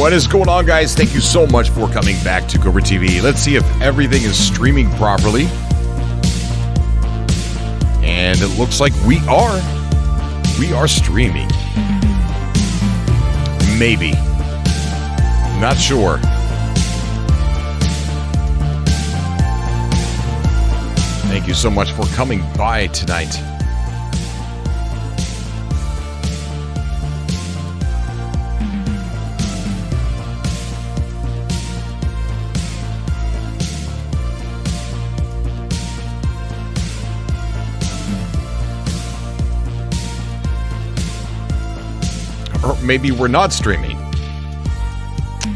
What is going on, guys? Thank you so much for coming back to Cobra TV. Let's see if everything is streaming properly. And it looks like we are. We are streaming. Maybe. Not sure. Thank you so much for coming by tonight. Or maybe we're not streaming.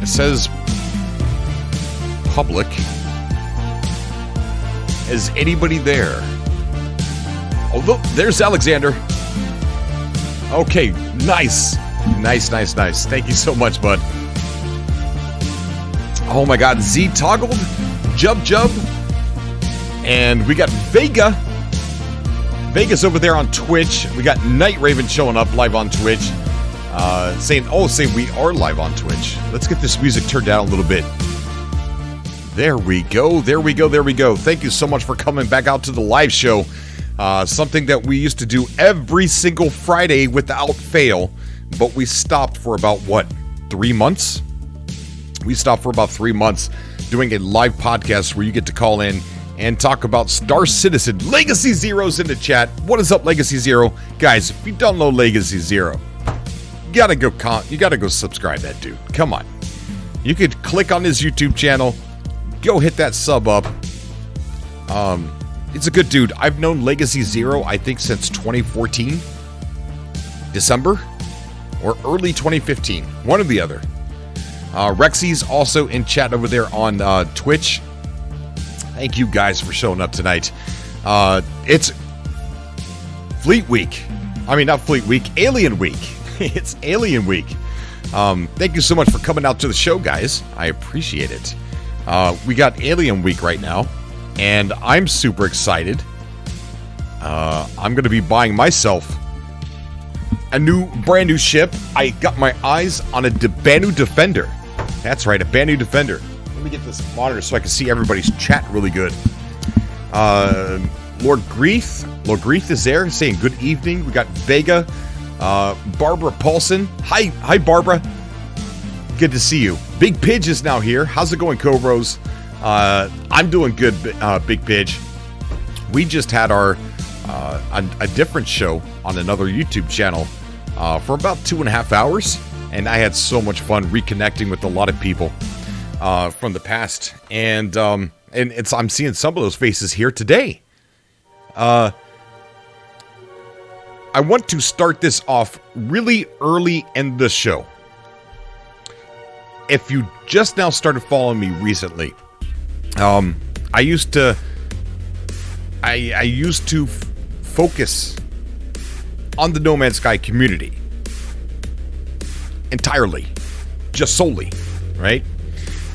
It says public. Is anybody there? Oh, look, there's Alexander. Okay, nice. Nice. Thank you so much, bud. Oh my God, Z toggled, Jub. And we got Vega. Vega's over there on Twitch. We got Night Raven showing up live on Twitch. Saying we are live on Twitch. Let's get this music turned down a little bit. There we go. Thank you so much for coming back out to the live show. Something that we used to do every single Friday without fail, but we stopped for about, 3 months? We stopped for about 3 months doing a live podcast where you get to call in and talk about Star Citizen. Legacy Zero's in the chat. What is up, Legacy Zero? Guys, if you don't know Legacy Zero, you gotta go subscribe that dude. Come on. You could click on his YouTube channel, go hit that sub up. It's a good dude. I've known Legacy Zero, I think, since 2014. December or early 2015. One or the other. Rexy's also in chat over there on Twitch. Thank you guys for showing up tonight. It's Fleet Week. I mean, not Fleet Week, Alien Week. It's Alien Week. Thank you so much for coming out to the show, guys. I appreciate it. We got Alien Week right now, and I'm super excited. I'm going to be buying myself a brand new ship. I got my eyes on a Banu Defender. That's right, a Banu Defender. Let me get this monitor so I can see everybody's chat really good. Lord Greeth is there saying good evening. We got Vega. Barbara Paulson. Hi, Barbara. Good to see you. Big Pidge is now here. How's it going, Cobros? I'm doing good, Big Pidge. We just had a different show on another YouTube channel for about 2.5 hours, and I had so much fun reconnecting with a lot of people from the past, and I'm seeing some of those faces here today. I want to start this off really early in the show. If you just now started following me recently, I used to focus on the No Man's Sky community entirely, just solely, right?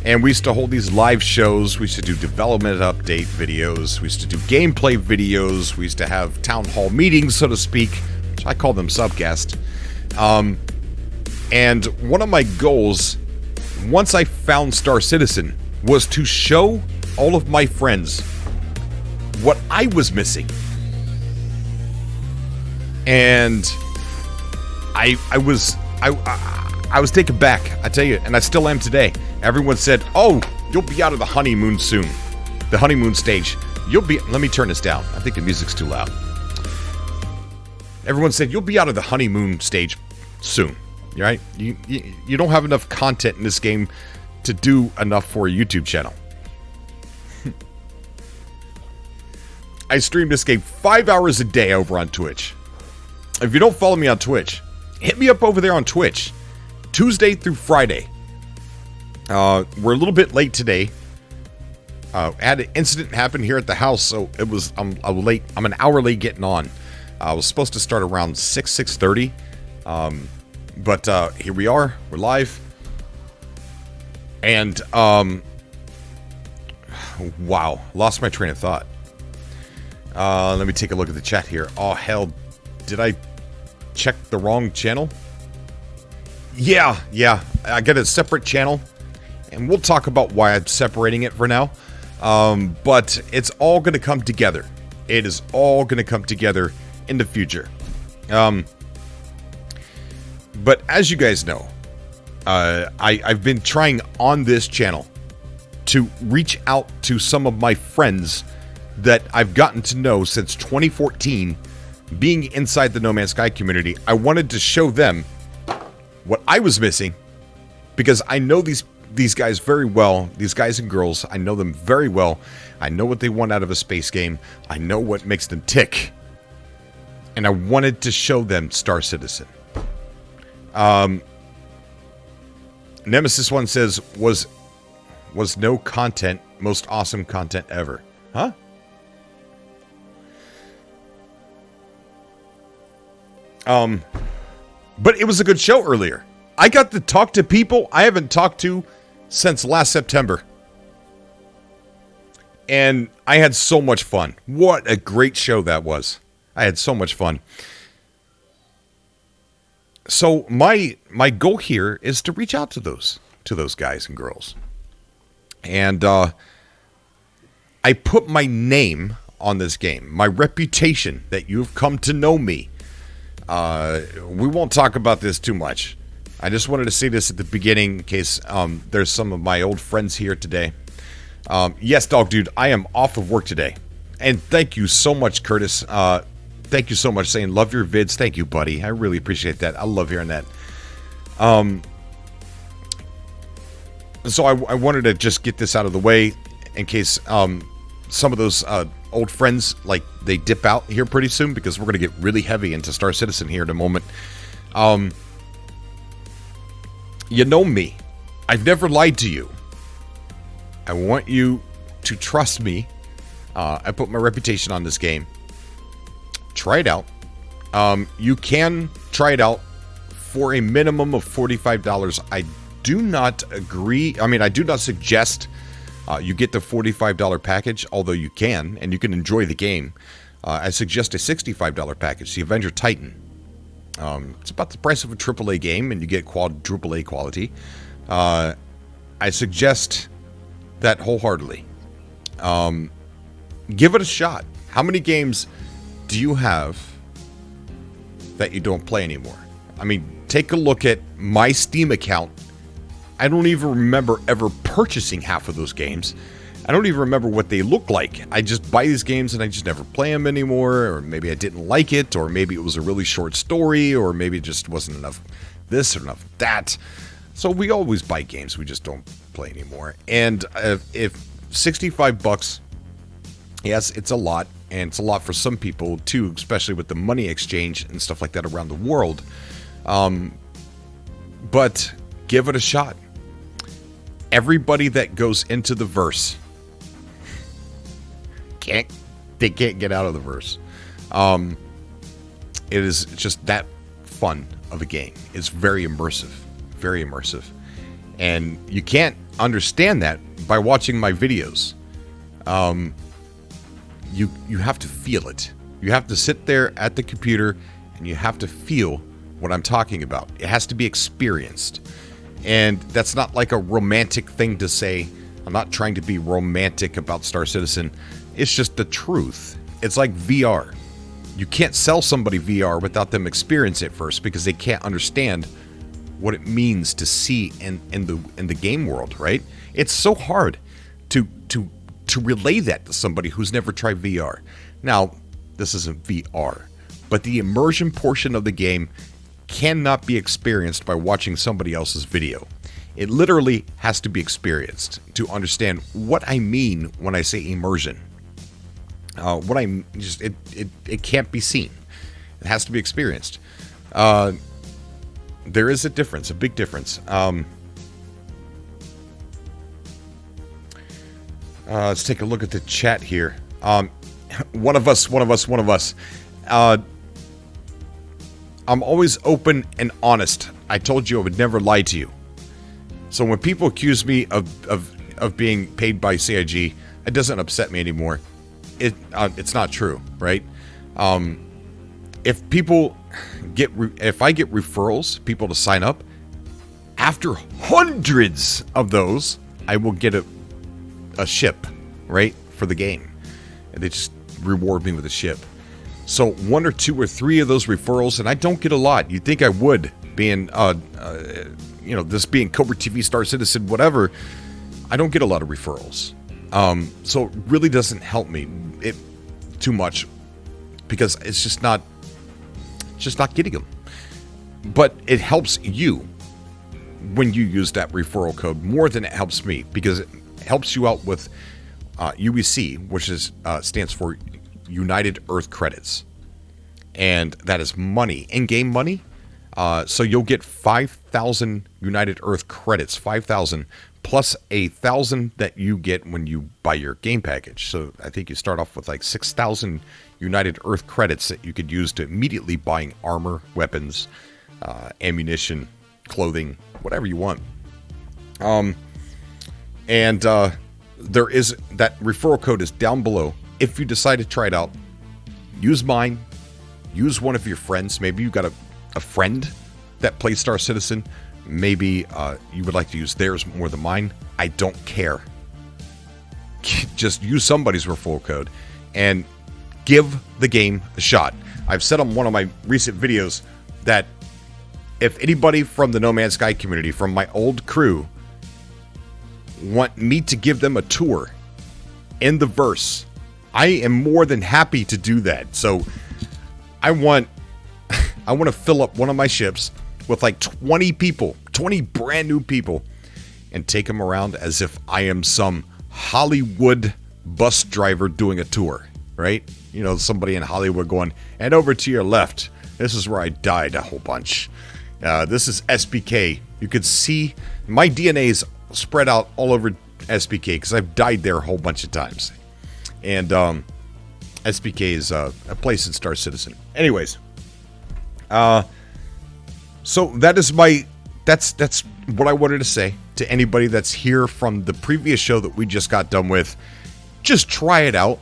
And we used to hold these live shows. We used to do development update videos. We used to do gameplay videos. We used to have town hall meetings, so to speak, which I call them subcast. And one of my goals, once I found Star Citizen, was to show all of my friends what I was missing. And I was taken back, I tell you, and I still am today. Everyone said, "Oh, you'll be out of the honeymoon soon. The honeymoon stage. Let me turn this down. I think the music's too loud." Everyone said, "You'll be out of the honeymoon stage soon." Right? You don't have enough content in this game to do enough for a YouTube channel. I stream this game 5 hours a day over on Twitch. If you don't follow me on Twitch, hit me up over there on Twitch. Tuesday through Friday. We're a little bit late today. Had an incident happen here at the house, so I'm late. I'm an hour late getting on. I was supposed to start around 6:30. But here we are. We're live. And wow, lost my train of thought. Let me take a look at the chat here. Oh hell, did I check the wrong channel? Yeah. I got a separate channel, and we'll talk about why I'm separating it for now. But it's all going to come together. It is all going to come together in the future. But as you guys know, I've been trying on this channel to reach out to some of my friends that I've gotten to know since 2014, being inside the No Man's Sky community. I wanted to show them what I was missing, because I know these guys very well, these guys and girls. I know them very well. I know what they want out of a space game. I know what makes them tick. And I wanted to show them Star Citizen. Nemesis One says, was no content most awesome content ever. Huh? But it was a good show earlier. I got to talk to people I haven't talked to since last September. And I had so much fun. What a great show that was. I had so much fun. So my goal here is to reach out to those guys and girls. And I put my name on this game, my reputation, that you've come to know me. We won't talk about this too much. I just wanted to say this at the beginning in case there's some of my old friends here today. Yes, Dog Dude, I am off of work today. And thank you so much, Curtis. Thank you so much, saying love your vids. Thank you, buddy. I really appreciate that. I love hearing that. So I wanted to just get this out of the way in case some of those old friends, like, they dip out here pretty soon, because we're going to get really heavy into Star Citizen here in a moment. You know me. I've never lied to you. I want you to trust me. I put my reputation on this game. Try it out. You can try it out for a minimum of $45. I do not agree. I mean, I do not suggest you get the $45 package, although you can, and you can enjoy the game. I suggest a $65 package, the Avenger Titan. It's about the price of a AAA game, and you get quadruple A quality. I suggest that wholeheartedly. Give it a shot. How many games do you have that you don't play anymore? I mean, take a look at my Steam account. I don't even remember ever purchasing half of those games. I don't even remember what they look like. I just buy these games and I just never play them anymore, or maybe I didn't like it, or maybe it was a really short story, or maybe it just wasn't enough this or enough that. So we always buy games we just don't play anymore. And if $65, yes, it's a lot, and it's a lot for some people too, especially with the money exchange and stuff like that around the world. But give it a shot. Everybody that goes into the verse can't get out of the verse. It is just that fun of a game. It's very immersive, and you can't understand that by watching my videos. You have to feel it. You have to sit there at the computer and you have to feel what I'm talking about. It has to be experienced. And that's not like a romantic thing to say. I'm not trying to be romantic about Star Citizen. It's just the truth. It's like VR. You can't sell somebody VR without them experience it first, because they can't understand what it means to see in the game world, right? It's so hard to relay that to somebody who's never tried VR. Now, this isn't VR, but the immersion portion of the game cannot be experienced by watching somebody else's video. It literally has to be experienced to understand what I mean when I say immersion. It can't be seen. It has to be experienced. There is a difference, a big difference. Let's take a look at the chat here. One of us. I'm always open and honest. I told you I would never lie to you. So when people accuse me of being paid by CIG, it doesn't upset me anymore. It's not true, right? If I get referrals, people to sign up, After hundreds of those, I will get a ship, right, for the game. And they just reward me with a ship. So 1 or 2 or 3 of those referrals, and I don't get a lot. You'd think I would, being, this being Cobra TV, Star Citizen, whatever. I don't get a lot of referrals. So it really doesn't help me too much because it's just not getting them. But it helps you when you use that referral code more than it helps me, because it helps you out with UEC, which stands for United Earth Credits. And that is money, in-game money. So you'll get 5,000 United Earth Credits, 5,000 plus 1,000 that you get when you buy your game package. So I think you start off with like 6,000 United Earth Credits that you could use to immediately buying armor, weapons, ammunition, clothing, whatever you want. There is that referral code is down below. If you decide to try it out, use mine, use one of your friends. Maybe you got a friend that plays Star Citizen. Maybe you would like to use theirs more than mine. I don't care. Just use somebody's referral code and give the game a shot. I've said on one of my recent videos that if anybody from the No Man's Sky community, from my old crew, want me to give them a tour in the verse, I am more than happy to do that. So I want to fill up one of my ships with like 20 people, 20 brand new people, and take them around as if I am some Hollywood bus driver doing a tour, right? You know, somebody in Hollywood going, and over to your left, this is where I died a whole bunch. This is SPK. You could see my DNA's spread out all over SPK because I've died there a whole bunch of times. And SPK is a place in Star Citizen. Anyways, so that's what I wanted to say to anybody that's here from the previous show that we just got done with. Just try it out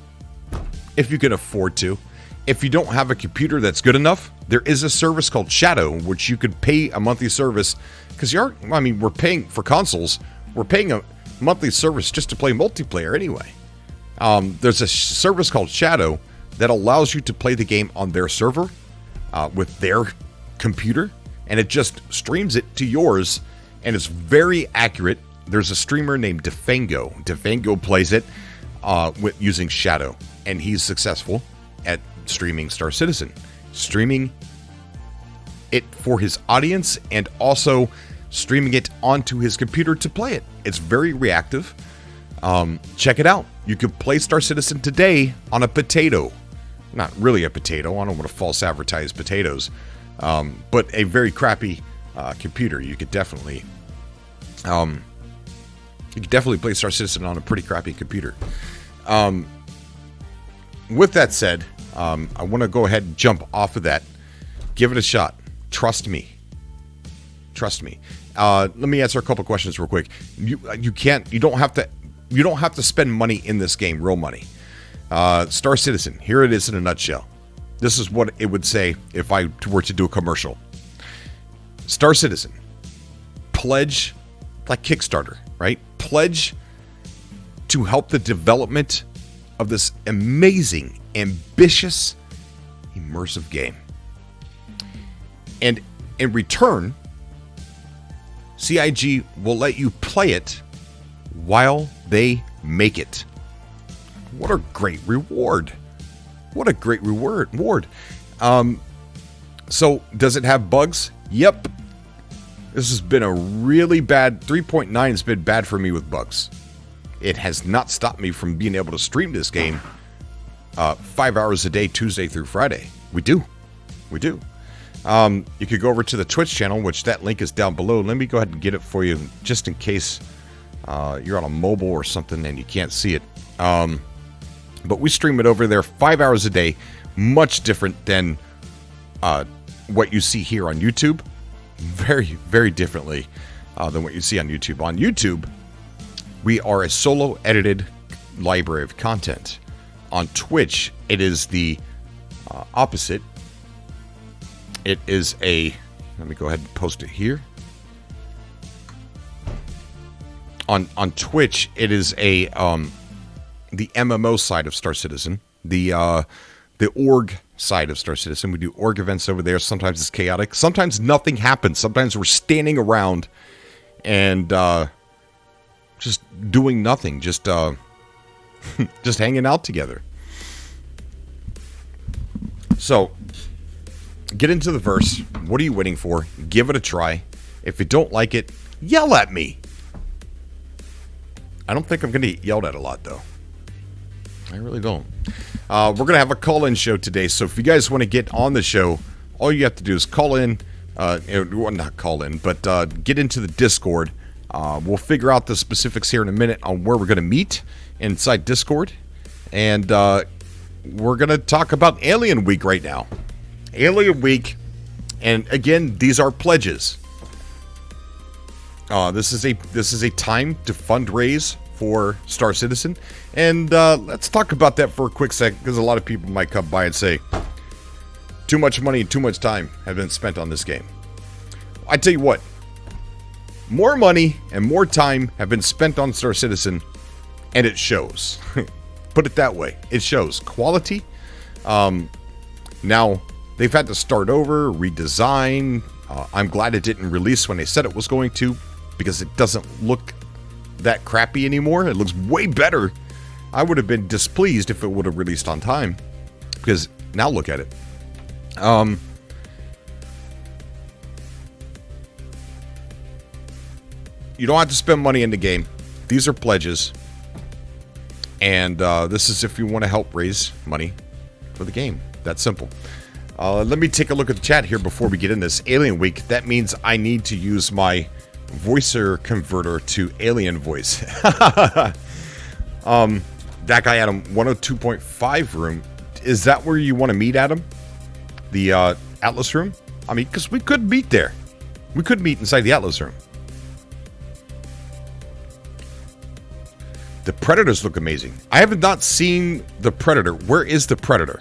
if you can afford to. If you don't have a computer that's good enough, there is a service called Shadow, which you could pay a monthly service, because we're paying for consoles. We're paying a monthly service just to play multiplayer anyway. There's a service called Shadow that allows you to play the game on their server with their computer, and it just streams it to yours, and it's very accurate. There's a streamer named Defango. Defango plays it using Shadow, and he's successful at streaming Star Citizen, streaming it for his audience and also streaming it onto his computer to play it. It's very reactive. Check it out. You could play Star Citizen today on a potato. Not really a potato. I don't want to false advertise potatoes. But a very crappy computer. You could definitely play Star Citizen on a pretty crappy computer. With that said, I want to go ahead and jump off of that. Give it a shot. Trust me. Trust me. Let me answer a couple questions real quick. You don't have to spend money in this game, real money. Star Citizen, here it is in a nutshell. This is what it would say if I were to do a commercial. Star Citizen, pledge, like Kickstarter, right? Pledge to help the development of this amazing, ambitious, immersive game. And in return, CIG will let you play it while they make it. What a great reward. What a great reward. So, does it have bugs? Yep. This has been a really bad, 3.9 has been bad for me with bugs. It has not stopped me from being able to stream this game 5 hours a day, Tuesday through Friday. We do. You could go over to the Twitch channel, which that link is down below. Let me go ahead and get it for you, just in case you're on a mobile or something and you can't see it. But we stream it over there 5 hours a day, much different than what you see here on YouTube. Very, very differently than what you see on YouTube. On YouTube, we are a solo edited library of content. On Twitch, it is the opposite. It is let me go ahead and post it here. on Twitch, it is a the MMO side of Star Citizen, the org side of Star Citizen. We do org events over there. Sometimes it's chaotic. Sometimes nothing happens. Sometimes we're standing around and just doing nothing, just just hanging out together. So, get into the verse. What are you waiting for? Give it a try. If you don't like it, yell at me. I don't think I'm going to get yelled at a lot, though. I really don't. We're going to have a call-in show today, so if you guys want to get on the show, all you have to do is call in. Well, not call in, but get into the Discord. We'll figure out the specifics here in a minute on where we're going to meet inside Discord. And we're going to talk about Alien Week right now. Alien Week. And again, these are pledges. This is a time to fundraise for Star Citizen. And let's talk about that for a quick second, because a lot of people might come by and say, too much money and too much time have been spent on this game. I tell you what, more money and more time have been spent on Star Citizen, and it shows. Put it that way. It shows quality. Now, they've had to start over, redesign. I'm glad it didn't release when they said it was going to, because it doesn't look that crappy anymore. It looks way better. I would have been displeased if it would have released on time, because now look at it. You don't have to spend money in the game. These are pledges. And this is if you want to help raise money for the game. That's simple. Let me take a look at the chat here before we get in this. Alien Week, that means I need to use my voicer converter to alien voice. That guy, Adam, 102.5 room. Is that where you want to meet, Adam? The Atlas room? I mean, because we could meet there. We could meet inside the Atlas room. The Predators look amazing. I have not seen the Predator. Where is the Predator?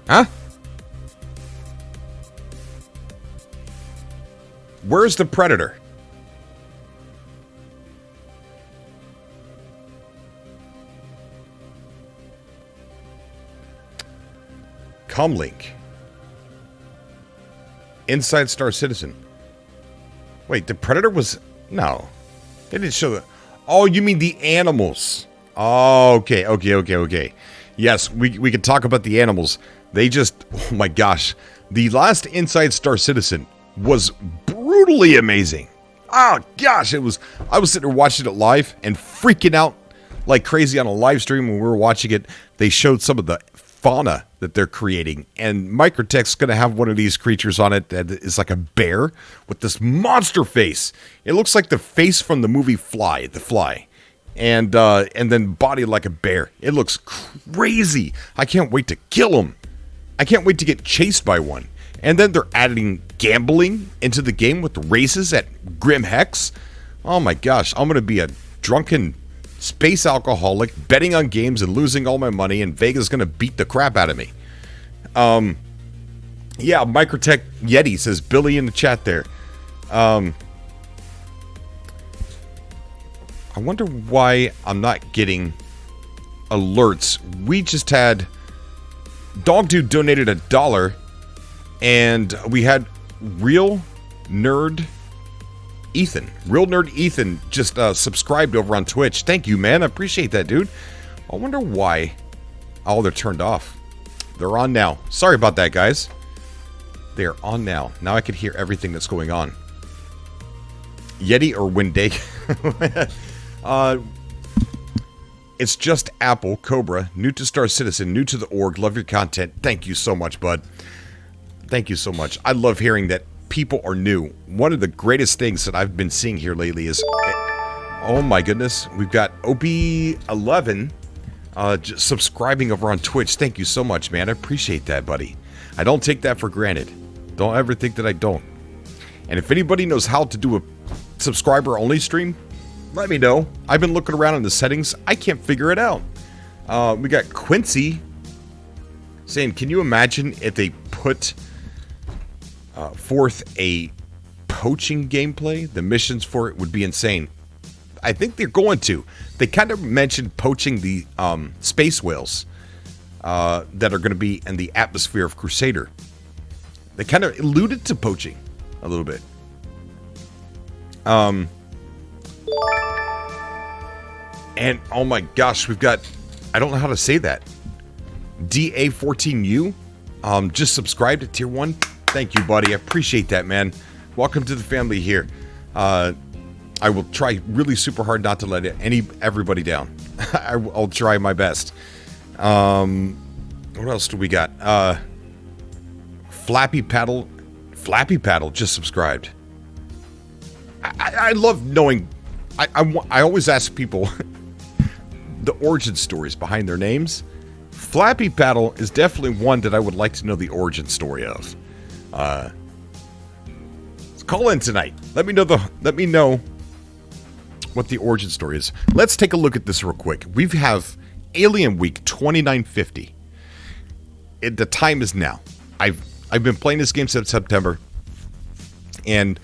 Huh? Where's the Predator? Comlink. Inside Star Citizen. Wait, the Predator was... No. They didn't show the... Oh, you mean the animals. Oh, okay. Yes, we can talk about the animals. They just... Oh my gosh. The last Inside Star Citizen was brutally amazing. Oh gosh, it was... I was sitting there watching it live and freaking out like crazy on a live stream when we were watching it. They showed some of the fauna that they're creating, and Microtech's going to have one of these creatures on it that is like a bear with this monster face. It looks like the face from the movie Fly, The Fly, and then body like a bear. It looks crazy. I can't wait to kill him. I can't wait to get chased by one. And then they're adding gambling into the game with races at Grim Hex. Oh my gosh, I'm going to be a drunken space alcoholic betting on games and losing all my money, and Vega's gonna beat the crap out of me. Yeah, Microtech Yeti says Billy in the chat there. I wonder why I'm not getting alerts. We just had Dog Dude donated $1, and we had Real Nerd Ethan just subscribed over on Twitch. Thank you, man. I appreciate that, dude. I wonder why. Oh, they're turned off. They're on now. Sorry about that, guys. They're on now. Now I can hear everything that's going on. Yeti or Winday. It's just Apple, Cobra, new to Star Citizen, new to the org. Love your content. Thank you so much, bud. Thank you so much. I love hearing that people are new. One of the greatest things that I've been seeing here lately is, oh my goodness, we've got OP11 subscribing over on Twitch. Thank you so much, man. I appreciate that, buddy. I don't take that for granted. Don't ever think that I don't. And if anybody knows how to do a subscriber-only stream, let me know. I've been looking around in the settings. I can't figure it out. We got Quincy saying, can you imagine if they put forth a poaching gameplay, the missions for it would be insane. I think they're going to. They kind of mentioned poaching the space whales that are going to be in the atmosphere of Crusader. They kind of alluded to poaching a little bit. And oh my gosh, we've got, I don't know how to say that. DA14U just subscribed to Tier 1. Thank you, buddy. I appreciate that, man. Welcome to the family here. I will try really super hard not to let everybody down. I'll try my best. What else do we got? Flappy Paddle just subscribed. I love knowing. I always ask people the origin stories behind their names. Flappy Paddle is definitely one that I would like to know the origin story of. Let's call in tonight. Let me know what the origin story is. Let's take a look at this real quick. We have Alien Week 2950. The time is now. I've been playing this game since September, and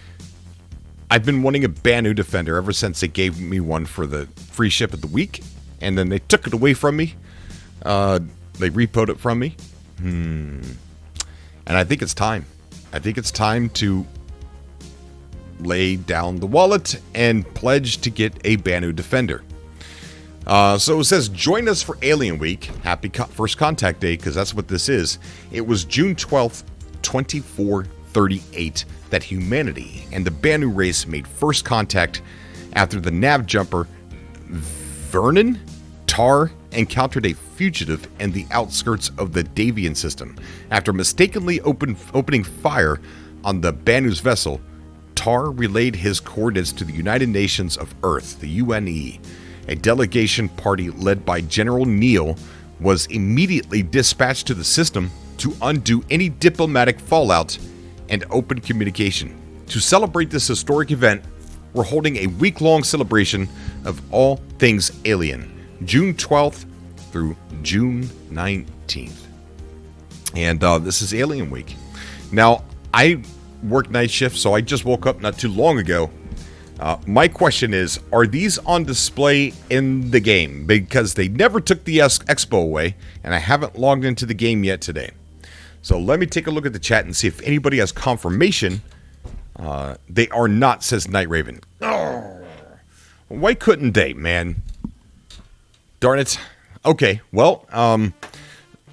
I've been wanting a Banu Defender ever since they gave me one for the free ship of the week, and then they took it away from me. They repoed it from me. And I think it's time. I think it's time to lay down the wallet and pledge to get a Banu Defender. So it says, join us for Alien Week. Happy First Contact Day, because that's what this is. It was June 12th, 2438, that humanity and the Banu race made first contact after the nav jumper Vernon Tar encountered a fugitive in the outskirts of the Davian system. After mistakenly opening fire on the Banu's vessel, Tar relayed his coordinates to the United Nations of Earth, the UNE. A delegation party led by General Neal was immediately dispatched to the system to undo any diplomatic fallout and open communication. To celebrate this historic event, we're holding a week-long celebration of all things alien, June 12th through June 19th. And this is Alien Week. Now, I work night shift, so I just woke up not too long ago. My question is, are these on display in the game? Because they never took the expo away, and I haven't logged into the game yet today. So let me take a look at the chat and see if anybody has confirmation. They are not, says Night Raven. Oh, why couldn't they, man? Darn it. Okay, well,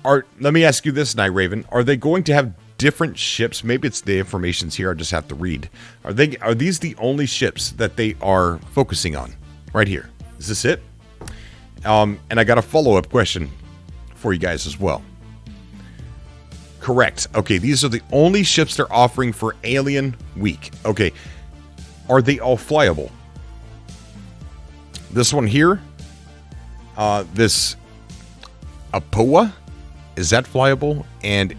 let me ask you this, Night Raven. Are they going to have different ships? Maybe it's the information's here, I just have to read. Are these the only ships that they are focusing on? Right here. Is this it? And I got a follow-up question for you guys as well. Correct. Okay, these are the only ships they're offering for Alien Week. Okay. Are they all flyable? This one here, this Apoa, is that flyable? And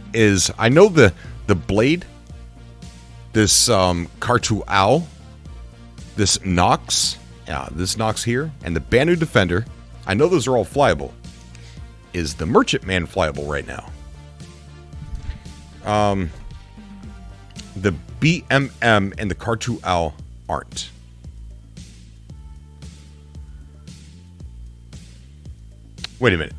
I know the Blade, this Cartu Owl, this Nox, this Nox here, and the Banu Defender, I know those are all flyable. Is the Merchantman flyable right now? The BMM and the Cartu Owl aren't. Wait a minute.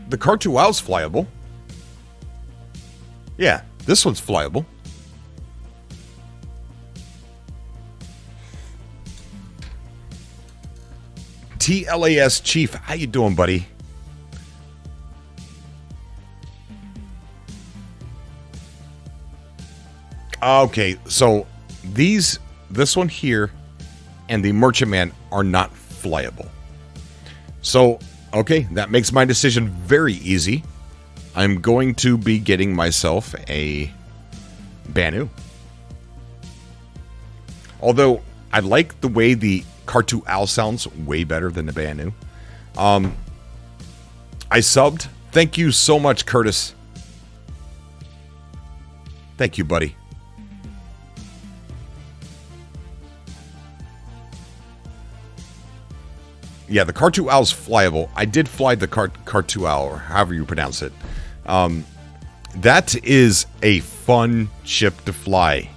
The Cartu Owl's flyable. Yeah, this one's flyable. TLAS Chief, how you doing, buddy? Okay, so this one here and the Merchantman are not flyable. So, okay, that makes my decision very easy. I'm going to be getting myself a Banu. Although, I like the way the Cartu Owl sounds way better than the Banu. I subbed. Thank you so much, Curtis. Thank you, buddy. Yeah, the Car2 Owl's flyable. I did fly the Car2 Owl, or however you pronounce it. That is a fun ship to fly.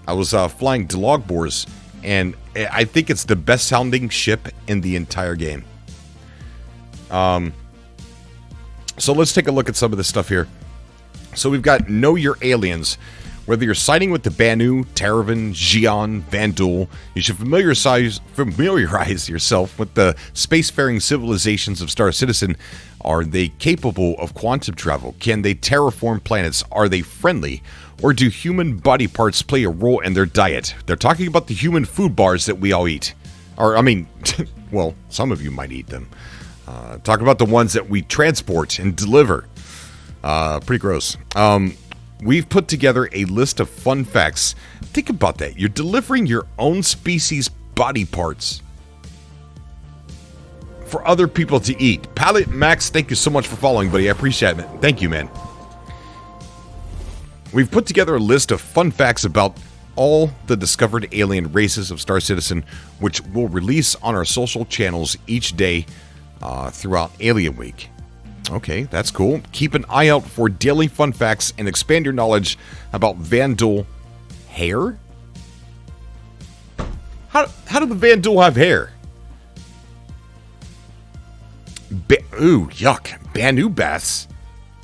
I was flying Delagbors, and I think it's the best sounding ship in the entire game. So let's take a look at some of this stuff here. So we've got Know Your Aliens. Whether you're siding with the Banu, Teravan, Xi'an, Vandul, you should familiarize yourself with the spacefaring civilizations of Star Citizen. Are they capable of quantum travel? Can they terraform planets? Are they friendly? Or do human body parts play a role in their diet? They're talking about the human food bars that we all eat. Or, I mean, well, some of you might eat them. Talk about the ones that we transport and deliver. Pretty gross. We've put together a list of fun facts. Think about that. You're delivering your own species' body parts for other people to eat. Palette Max, thank you so much for following, buddy. I appreciate it. Thank you, man. We've put together a list of fun facts about all the discovered alien races of Star Citizen, which we'll release on our social channels each day throughout Alien Week. Okay, that's cool. Keep an eye out for daily fun facts and expand your knowledge about Vandal hair. How do the Vandal have hair? Ooh, yuck. Banu baths.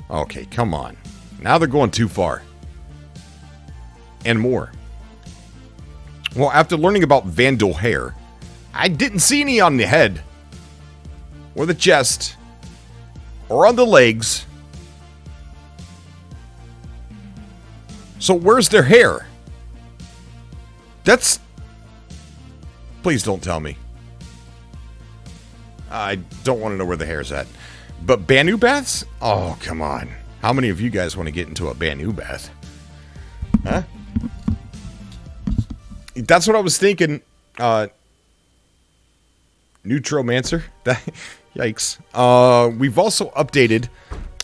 Okay, come on. Now they're going too far. And more. Well, after learning about Vandal hair, I didn't see any on the head or the chest or on the legs. So where's their hair? That's... Please don't tell me. I don't want to know where the hair's at. But Banu baths? Oh, come on. How many of you guys want to get into a Banu bath? Huh? That's what I was thinking. Neutromancer? Yikes. We've also updated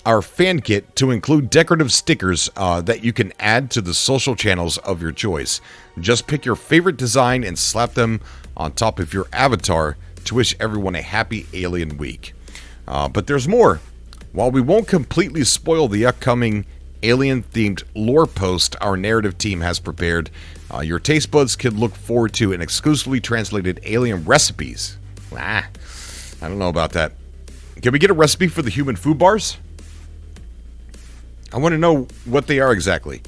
our fan kit to include decorative stickers that you can add to the social channels of your choice. Just pick your favorite design and slap them on top of your avatar to wish everyone a happy Alien Week. But there's more. While we won't completely spoil the upcoming alien-themed lore post our narrative team has prepared, your taste buds can look forward to an exclusively translated alien recipes. I don't know about that. Can we get a recipe for the human food bars? I want to know what they are exactly.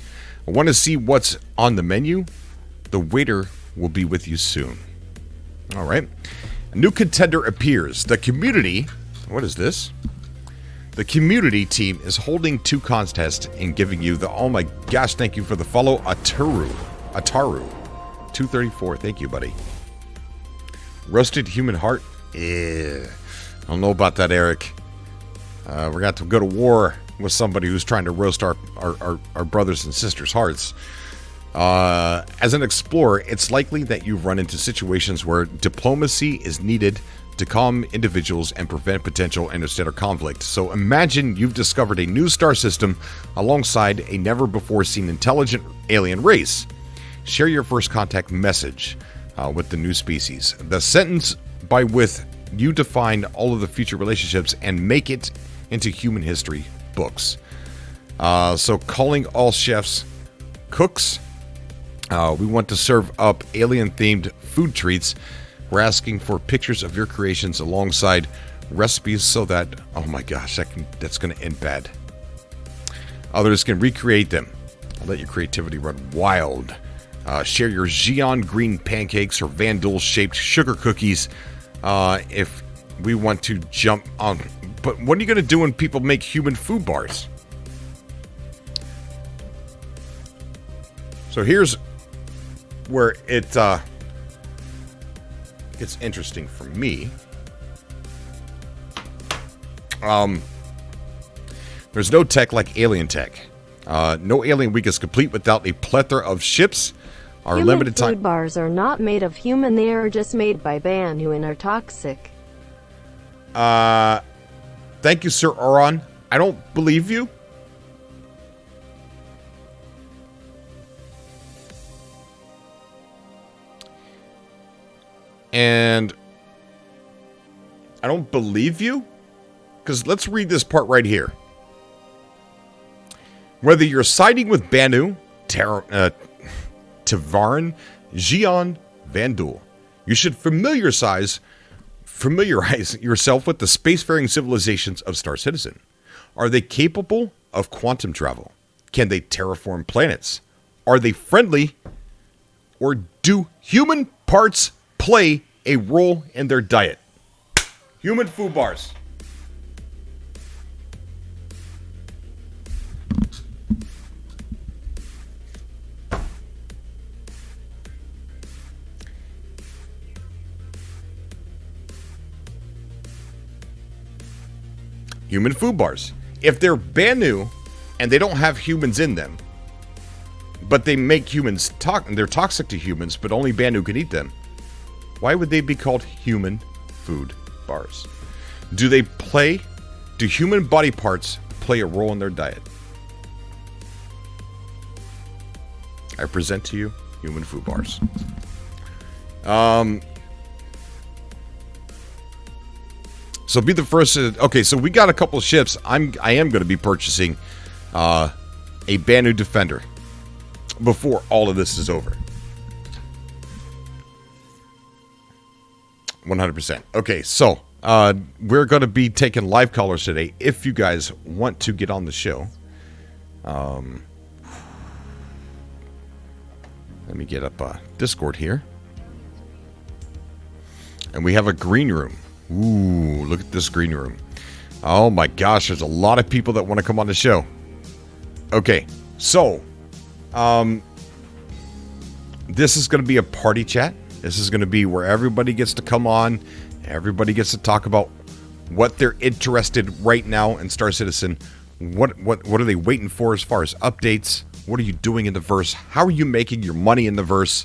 I want to see what's on the menu. The waiter will be with you soon. All right. A new contender appears. The community... What is this? The community team is holding 2 contests and giving you the... Oh my gosh, thank you for the follow. Ataru. 234. Thank you, buddy. Roasted human heart. I don't know about that, Eric. We're going to have to go to war with somebody who's trying to roast our brothers and sisters' hearts. As an explorer, it's likely that you've run into situations where diplomacy is needed to calm individuals and prevent potential interstellar conflict. So imagine you've discovered a new star system alongside a never-before-seen intelligent alien race. Share your first contact message with the new species. The sentence by which you define all of the future relationships and make it into human history books. So calling all chefs cooks. We want to serve up alien-themed food treats. We're asking for pictures of your creations alongside recipes so that, oh my gosh, that's going to end bad. Others can recreate them. I'll let your creativity run wild. Share your Xi'an green pancakes or Vandal-shaped sugar cookies if we want to jump on. But what are you going to do when people make human food bars? So here's where it gets interesting for me. There's no tech like alien tech. No Alien Week is complete without a plethora of ships. Our human limited time food bars are not made of human, they are just made by Banu and are toxic. Thank you, Sir Oron. I don't believe you. And I don't believe you. Because let's read this part right here. Whether you're siding with Banu, Tavarin, Xion, Vandul, you should familiarize yourself with the spacefaring civilizations of Star Citizen. Are they capable of quantum travel? Can they terraform planets? Are they friendly? Or do human parts play a role in their diet? Human food bars. Human food bars. If they're Banu and they don't have humans in them, but they make humans they're toxic to humans, but only Banu can eat them, why would they be called human food bars? Do human body parts play a role in their diet? I present to you human food bars. So be the first to, okay, so we got a couple ships. I am going to be purchasing a Banu Defender before all of this is over. 100%. Okay, so we're going to be taking live callers today. If you guys want to get on the show, let me get up Discord here. And we have a green room. Ooh, look at this green room. Oh my gosh, there's a lot of people that want to come on the show. Okay, so this is going to be a party chat. This is going to be where everybody gets to come on. Everybody gets to talk about what they're interested right now in Star Citizen. What are they waiting for as far as updates? What are you doing in the verse? How are you making your money in the verse?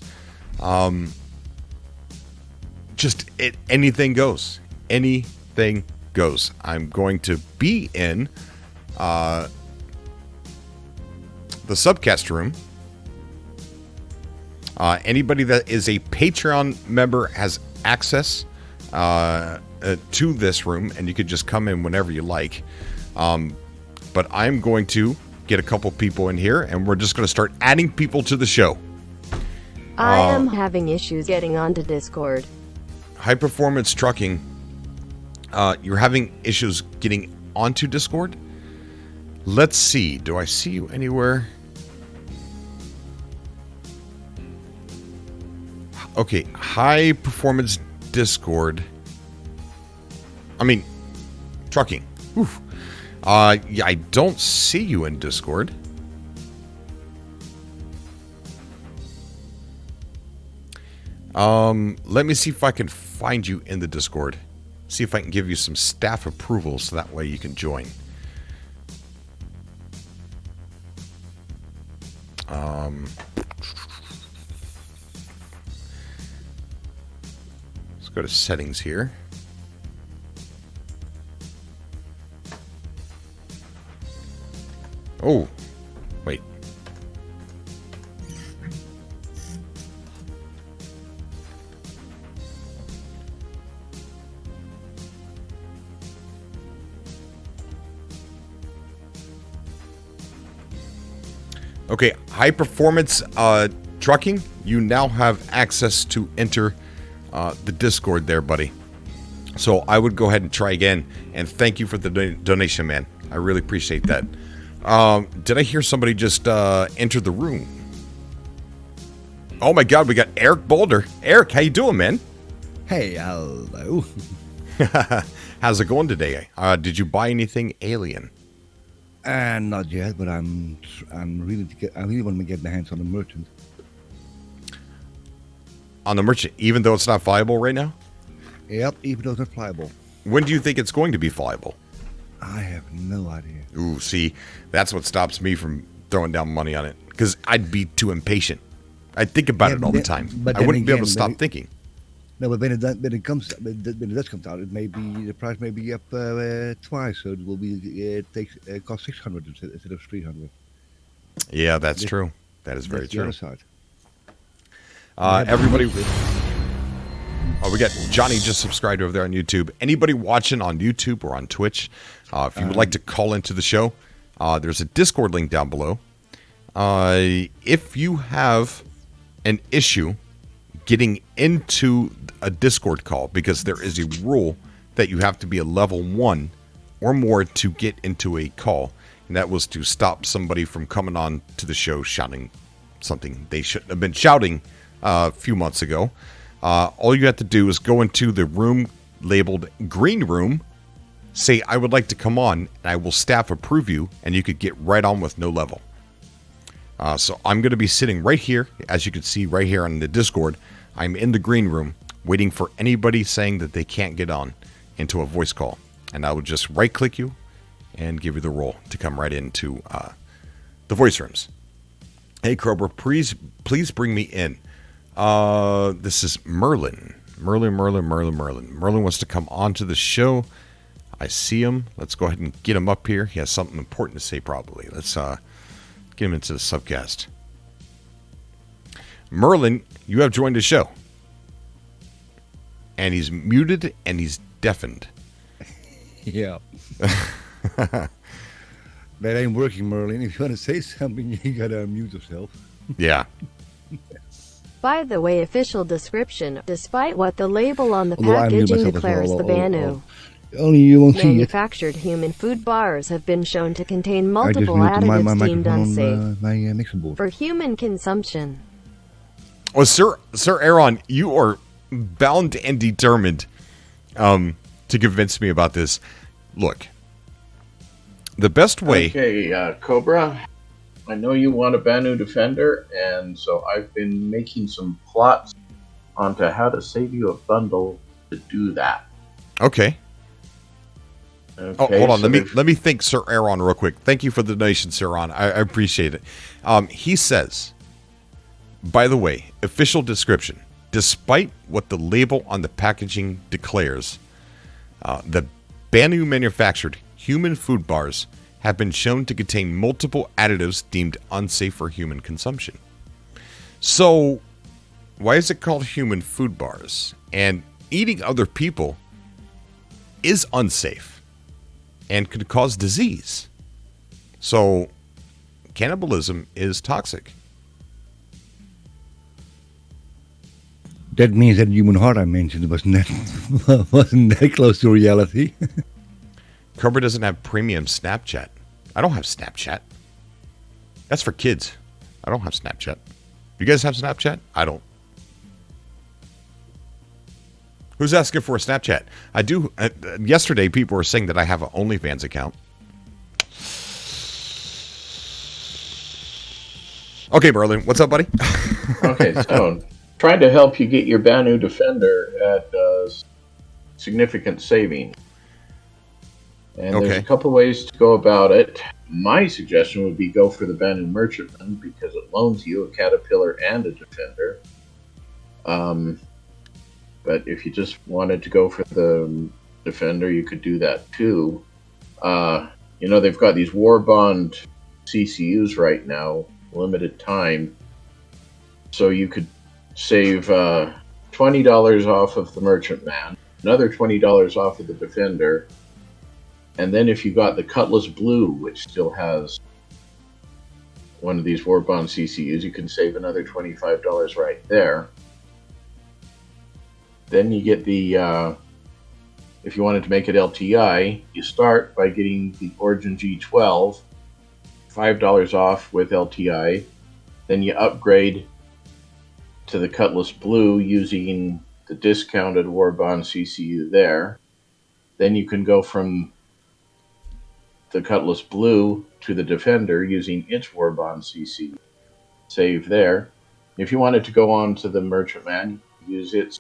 Anything goes. Anything goes. I'm going to be in the subcast room. Anybody that is a Patreon member has access to this room, and you could just come in whenever you like. But I'm going to get a couple people in here, and we're just going to start adding people to the show. I am having issues getting onto Discord. High Performance Trucking. You're having issues getting onto Discord? Let's see. Do I see you anywhere? Okay. High Performance Discord. Trucking. Oof. Yeah, I don't see you in Discord. Let me see if I can find you in the Discord. See if I can give you some staff approval so that way you can join. Let's go to settings here. Oh, wait. Okay, High Performance Trucking, you now have access to enter the Discord there, buddy. So I would go ahead and try again, and thank you for the donation, man. I really appreciate that. Did I hear somebody just enter the room? Oh my God, we got Eric Boulder. Eric, how you doing, man? Hey, hello. How's it going today? Did you buy anything alien? Not yet, but I really want to get my hands on the merchant. On the merchant, even though it's not viable right now? Yep, even though it's not pliable. When do you think it's going to be viable? I have no idea. Ooh, see, that's what stops me from throwing down money on it. Because I'd be too impatient. I'd think about it all the time. I wouldn't be able to stop thinking. No, but when it does come out, the price may be up twice, so it will be cost 600 instead of 300. Yeah, that's true. That is very true. The other side. Everybody. We got Johnny just subscribed over there on YouTube. Anybody watching on YouTube or on Twitch, if you would like to call into the show, there's a Discord link down below. If you have an issue getting into a Discord call, because there is a rule that you have to be a level 1 or more to get into a call, and that was to stop somebody from coming on to the show shouting something they shouldn't have been shouting a few months ago. All you have to do is go into the room labeled Green Room, say, I would like to come on, and I will staff approve you, and you could get right on with no level. So I'm going to be sitting right here, as you can see right here on the Discord. I'm in the Green Room, waiting for anybody saying that they can't get on into a voice call. And I would just right-click you and give you the role to come right into the voice rooms. Hey, Cobra, please bring me in. This is Merlin. Merlin wants to come onto the show. I see him. Let's go ahead and get him up here. He has something important to say, probably. Let's get him into the subcast. Merlin, you have joined the show. And he's muted and he's deafened. Yeah. That ain't working, Merlin. If you want to say something, you gotta unmute yourself. Yeah. By the way, official description, despite what the label on the packaging declares, the Banu only you won't see it. manufactured human food bars have been shown to contain multiple additives deemed unsafe for human consumption. Well, Sir Aaron, you are bound and determined to convince me about this. Look, the best way... Okay, Cobra, I know you want a Banu Defender, and so I've been making some plots onto how to save you a bundle to do that. Okay. Okay, hold on. so Let me think, Sir Aaron, real quick. Thank you for the donation, Sir Aaron. I appreciate it. He says, by the way, official description. Despite what the label on the packaging declares, the Banu manufactured human food bars have been shown to contain multiple additives deemed unsafe for human consumption. So, why is it called human food bars? And eating other people is unsafe and could cause disease. So, cannibalism is toxic. That means that human heart I mentioned wasn't that close to reality. Cobra doesn't have premium Snapchat. I don't have Snapchat. That's for kids. I don't have Snapchat. You guys have Snapchat? I don't. Who's asking for a Snapchat? I do. Yesterday, people were saying that I have an OnlyFans account. Okay, Merlin, what's up, buddy? Okay, so trying to help you get your Banu Defender at significant saving. And there's a couple ways to go about it. My suggestion would be go for the Banu Merchantman because it loans you a Caterpillar and a Defender. But if you just wanted to go for the Defender, you could do that too. They've got these War Bond CCUs right now, limited time. So you could save $20 off of the Merchantman, another $20 off of the Defender, and then if you got the Cutlass Blue, which still has one of these War Bond CCUs, you can save another $25 right there. Then you get the, if you wanted to make it LTI, you start by getting the Origin G12, $5 off with LTI. Then you upgrade to the Cutlass Blue using the discounted War Bond CCU there. Then you can go from the Cutlass Blue to the Defender using its War Bond CCU. Save there. If you wanted to go on to the Merchantman, use its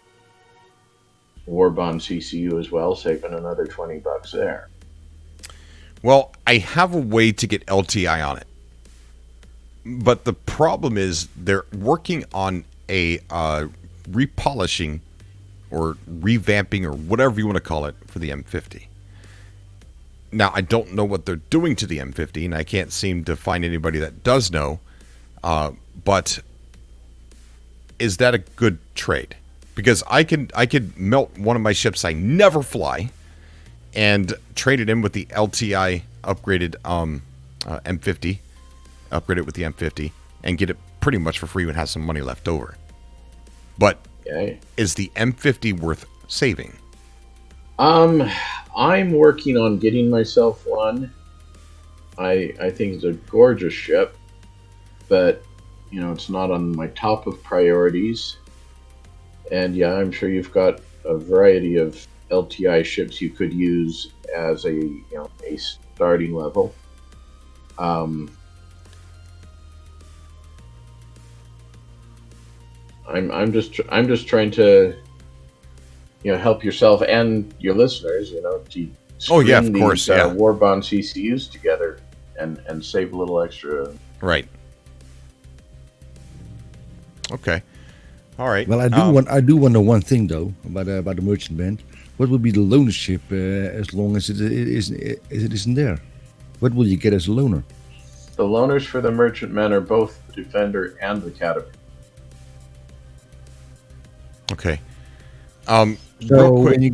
War Bond CCU as well, saving another $20 there. Well, I have a way to get LTI on it. But the problem is they're working on a repolishing or revamping or whatever you want to call it for the M50. Now, I don't know what they're doing to the M50, and I can't seem to find anybody that does know. But is that a good trade? because I could melt one of my ships I never fly and trade it in with the LTI upgraded M50, upgrade it with the M50, and get it pretty much for free and have some money left over. But is the M50 worth saving? I'm working on getting myself one. I think it's a gorgeous ship, but it's not on my top of priorities. And yeah, I'm sure you've got a variety of LTI ships you could use as a starting level. I'm just trying to help yourself and your listeners to of course, Warbond CCUs together and save a little extra. Right. Okay. All right. Well, I do wonder one thing though about the merchant band. What would be the loaner ship as long as it isn't there? What will you get as a loaner? The loaners for the merchantmen are both the Defender and the Caterpillar. Okay. So when you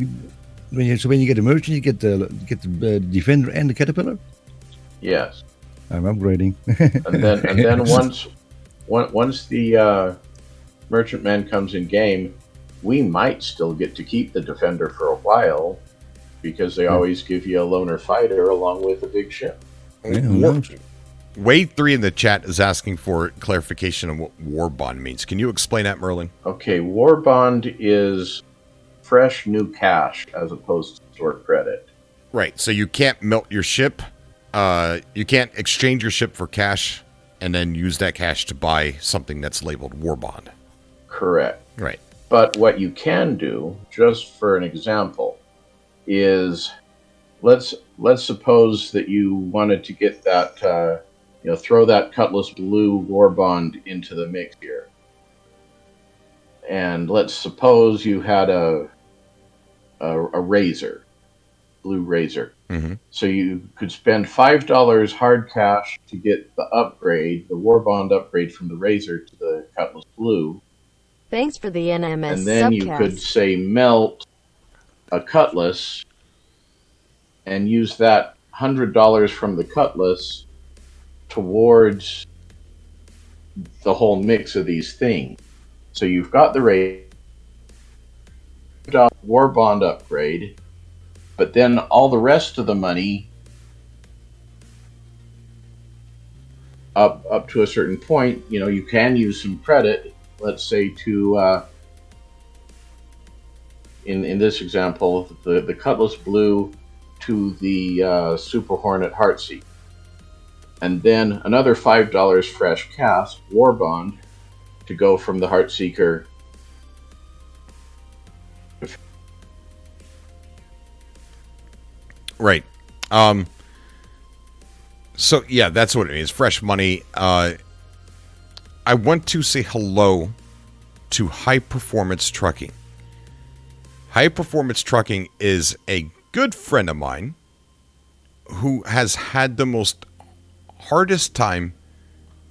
get a merchant, you get the Defender and the Caterpillar. Yes. I'm upgrading. and then once the merchantman comes in game, we might still get to keep the Defender for a while because they always give you a loaner fighter along with a big ship. Wade 3 in the chat is asking for clarification on what war bond means. Can you explain that, Merlin? Okay, war bond is fresh new cash as opposed to store credit. Right, so you can't melt your ship. You can't exchange your ship for cash and then use that cash to buy something that's labeled war bond. Correct. Right. But what you can do, just for an example, is let's suppose that you wanted to get that, throw that Cutlass Blue war bond into the mix here. And let's suppose you had a Razor, Blue Razor. Mm-hmm. So you could spend $5 hard cash to get the upgrade, the war bond upgrade from the Razor to the Cutlass Blue. Thanks for the NMS And then you could, say, melt a Cutlass and use that $100 from the Cutlass towards the whole mix of these things. So you've got the Razor war bond upgrade, but then all the rest of the money up to a certain point, you can use some credit. Let's say to, in this example, the Cutlass Blue to the Super Hornet Heartseeker. And then another $5 fresh cash, War Bond, to go from the Heartseeker. Right. So, yeah, that's what it is. Fresh money. I want to say hello to High Performance Trucking. High Performance Trucking is a good friend of mine who has had the most hardest time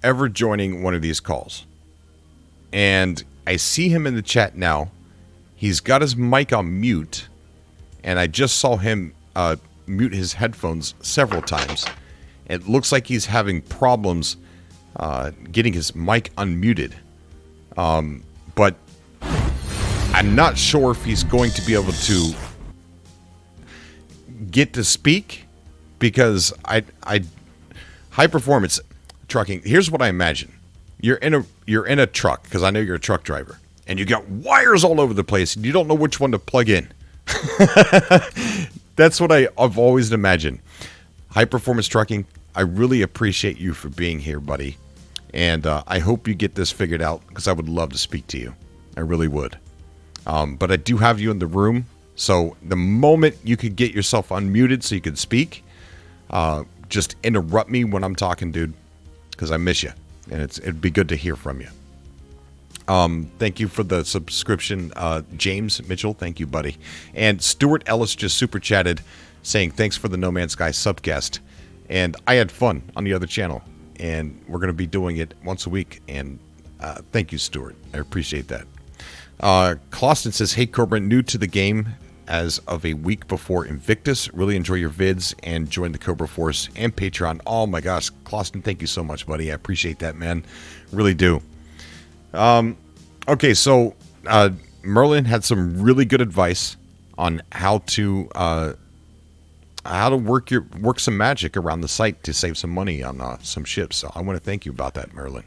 ever joining one of these calls. And I see him in the chat now. He's got his mic on mute, and I just saw him mute his headphones several times. It looks like he's having problems getting his mic unmuted. But I'm not sure if he's going to be able to get to speak, because High Performance Trucking, here's what I imagine. You're in a truck, because I know you're a truck driver, and you got wires all over the place and you don't know which one to plug in. That's what I've always imagined. High Performance Trucking, I really appreciate you for being here, buddy. And I hope you get this figured out, because I would love to speak to you. I really would. But I do have you in the room. So the moment you could get yourself unmuted so you could speak, just interrupt me when I'm talking, dude, because I miss you. And it'd be good to hear from you. Thank you for the subscription, James Mitchell. Thank you, buddy. And Stuart Ellis just super chatted saying, thanks for the No Man's Sky subcast. And I had fun on the other channel. And we're going to be doing it once a week. And thank you, Stuart. I appreciate that. Clauston says, hey, Cobra, new to the game as of a week before Invictus. Really enjoy your vids and join the Cobra Force and Patreon. Oh, my gosh. Clauston, thank you so much, buddy. I appreciate that, man. Really do. Okay, so Merlin had some really good advice on how to work some magic around the site to save some money on some ships. So I want to thank you about that, Merlin.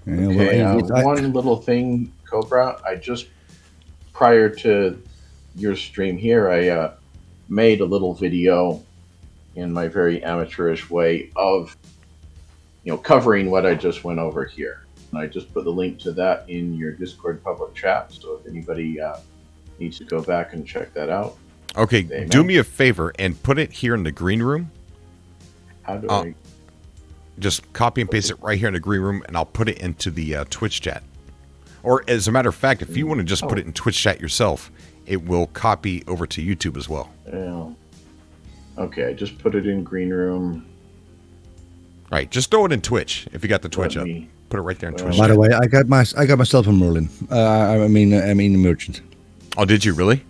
Okay, one little thing, Cobra. I just, prior to your stream here, I made a little video in my very amateurish way of, covering what I just went over here. And I just put the link to that in your Discord public chat. So if anybody needs to go back and check that out. Okay, do me a favor and put it here in the green room. How do I? Just copy and paste it right here in the green room, and I'll put it into the Twitch chat. Or, as a matter of fact, if you want to just put it in Twitch chat yourself, it will copy over to YouTube as well. Yeah. Okay, I just put it in green room. Right, just throw it in Twitch if you got the Twitch up. Put it right there in Twitch. By the way, I got myself a Merlin. I mean a merchant. Oh, did you really?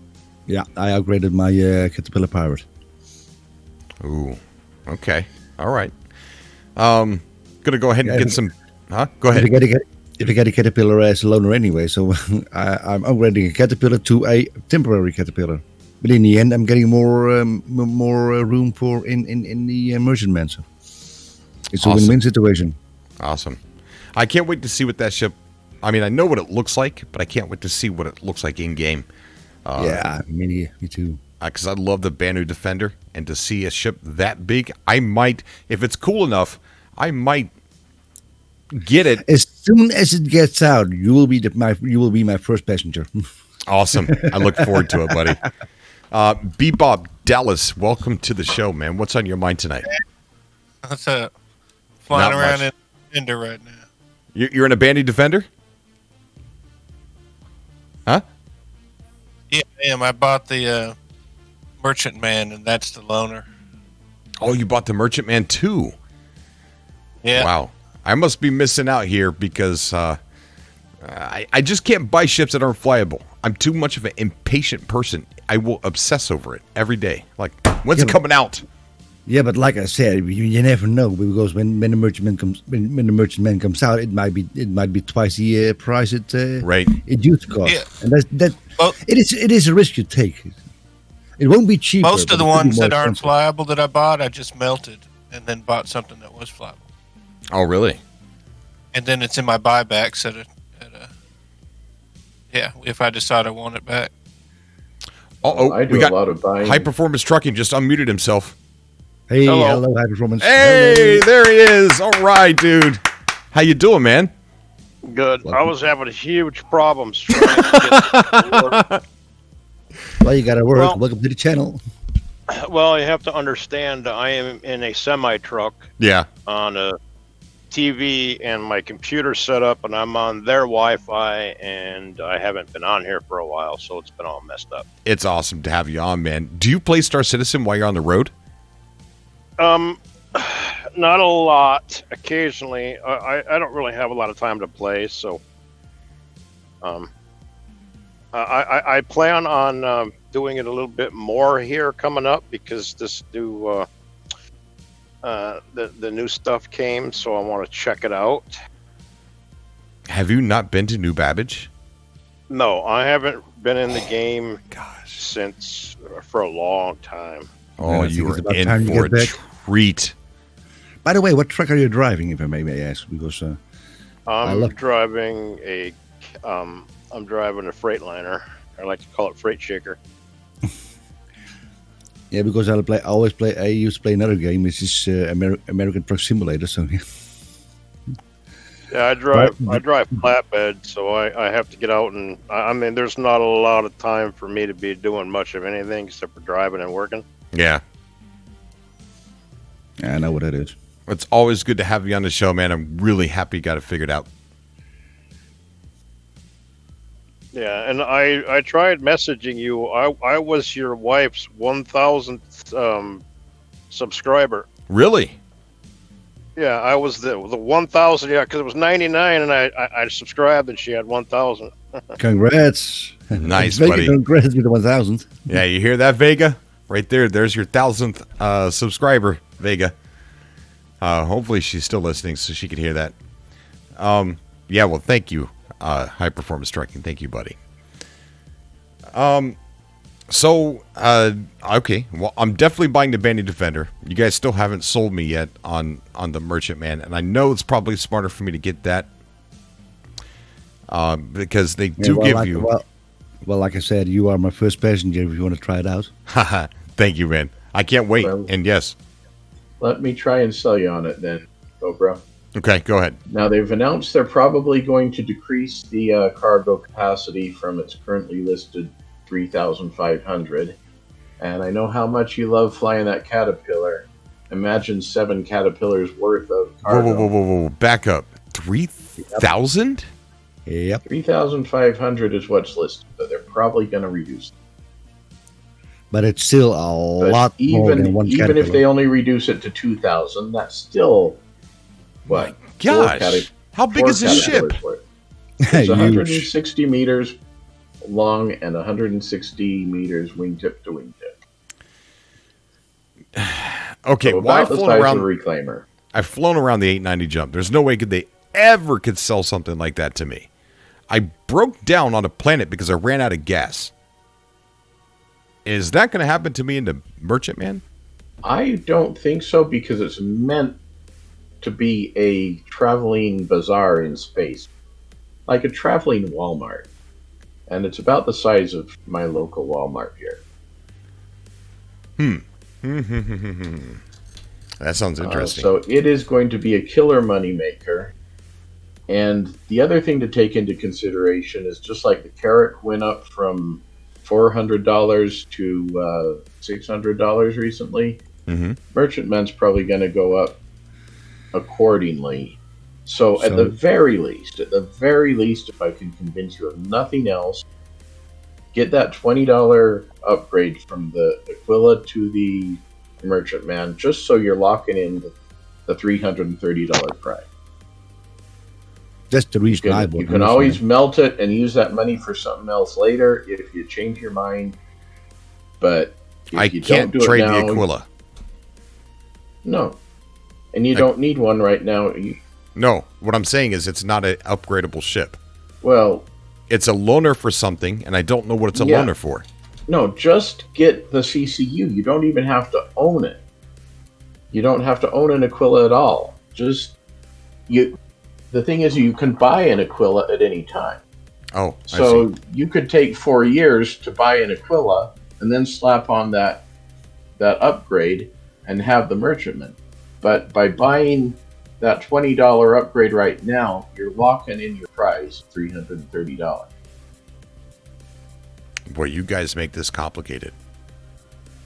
Yeah, I upgraded my Caterpillar Pirate. Ooh, okay, all right. Gonna go ahead and get some. Huh? Go ahead. If you get a Caterpillar as a loaner anyway, so I'm upgrading a Caterpillar to a temporary Caterpillar. But in the end, I'm getting more room for in the merchant man. So it's a win-win situation. Awesome. I can't wait to see what that ship. I mean, I know what it looks like, but I can't wait to see what it looks like in game. Yeah, me too. Because I love the Banu Defender, and to see a ship that big, I might, if it's cool enough, I might get it. As soon as it gets out, you will be my first passenger. Awesome. I look forward to it, buddy. Bebop Dallas, welcome to the show, man. What's on your mind tonight? What's up? Flying around in Defender right now. You're in a Banu Defender? Huh? Yeah, I am. I bought the Merchant Man, and that's the loaner. Oh, you bought the Merchant Man too? Yeah. Wow. I must be missing out here because I just can't buy ships that aren't flyable. I'm too much of an impatient person. I will obsess over it every day. Like, when's it coming out? Yeah, but like I said, you never know, because when the Merchant Man comes out, it might be twice the price it used to cost. Yeah. And it is a risk you take. It won't be cheap. Most of the ones that aren't flyable that I bought, I just melted and then bought something that was flyable. Oh, really? And then it's in my buybacks if I decide I want it back. I do a lot of buying. High Performance Trucking just unmuted himself. Hey, hello, High Performance. Hey, there he is. All right, dude. How you doing, man? Good. I was having huge problems trying to get Well, you got to work. Well, welcome to the channel. Well, you have to understand, I am in a semi-truck on a TV and my computer set up, and I'm on their Wi-Fi, and I haven't been on here for a while, so it's been all messed up. It's awesome to have you on, man. Do you play Star Citizen while you're on the road? Not a lot. Occasionally, I don't really have a lot of time to play, so I plan on doing it a little bit more here coming up, because this new the new stuff came, so I want to check it out. Have you not been to New Babbage? No, I haven't been in the game since for a long time. Oh, you were in for a treat. By the way, what truck are you driving, if I may ask? Because I'm driving a Freightliner. I like to call it Freight Shaker. Yeah, because I used to play another game, which is American Truck Simulator. So yeah, I drive flatbed, so I have to get out, and I mean, there's not a lot of time for me to be doing much of anything except for driving and working. Yeah. Yeah, I know what that is. It's always good to have you on the show, man. I'm really happy you got it figured out. Yeah, and I tried messaging you. I was your wife's 1,000th subscriber. Really? Yeah, I was the 1,000. Yeah, because it was 99, and I subscribed, and she had 1,000. Congrats. Nice, Vega, buddy. Congrats with the 1,000. Yeah, you hear that, Vega? Right there. There's your 1,000th subscriber, Vega. Hopefully she's still listening so she can hear that. Yeah, well, thank you, High Performance Trucking. Thank you, buddy. Okay. Well, I'm definitely buying the Bandit Defender. You guys still haven't sold me yet on the Merchantman, and I know it's probably smarter for me to get that because they do give you... Well, like I said, you are my first passenger if you want to try it out. Thank you, man. I can't wait. Well, and yes. Let me try and sell you on it then, Cobra. Okay, go ahead. Now, they've announced they're probably going to decrease the cargo capacity from its currently listed 3,500. And I know how much you love flying that Caterpillar. Imagine 7 Caterpillars worth of cargo. Whoa. Back up. 3,000? Yep. 3,500 is what's listed, but they're probably going to reduce it. But it's still a lot more than one Even if they only reduce it to 2,000, that's still, what? Gosh. How big is this ship? It's 160 meters long and 160 meters wingtip to wingtip. Okay, so well, about the size of a reclaimer. I've flown around the 890 jump. There's no way they ever could sell something like that to me. I broke down on a planet because I ran out of gas. Is that going to happen to me in the Merchantman? I don't think so, because it's meant to be a traveling bazaar in space, like a traveling Walmart. And it's about the size of my local Walmart here. That sounds interesting. So it is going to be a killer moneymaker. And the other thing to take into consideration is, just like the Carrack went up from $400 to $600 recently, Merchantman's probably going to go up accordingly. So at the very least, if I can convince you of nothing else, get that $20 upgrade from the Aquila to the Merchantman, just so you're locking in the $330 price. That's the reason you can always melt it and use that money for something else later if you change your mind. But if I can't trade the Aquila. No. And you don't need one right now. No, what I'm saying is it's not an upgradable ship. Well, it's a loaner for something, and I don't know what it's a loaner for. No, just get the CCU. You don't even have to own it. You don't have to own an Aquila at all. The thing is, you can buy an Aquila at any time. Oh, so I see. You could take 4 years to buy an Aquila and then slap on that upgrade and have the Merchantman. But by buying that $20 upgrade right now, you're locking in your price, $330. Boy, you guys make this complicated.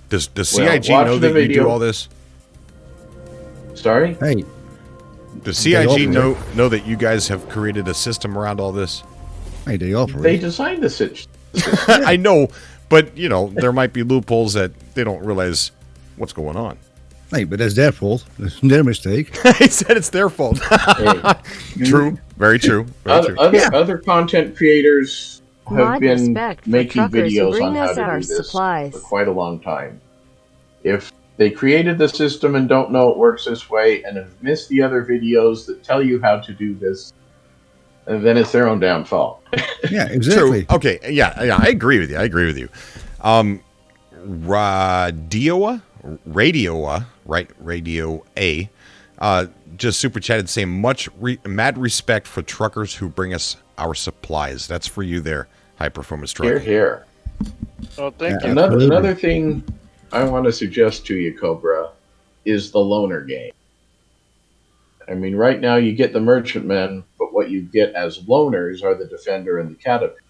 Does CIG know that you do all this? Sorry? Hey. Does CIG know that you guys have created a system around all this? Hey, they designed the system. I know, but there might be loopholes that they don't realize what's going on. Hey, but that's their fault. That's their mistake. He said it's their fault. True. Very true. Other content creators have been making videos on how to do this for quite a long time. If they created the system and don't know it works this way and have missed the other videos that tell you how to do this, then it's their own damn fault. Yeah, exactly. True. Okay, yeah, I agree with you. Radio A, just super chatted saying mad respect for truckers who bring us our supplies. That's for you there, High Performance Trucking. Here. Oh, thank you. Another thing I want to suggest to you, Cobra, is the loaner game. I mean, right now you get the Merchantman, but what you get as loaners are the Defender and the Caterpillar.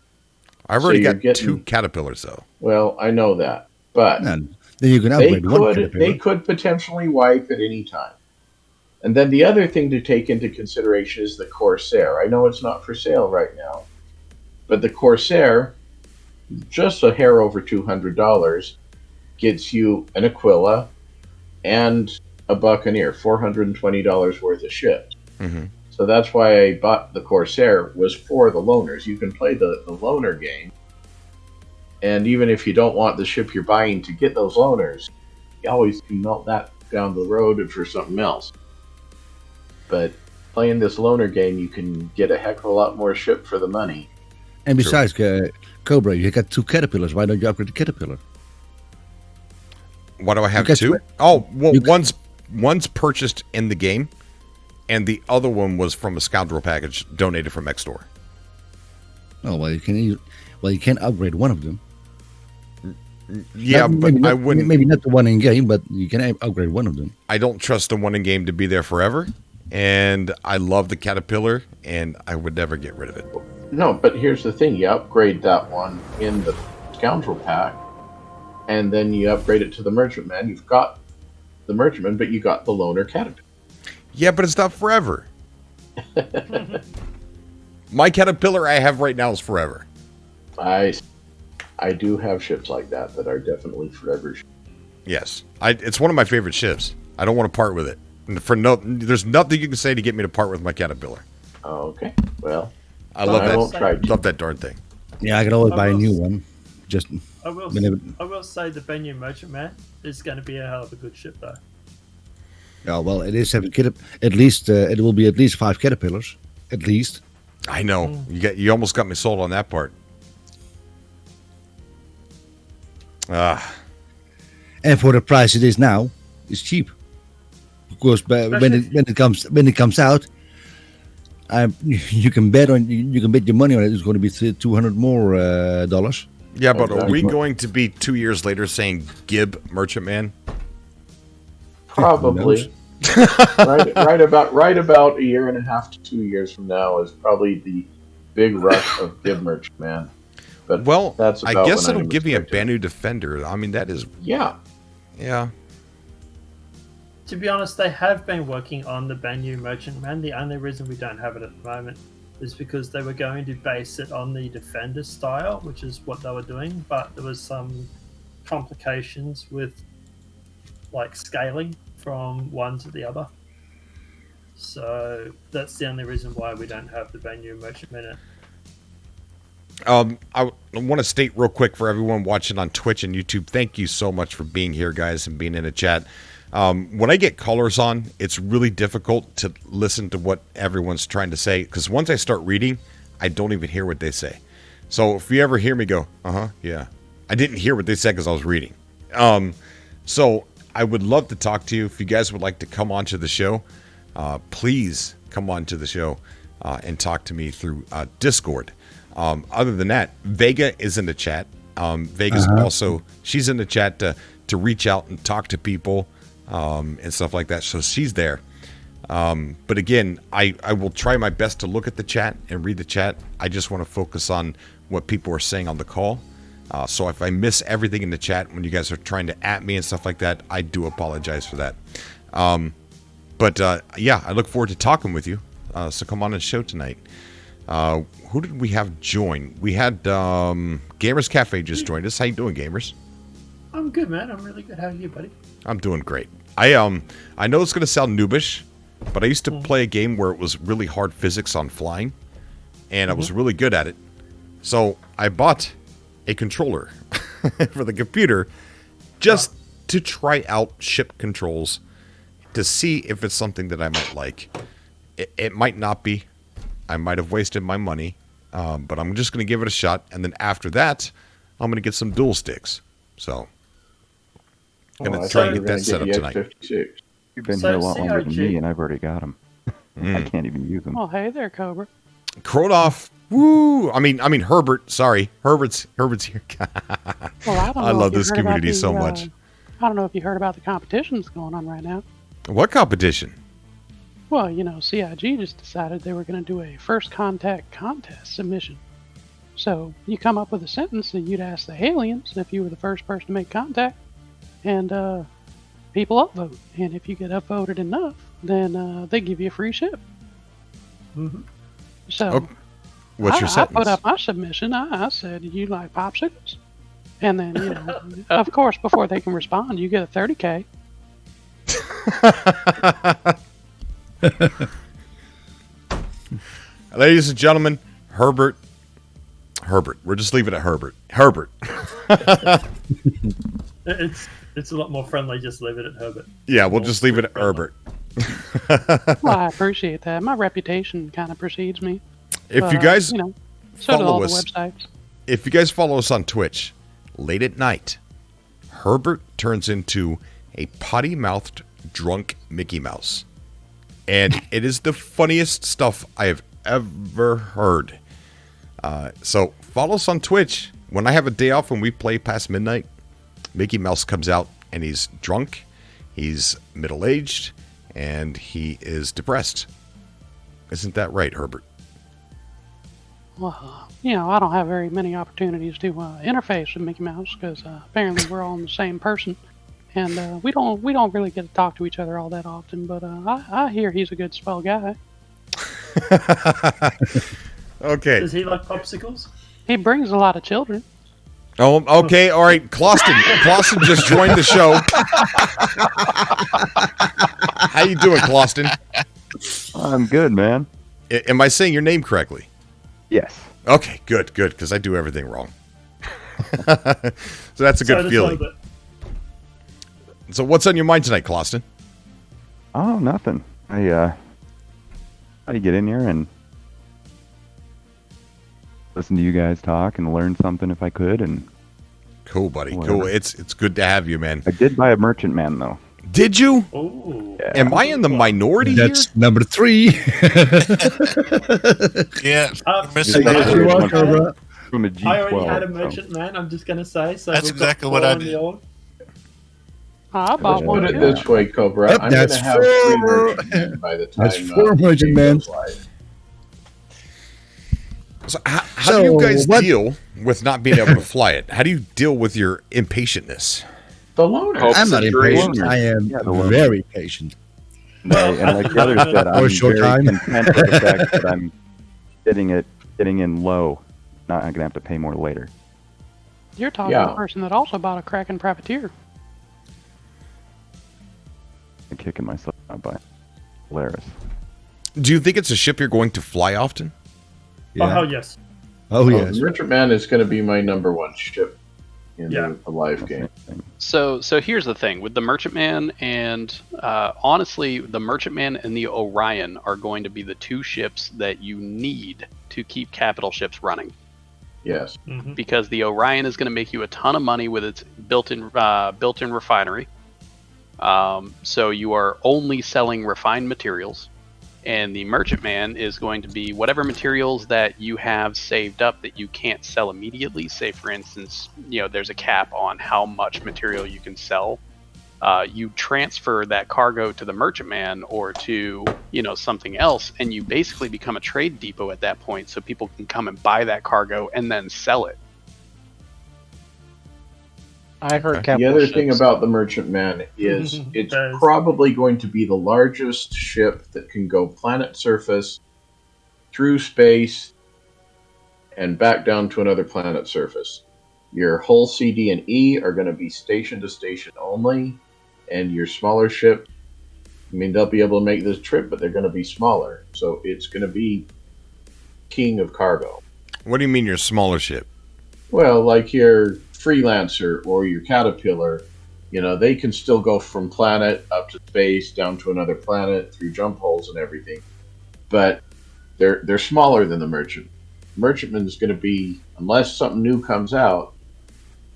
I've already got 2 Caterpillars, though. Well, I know that, but then you can upgrade one Caterpillar. They could potentially wipe at any time. And then the other thing to take into consideration is the Corsair. I know it's not for sale right now, but the Corsair, just a hair over $200, gets you an Aquila and a Buccaneer, $420 worth of ships. So that's why I bought the Corsair, was for the loaners. You can play the loaner game, and even if you don't want the ship you're buying to get those loaners, you always can melt that down the road for something else. But playing this loaner game, you can get a heck of a lot more ship for the money. And besides, Cobra, you got 2 Caterpillars. Why don't you upgrade the Caterpillar? Why do I have 2? Oh, well, one's purchased in the game, and the other one was from a scoundrel package donated from X-Store. Oh, well, you can upgrade one of them. Yeah, I wouldn't. Maybe not the one in game, but you can upgrade one of them. I don't trust the one in game to be there forever, and I love the Caterpillar, and I would never get rid of it. No, but here's the thing: you upgrade that one in the scoundrel pack, and then you upgrade it to the merchantman. You've got the merchantman, but you got the loaner Caterpillar. Yeah, but it's not forever. My Caterpillar I have right now is forever. I do have ships like that are definitely forever. Yes, it's one of my favorite ships. I don't want to part with it. And there's nothing you can say to get me to part with my Caterpillar. Okay, well, I love that. Love that darn thing. Yeah, I can always buy a new one. I will say the Bennu Merchantman is going to be a hell of a good ship, though. Yeah, well, it is having at least it will be at least 5 Caterpillars, at least. I know you almost got me sold on that part. And for the price it is now, it's cheap. Because when it comes out, you can bet your money on it. It's going to be $200 more dollars. Yeah, but are we going to be 2 years later saying Gib Merchantman? Probably. right about a year and a half to 2 years from now is probably the big rush of Gib Merchantman. But that's I guess it'll give me a Bennu Defender. I mean, that is... Yeah. To be honest, they have been working on the Bennu Merchantman. The only reason we don't have it at the moment is because they were going to base it on the Defender style, which is what they were doing, but there was some complications with like scaling from one to the other. So that's the only reason why we don't have the Bennu Merchantman in it. I want to state real quick for everyone watching on Twitch and YouTube, thank you so much for being here, guys, and being in the chat. When I get callers on, it's really difficult to listen to what everyone's trying to say, because once I start reading, I don't even hear what they say. So if you ever hear me go, yeah, I didn't hear what they said because I was reading. So I would love to talk to you. If you guys would like to come onto the show, please come onto the show and talk to me through Discord. Other than that, Vega is in the chat. Vega's also, she's in the chat to reach out and talk to people and stuff like that. So she's there. But again, I will try my best to look at the chat and read the chat. I just want to focus on what people are saying on the call. So if I miss everything in the chat when you guys are trying to at me and stuff like that, I do apologize for that. But yeah, I look forward to talking with you. So come on the show tonight. Who did we have join? We had Gamers Cafe just joined us. How you doing, Gamers? I'm good, man. I'm really good. How are you, buddy? I'm doing great. I know it's going to sound noobish, but I used to play a game where it was really hard physics on flying, and I was really good at it. So I bought a controller for the computer just to try out ship controls to see if it's something that I might like. It might not be. I might have wasted my money, but I'm just going to give it a shot. And then after that, I'm going to get some dual sticks. So I'm going to try and get that set up tonight. You've been here a lot longer than me, and I've already got them. I can't even use them. Oh, hey there, Cobra. Kronoff. Woo! I mean Herbert. Sorry, Herbert's here. Well, I love this community so much. I don't know if you heard about the competitions going on right now. What competition? Well, you know, CIG just decided they were going to do a first contact contest submission. So you come up with a sentence that you'd ask the aliens if you were the first person to make contact, and people upvote. And if you get upvoted enough, then they give you a free ship. Mm-hmm. So what's your sentence? I put up my submission. I said, you like popsicles? And then, you know, of course, before they can respond, you get a 30K. Ladies and gentlemen, Herbert. We're just leaving it Herbert. It's a lot more friendly. Just leave it at Herbert. Yeah, we'll just leave it at Herbert. Well, I appreciate that. My reputation kind of precedes me. If you guys so do follow all the us, websites. if you guys follow us on Twitch, late at night, Herbert turns into a potty-mouthed, drunk Mickey Mouse. And it is the funniest stuff I have ever heard. So follow us on Twitch. When I have a day off and we play past midnight, Mickey Mouse comes out and he's drunk, he's middle-aged, and he is depressed. Isn't that right, Herbert? Well, I don't have very many opportunities to interface with Mickey Mouse because apparently we're all the same person, and we don't really get to talk to each other all that often. But I hear he's a good swell guy. Okay. Does he like popsicles? He brings a lot of children. Oh, okay. All right. Clauston just joined the show. How you doing, Clauston? I'm good, man. Am I saying your name correctly? Yes. Okay, good, because I do everything wrong. So that's a good feeling. So what's on your mind tonight, Clauston? Oh, nothing. I get in here and listen to you guys talk and learn something if I could. And cool, buddy. Whatever. Cool. It's good to have you, man. I did buy a Merchant Man, though. Did you? Ooh. Yeah. Am I in the minority That's here? number 3. Yeah. Missing I From a G12, I already had a Merchant Man. I'm just gonna say. So That's we've got exactly what I 4 in the did. old. I bought Put one it too. this way, Cobra. Yep, I'm going to that's have 3 4. Merchant Men by the time That's 4 Merchant game Men. goes live. So how do you guys deal with not being able to fly it? How do you deal with your impatientness? The loner. I'm not impatient. dreams. I am Yeah, the loner. very patient. And like the others said, Or I'm short very time. content with the fact that I'm getting in low. Not going to have to pay more later. You're talking to a person that also bought a Kraken privateer. I'm kicking myself out by Polaris. Do you think it's a ship you're going to fly often? Oh yes. Oh, yes. Merchant Man is going to be my number 1 ship in the live game. So here's the thing with the Merchant Man, and honestly, the Merchant Man and the Orion are going to be the 2 ships that you need to keep capital ships running. Yes. Mm-hmm. Because the Orion is going to make you a ton of money with its built-in refinery. So you are only selling refined materials. And the Merchant Man is going to be whatever materials that you have saved up that you can't sell immediately. Say, for instance, there's a cap on how much material you can sell. You transfer that cargo to the Merchant Man or to, something else, and you basically become a trade depot at that point, so people can come and buy that cargo and then sell it. I heard the other thing about the Merchant Man is it's probably going to be the largest ship that can go planet surface, through space, and back down to another planet surface. Your whole C, D, and E are going to be station to station only, and your smaller ship, they'll be able to make this trip, but they're going to be smaller. So it's going to be king of cargo. What do you mean your smaller ship? Well, like your Freelancer or your Caterpillar, they can still go from planet up to space, down to another planet, through jump holes and everything. But they're smaller than the Merchant. Merchantman is going to be, unless something new comes out,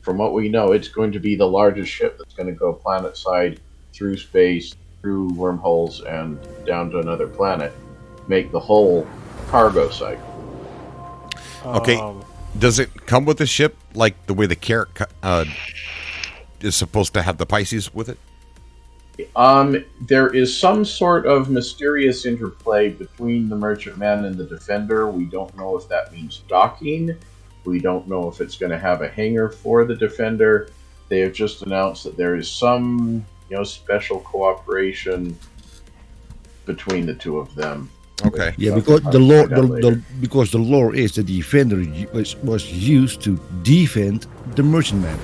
from what we know, it's going to be the largest ship that's going to go planet side, through space, through wormholes, and down to another planet. Make the whole cargo cycle. Okay. Does it come with the ship like the way the Carrot is supposed to have the Pisces with it? There is some sort of mysterious interplay between the Merchant Man and the Defender. We don't know if that means docking. We don't know if it's going to have a hangar for the Defender. They have just announced that there is some, special cooperation between the 2 of them. Okay. Yeah, because the lore is the Defender was used to defend the Merchant Man.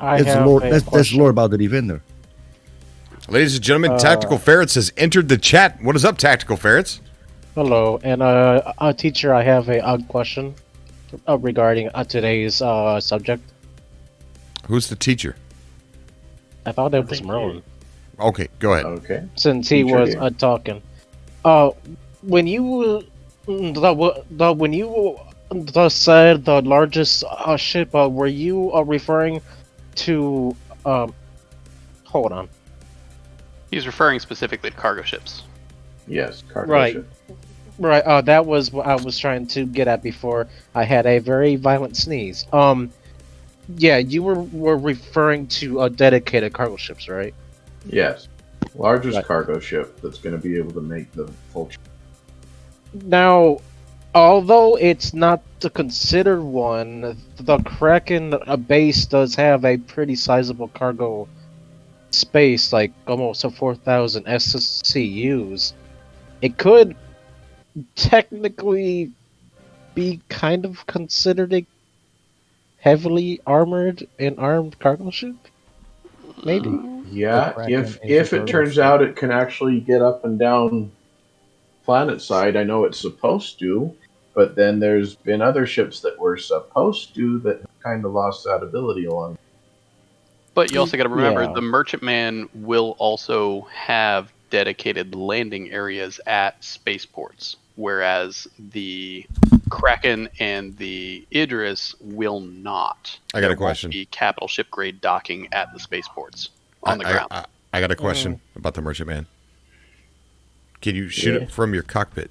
That's the lore about the Defender. Ladies and gentlemen, Tactical Ferrets has entered the chat. What is up, Tactical Ferrets? Hello, and teacher, I have a question regarding today's subject. Who's the teacher? I thought it was Merlin. Okay, go ahead. Okay. Since he was talking, when you when you said the largest ship, were you referring to hold on? He's referring specifically to cargo ships. Yes, cargo ship. Right. That was what I was trying to get at before I had a very violent sneeze. Yeah, you were referring to dedicated cargo ships, right? Yes. Largest cargo ship that's going to be able to make the full. Now, although it's not the considered one, the Kraken base does have a pretty sizable cargo space, like almost 4,000 SCUs. It could technically be kind of considered a heavily armored and armed cargo ship, maybe. Yeah, if it turns out it can actually get up and down planet side, I know it's supposed to, but then there's been other ships that were supposed to that kind of lost that ability along. But you also got to remember, the Merchantman will also have dedicated landing areas at spaceports, whereas the Kraken and the Idris will not. I got a question. There won't be capital ship grade docking at the spaceports on the ground. I got a question about the Merchantman. Can you shoot it from your cockpit?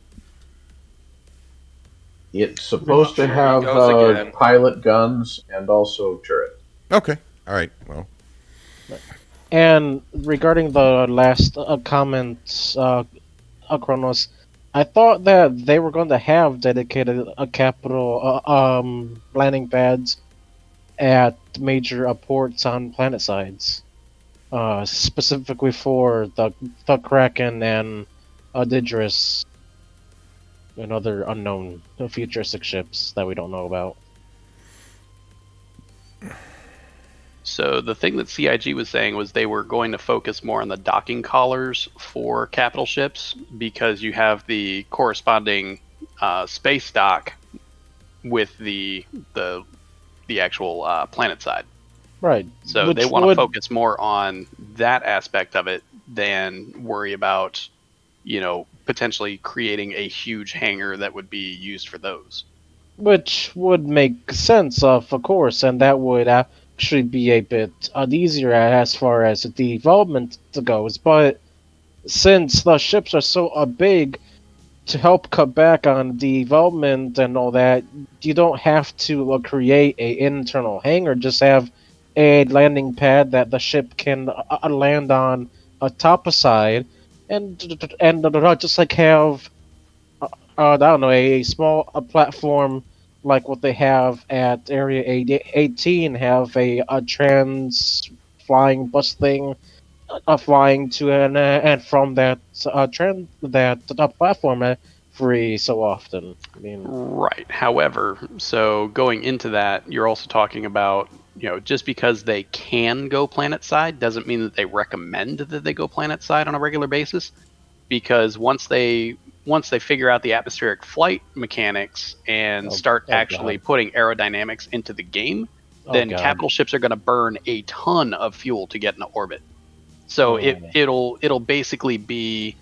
It's supposed to have pilot guns and also turret. Okay. All right. Well. And regarding the last comment, Kronos, I thought that they were going to have dedicated capital landing pads at major ports on planet sides, specifically for the Kraken and Idris and other unknown futuristic ships that we don't know about. So the thing that CIG was saying was they were going to focus more on the docking collars for capital ships because you have the corresponding space dock with the actual planet side. Right. So they want to focus more on that aspect of it than worry about, potentially creating a huge hangar that would be used for those. Which would make sense, of course, and that would actually be a bit easier as far as the development goes. But since the ships are so big, to help cut back on development and all that, you don't have to create an internal hangar. Just have a landing pad that the ship can land on top side, and just like have I don't know, a small platform like what they have at Area 18, have a trans flying bus thing flying to and from that platform free so often. I mean, right. However, so going into that, you're also talking about, just because they can go planet side doesn't mean that they recommend that they go planet side on a regular basis, because once they figure out the atmospheric flight mechanics and start actually putting aerodynamics into the game, then capital ships are going to burn a ton of fuel to get into orbit. So it'll basically be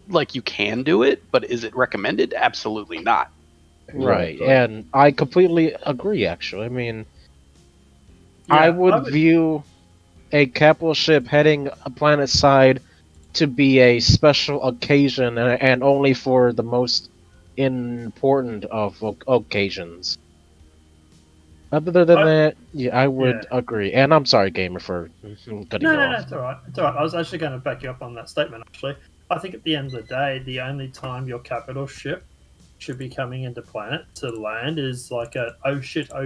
like you can do it, but is it recommended? Absolutely not. Right, and I completely agree, actually. I mean, I would view a capital ship heading a planet side to be a special occasion and only for the most important of occasions. Other than that, I would agree. And I'm sorry, Gamer, for cutting you off. No, it's alright. It's alright. I was actually going to back you up on that statement, actually. I think at the end of the day, the only time your capital ship should be coming into planet to land is like a oh shit sort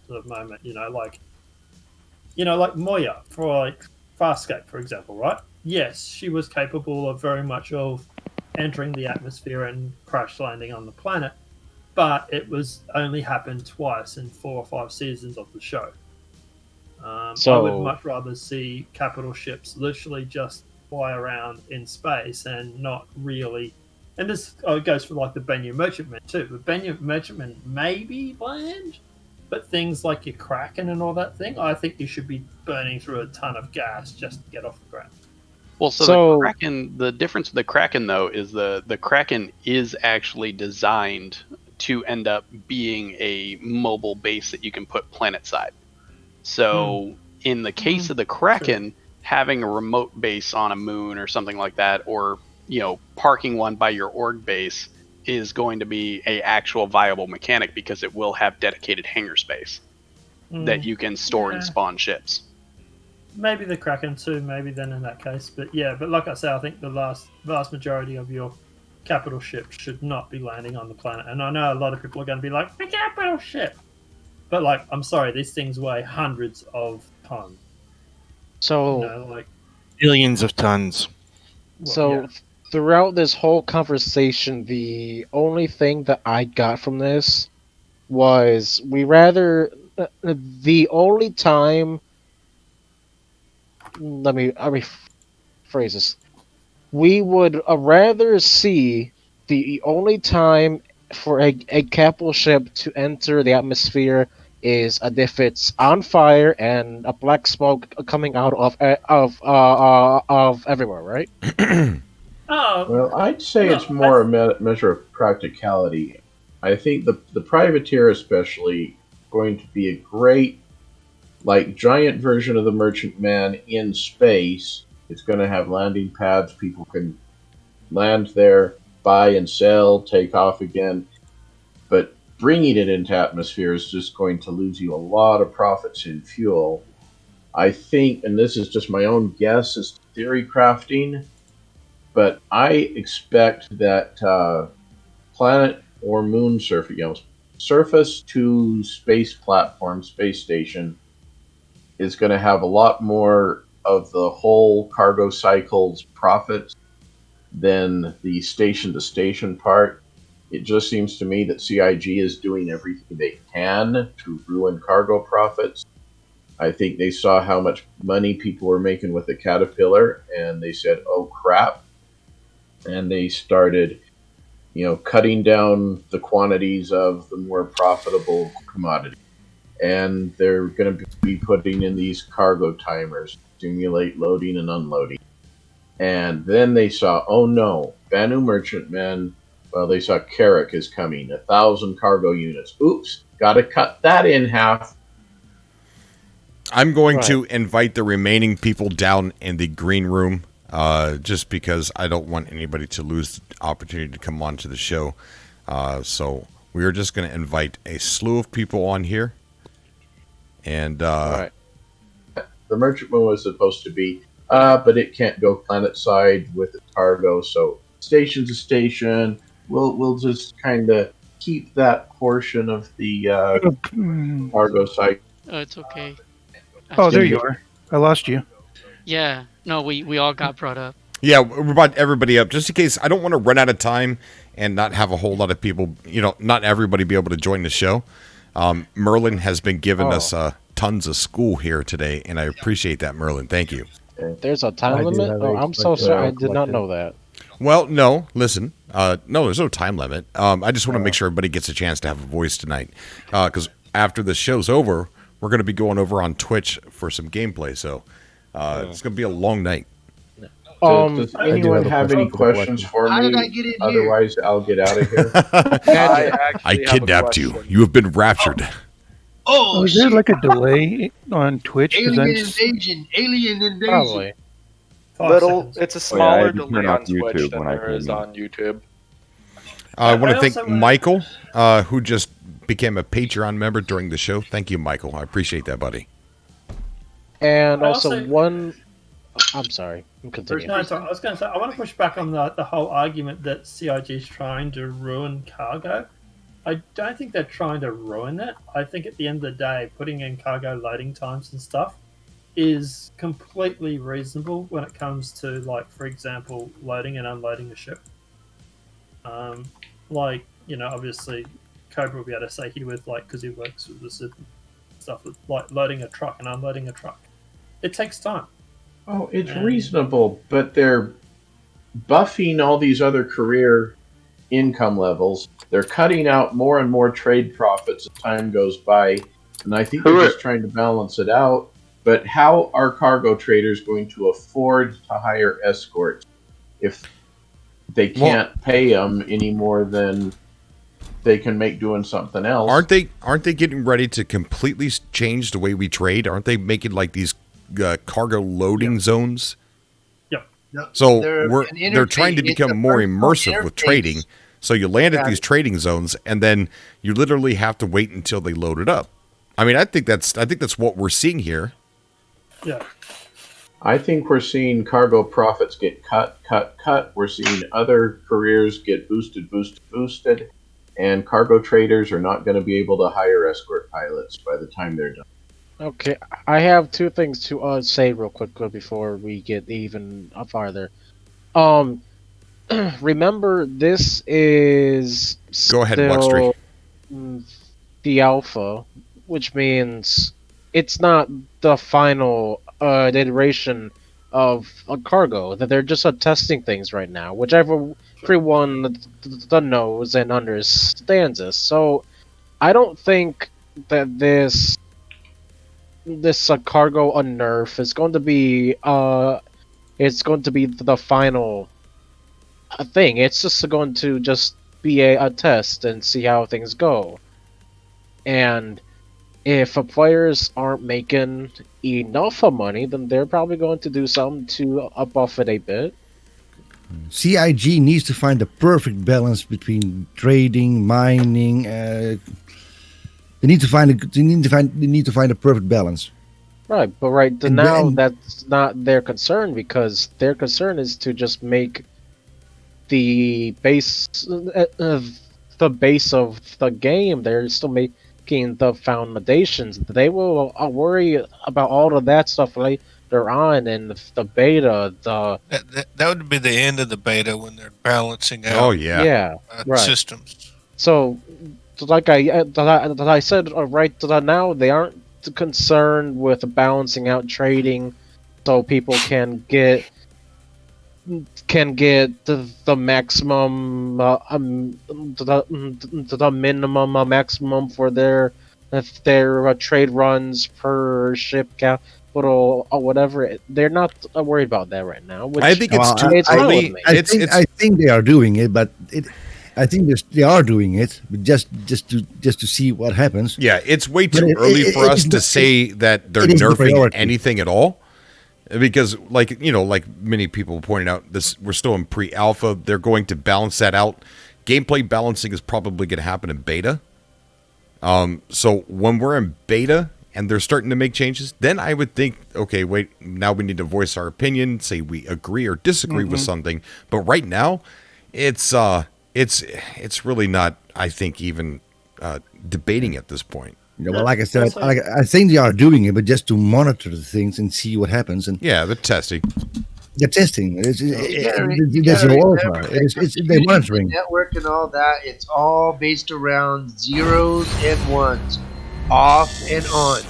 of moment, like Moya for like Farscape, for example, right? Yes, she was capable of very much of entering the atmosphere and crash landing on the planet, but it was only happened twice in 4 or 5 seasons of the show. I would much rather see capital ships literally just fly around in space and not really. And this goes for like the Bennu Merchantman too. The Bennu Merchantman maybe land, but things like your Kraken and all that thing, I think you should be burning through a ton of gas just to get off the ground. Well, so the Kraken, the difference with the Kraken though is the Kraken is actually designed to end up being a mobile base that you can put planet side. So in the case of the Kraken, having a remote base on a moon or something like that, or parking one by your org base is going to be a actual viable mechanic because it will have dedicated hangar space that you can store and spawn ships. Maybe the Kraken too, maybe then in that case. But like I say, I think the vast majority of your capital ships should not be landing on the planet. And I know a lot of people are going to be like, the capital ship! But like, I'm sorry, these things weigh hundreds of tons. So, billions of tons. Throughout this whole conversation, the only thing that I got from this was the only time. Let me rephrase this. We would rather see the only time for a capital ship to enter the atmosphere is if it's on fire and a black smoke coming out of everywhere, right? Well, I'd say it's more a measure of practicality. I think the privateer especially going to be a great, giant version of the Merchantman in space. It's going to have landing pads. People can land there, buy and sell, take off again. But bringing it into atmosphere is just going to lose you a lot of profits in fuel. I think, and this is just my own guess as theory crafting, but I expect that planet or moon surface to space platform, space station, is going to have a lot more of the whole cargo cycle's profits than the station-to-station part. It just seems to me that CIG is doing everything they can to ruin cargo profits. I think they saw how much money people were making with the Caterpillar, and they said, oh crap. And they started, cutting down the quantities of the more profitable commodity. And they're going to be putting in these cargo timers, simulate loading and unloading. And then they saw, oh no, Bennu Merchantman, well, they saw Carrick is coming, 1,000 cargo units. Oops, got to cut that in half. I'm going to invite the remaining people down in the green room, just because I don't want anybody to lose the opportunity to come on to the show. So we are just going to invite a slew of people on here. And the Merchantman was supposed to be, but it can't go planet side with its cargo, so station to station. We'll just kind of keep that portion of the cargo site. Oh, it's okay. Oh, there you are. I lost you. Yeah. No, we all got brought up. Yeah, we brought everybody up just in case. I don't want to run out of time and not have a whole lot of people, not everybody be able to join the show. Merlin has been giving us tons of school here today, and I appreciate that, Merlin. Thank you. There's a time limit? Oh, I'm so sorry. I did not know that. Well, no, listen. No, there's no time limit. I just want to make sure everybody gets a chance to have a voice tonight. Because after the show's over, we're going to be going over on Twitch for some gameplay. So it's going to be a long night. Does anyone have any questions for me? Otherwise, I'll get out of here. I kidnapped you. You have been raptured. Oh, is there like a delay on Twitch? Alien invasion. Probably. It's a smaller delay on Twitch than there is on YouTube. I want to thank Michael, who just became a Patreon member during the show. Thank you, Michael. I appreciate that, buddy. And also one... I'm sorry. Continue. No, I was going to say, I want to push back on the whole argument that CIG is trying to ruin cargo. I don't think they're trying to ruin it. I think at the end of the day, putting in cargo loading times and stuff is completely reasonable when it comes to, for example, loading and unloading a ship. Obviously, Cobra will be able to say he would, because he works with the stuff, like loading a truck and unloading a truck. It takes time. Oh, it's reasonable, but they're buffing all these other career income levels. They're cutting out more and more trade profits as time goes by, and I think they're just trying to balance it out. But how are cargo traders going to afford to hire escorts if they can't pay them any more than they can make doing something else? Aren't they getting ready to completely change the way we trade? Aren't they making like these cargo loading zones? Yep. So they're trying to become more immersive with trading. So you land at these trading zones, and then you literally have to wait until they load it up. I mean, I think that's what we're seeing here. Yeah. I think we're seeing cargo profits get cut. We're seeing other careers get boosted, and cargo traders are not going to be able to hire escort pilots by the time they're done. Okay, I have two things to say real quick before we get even farther. Remember, this is Go ahead, still the alpha, which means it's not the final iteration of a cargo. That they're just testing things right now, which everyone knows and understands this. So I don't think that this cargo on Nerf is going to be the final thing. It's just going to just be a test and see how things go. And if players aren't making enough money, then they're probably going to do something to buff it a bit. CIG needs to find the perfect balance between trading, mining. They need to find a perfect balance. Right, but now that's not their concern, because their concern is to just make the base of the game. They're still making the foundations. They will worry about all of that stuff later on in the beta. That would be the end of the beta when they're balancing out. Systems. So, like I said right now, they aren't concerned with balancing out trading, so people can get the maximum, the minimum maximum for their trade runs per ship capital or whatever. They're not worried about that right now. Which, I think it's too early. I think they are doing it, but I think they are doing it, but just to see what happens. Yeah, it's way too early for us to say that they're nerfing anything at all. Because, like many people pointed out, we're still in pre-alpha. They're going to balance that out. Gameplay balancing is probably going to happen in beta. So when we're in beta and they're starting to make changes, then I would think, okay, wait, now we need to voice our opinion, say we agree or disagree with something. But right now, it's really not, I think, even debating at this point. Well, like I said, I think they are doing it, but just to monitor the things and see what happens. And yeah, they're testing. They're testing. That's They're monitoring. Network and all that. It's all based around zeros and ones, off and on.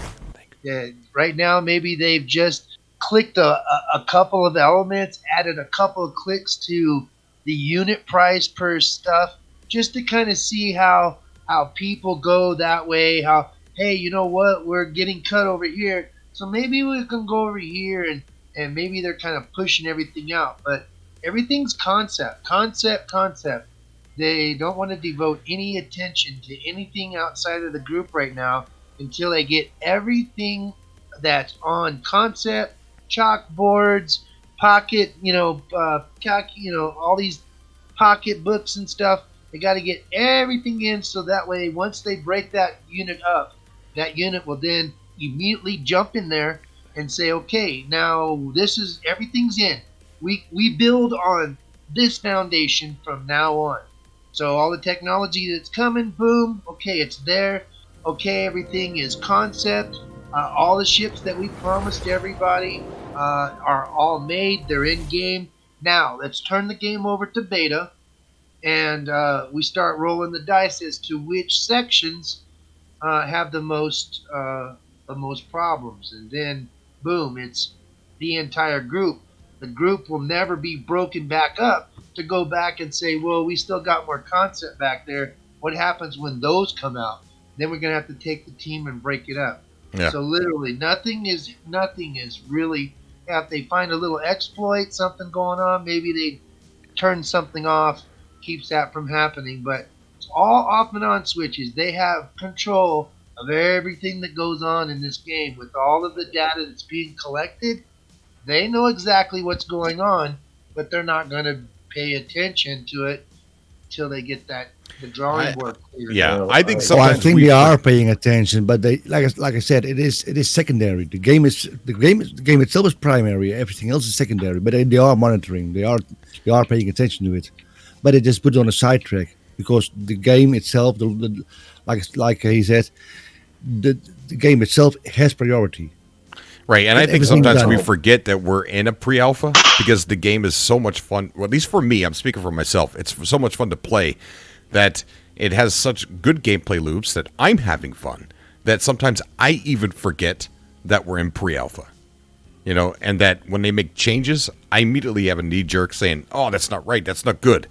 And right now, maybe they've just clicked a couple of elements, added a couple of clicks to the unit price per stuff, just to kind of see how people go that way. How, hey, you know what, we're getting cut over here, so maybe we can go over here, and maybe they're kind of pushing everything out. But everything's concept. They don't want to devote any attention to anything outside of the group right now until they get everything that's on concept, chalkboards, pocket, all these pocket books and stuff. They got to get everything in, so that way once they break that unit up, that unit will then immediately jump in there and say, okay, now everything's in. We build on this foundation from now on. So all the technology that's coming, boom, okay, it's there. Okay, everything is concept. All the ships that we promised everybody are all made. They're in game. Now let's turn the game over to beta. And we start rolling the dice as to which sections have the most problems, and then boom, it's the entire group. The group will never be broken back up to go back and say, well, we still got more concept back there. What happens when those come out? Then we're gonna have to take the team and break it up. Yeah. So literally, nothing is really. If they find a little exploit, something going on, maybe they turn something off, keeps that from happening. But it's all off and on switches. They have control of everything that goes on in this game with all of the data that's being collected. They know exactly what's going on, but they're not going to pay attention to it until they get the drawing board clear. Yeah, I think Well, I sometimes think they are paying attention, but they like I said, it is secondary. The game itself is primary. Everything else is secondary. But they are monitoring. They are paying attention to it, but they just put it on a sidetrack because the game itself, like he said, the game itself has priority. Right, and I think sometimes we forget that we're in a pre-alpha because the game is so much fun. Well, at least for me, I'm speaking for myself. It's so much fun to play that it has such good gameplay loops that I'm having fun that sometimes I even forget that we're in pre-alpha. You know, and that when they make changes, I immediately have a knee-jerk saying, oh, that's not right, that's not good.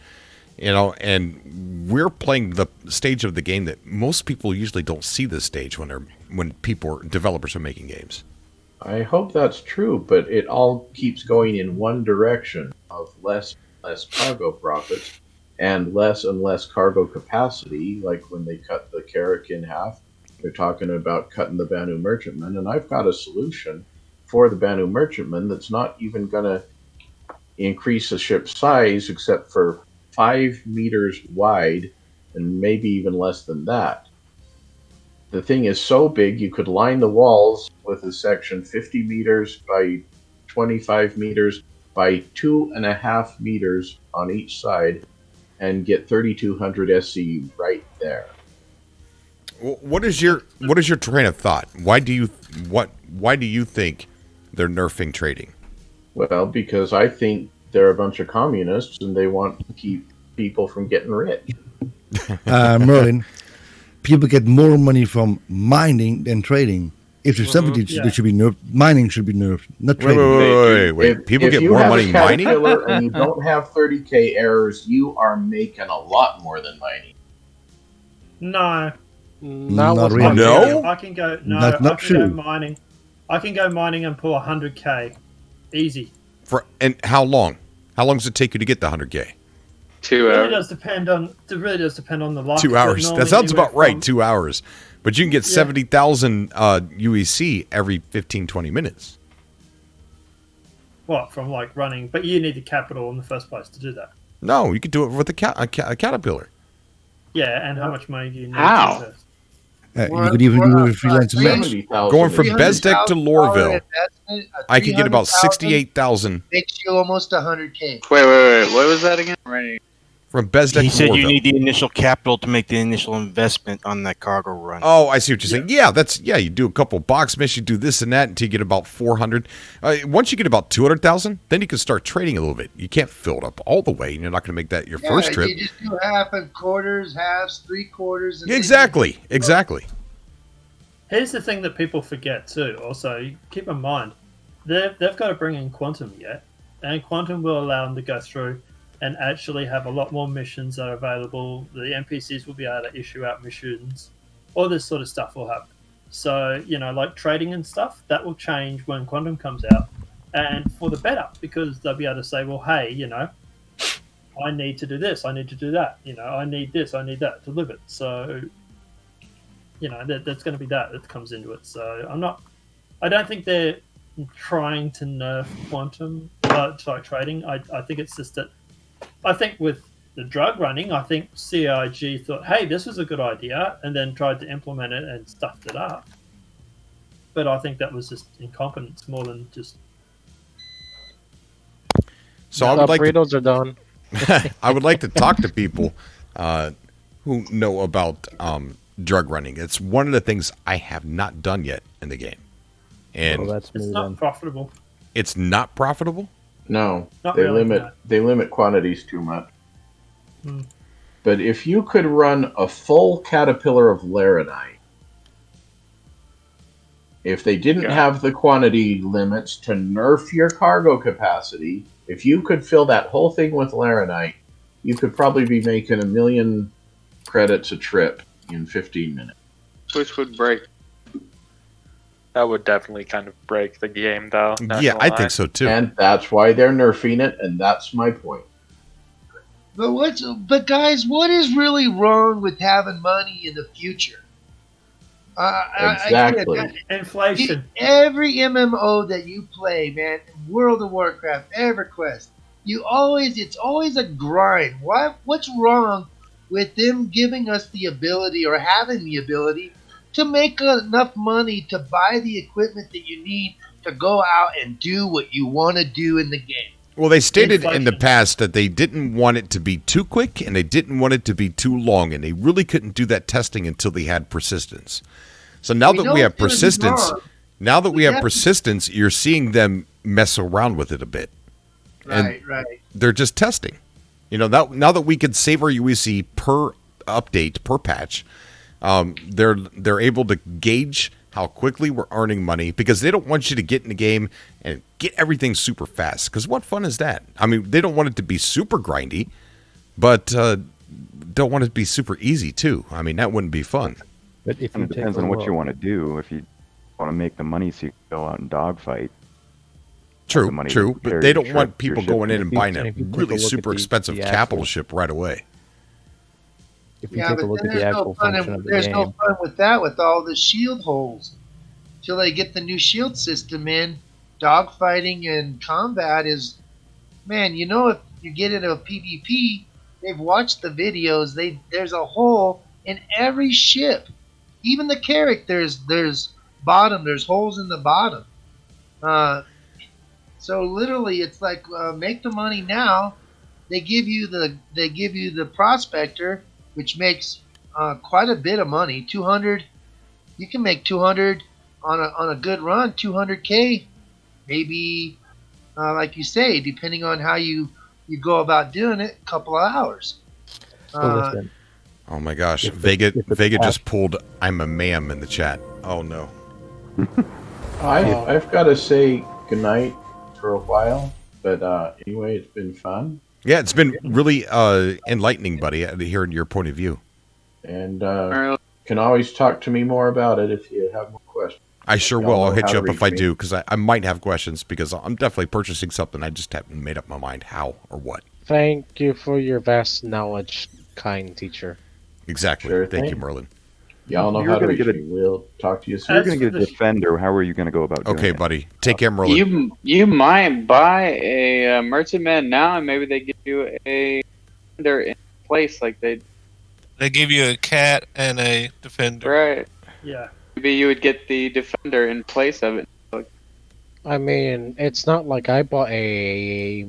You know, and we're playing the stage of the game that most people usually don't see this stage when developers are making games. I hope that's true, but it all keeps going in one direction of less cargo profits and less cargo capacity. Like when they cut the Carrack in half, they're talking about cutting the Banu Merchantman, and I've got a solution for the Banu Merchantman that's not even going to increase the ship's size except for 5 meters wide and maybe even less than that. The thing is so big you could line the walls with a section 50 meters by 25 meters by 2.5 meters on each side and get 3,200 SCU right there. What is your train of thought? Why do you think they're nerfing trading? Well, because I think they're a bunch of communists and they want to keep people from getting rich. Merlin, people get more money from mining than trading. If there's something that should be nerfed, mining should be nerfed, not trading. Wait. People get more money mining? And you don't have 30k errors, you are making a lot more than mining. No. Not really. No? I can go mining. I can go mining and pull 100k. Easy. And how long? How long does it take you to get the 100k? 2 hours. It really does depend on the luck. 2 hours. That sounds about right. 2 hours. But you can get 70,000 UEC every 15, 20 minutes. What, from like running? But you need the capital in the first place to do that. No, you could do it with a caterpillar. Yeah, and how much money do you need? How? You could even do it with freelance match. Going from Bezdek to Lorville, I could get about 68,000. Makes you almost 100k. Wait. What was that again? Right. From Bezdek He to said Lorville. you need the initial capital to make the initial investment on that cargo run. Oh, I see what you're saying. Yeah, you do a couple box missions, you do this and that until you get about 400. Once you get about 200,000, then you can start trading a little bit. You can't fill it up all the way, and you're not going to make that your first trip. You just do half and quarters, halves, 3/4. Exactly. Here's the thing that people forget too. Also, keep in mind, they've got to bring in Quantum yet, and Quantum will allow them to go through and actually have a lot more missions that are available. The NPCs will be able to issue out missions. All this sort of stuff will happen. So, like trading and stuff, that will change when Quantum comes out. And for the better, because they'll be able to say, well, hey, I need to do this, I need to do that. I need this, I need that to live it. So, that's going to be that comes into it. So I don't think they're trying to nerf Quantum, trading. I think it's just that, I think with the drug running, I think CIG thought, hey, this was a good idea, and then tried to implement it and stuffed it up. But I think that was just incompetence more than just... So I would like burritos are done. I would like to talk to people who know about drug running. It's one of the things I have not done yet in the game. And it's not profitable. It's not profitable? No, Not they really, limit quantities too much. Hmm. But if you could run a full caterpillar of Laranite If they didn't have the quantity limits to nerf your cargo capacity, if you could fill that whole thing with Laranite, you could probably be making 1 million credits a trip in 15 minutes. Which would break. That would definitely kind of break the game, though. Yeah, I think so too. And that's why they're nerfing it, and that's my point. But guys, what is really wrong with having money in the future? Exactly. Inflation. Every MMO that you play, man, World of Warcraft, EverQuest, it's always a grind. What's wrong with them giving us the ability or having the ability to make enough money to buy the equipment that you need to go out and do what you want to do in the game? Well, they stated in the past that they didn't want it to be too quick and they didn't want it to be too long, and they really couldn't do that testing until they had persistence. So now that we have persistence, you're seeing them mess around with it a bit. Right. They're just testing. Now that we can save our UEC per update, per patch, they're able to gauge how quickly we're earning money, because they don't want you to get in the game and get everything super fast. Because what fun is that? I mean, they don't want it to be super grindy, but don't want it to be super easy too. I mean, that wouldn't be fun. But if it depends on what you want to do. If you want to make the money so you can go out and dogfight. True. But they don't want people going in and buying a really super expensive capital ship right away. If you take a look at the actual function of the there's game. no fun with that, with all the shield holes. Till they get the new shield system in, dogfighting and combat is, man, if you get into a PvP, they've watched the videos, there's a hole in every ship. Even the characters, there's holes in the bottom. So literally, it's like make the money now. They give you the prospector, which makes quite a bit of money. 200, you can make 200 on a good run. 200K, maybe, like you say, depending on how you go about doing it, a couple of hours. Oh my gosh, Vega just pulled "I'm a ma'am" in the chat. Oh no. I've got to say goodnight for a while, but anyway, it's been fun. Yeah, it's been really enlightening, buddy, hearing your point of view. And can always talk to me more about it if you have more questions. I sure will. I'll hit you up if I do, because I might have questions, because I'm definitely purchasing something. I just haven't made up my mind how or what. Thank you for your vast knowledge, kind teacher. Exactly. Sure Thank you, thing. Merlin. Y'all know how to reach me. We'll talk to you soon. You're going to get a defender. How are you going to go about doing Okay, it? buddy. Take care, Merlin. You might buy a merchantman now, and maybe they give you a defender in place, like they give you a cat and a defender. Right. Yeah. Maybe you would get the defender in place of it. I mean, it's not like I bought a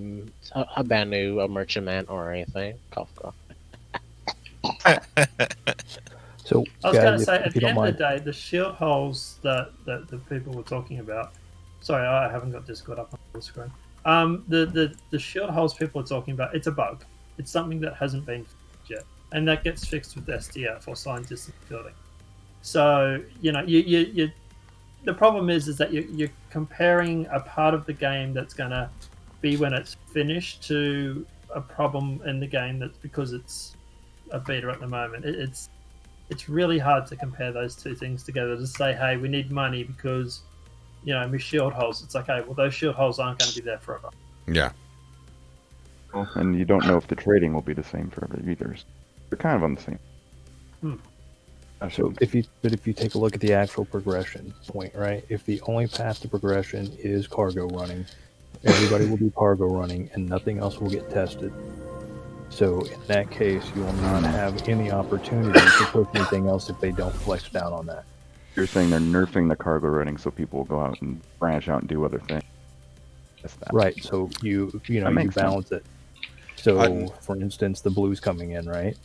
brand new merchantman or anything. Cough. So I was going to say, at the end of the day, the shield holes that the people were talking about. Sorry, I haven't got Discord up on the screen. The shield holes people are talking about, it's a bug. It's something that hasn't been fixed yet, and that gets fixed with SDF or scientific building. So you the problem is that you're comparing a part of the game that's going to be when it's finished to a problem in the game that's because it's a beta at the moment. It's really hard to compare those two things together to say, hey, we need money because, with shield holes. It's like, okay, well, those shield holes aren't going to be there forever. Yeah. And you don't know if the trading will be the same forever either. They're kind of on the same. So if you take a look at the actual progression point, right? If the only path to progression is cargo running, everybody will be cargo running and nothing else will get tested. So in that case, you will not have any opportunity to push anything else if they don't flex down on that. You're saying they're nerfing the cargo running so people will go out and branch out and do other things. Right. So you balance it. So for instance, the blue's coming in, right?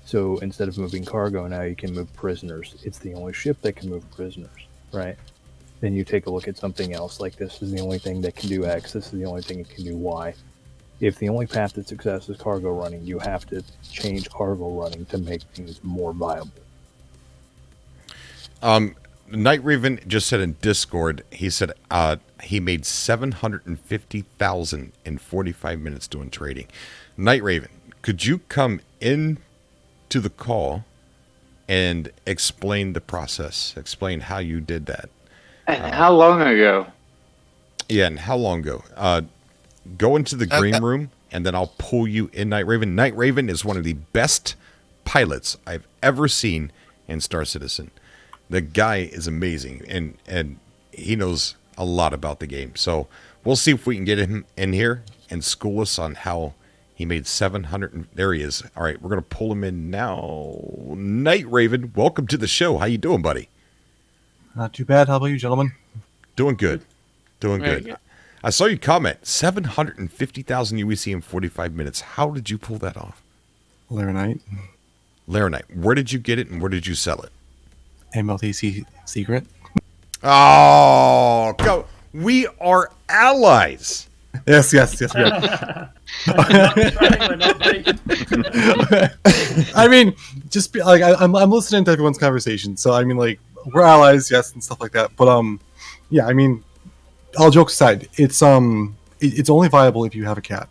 So instead of moving cargo, now you can move prisoners. It's the only ship that can move prisoners, right? Then you take a look at something else, like this is the only thing that can do X, this is the only thing that can do Y. If the only path to success is cargo running, you have to change cargo running to make things more viable. Night Raven just said in Discord, he said he made $750,000 in 45 minutes doing trading. Night Raven, could you come in to the call and explain the process? Explain how you did that. And how long ago? Yeah, and how long ago? Go into the green room, and then I'll pull you in, Night Raven. Night Raven is one of the best pilots I've ever seen in Star Citizen. The guy is amazing, and he knows a lot about the game. So we'll see if we can get him in here and school us on how he made 700. There he is. All right, we're going to pull him in now. Night Raven, welcome to the show. How you doing, buddy? Not too bad. How about you, gentlemen? Doing good. Doing good. I saw you comment 750,000 UEC in 45 minutes. How did you pull that off? Laranite. Laranite. Where did you get it and where did you sell it? MLTC secret. Oh, go. We are allies. Yes. I mean, just be, like I'm listening to everyone's conversation, so I mean, like we're allies, yes, and stuff like that. But yeah, I mean, all jokes aside, it's only viable if you have a cat.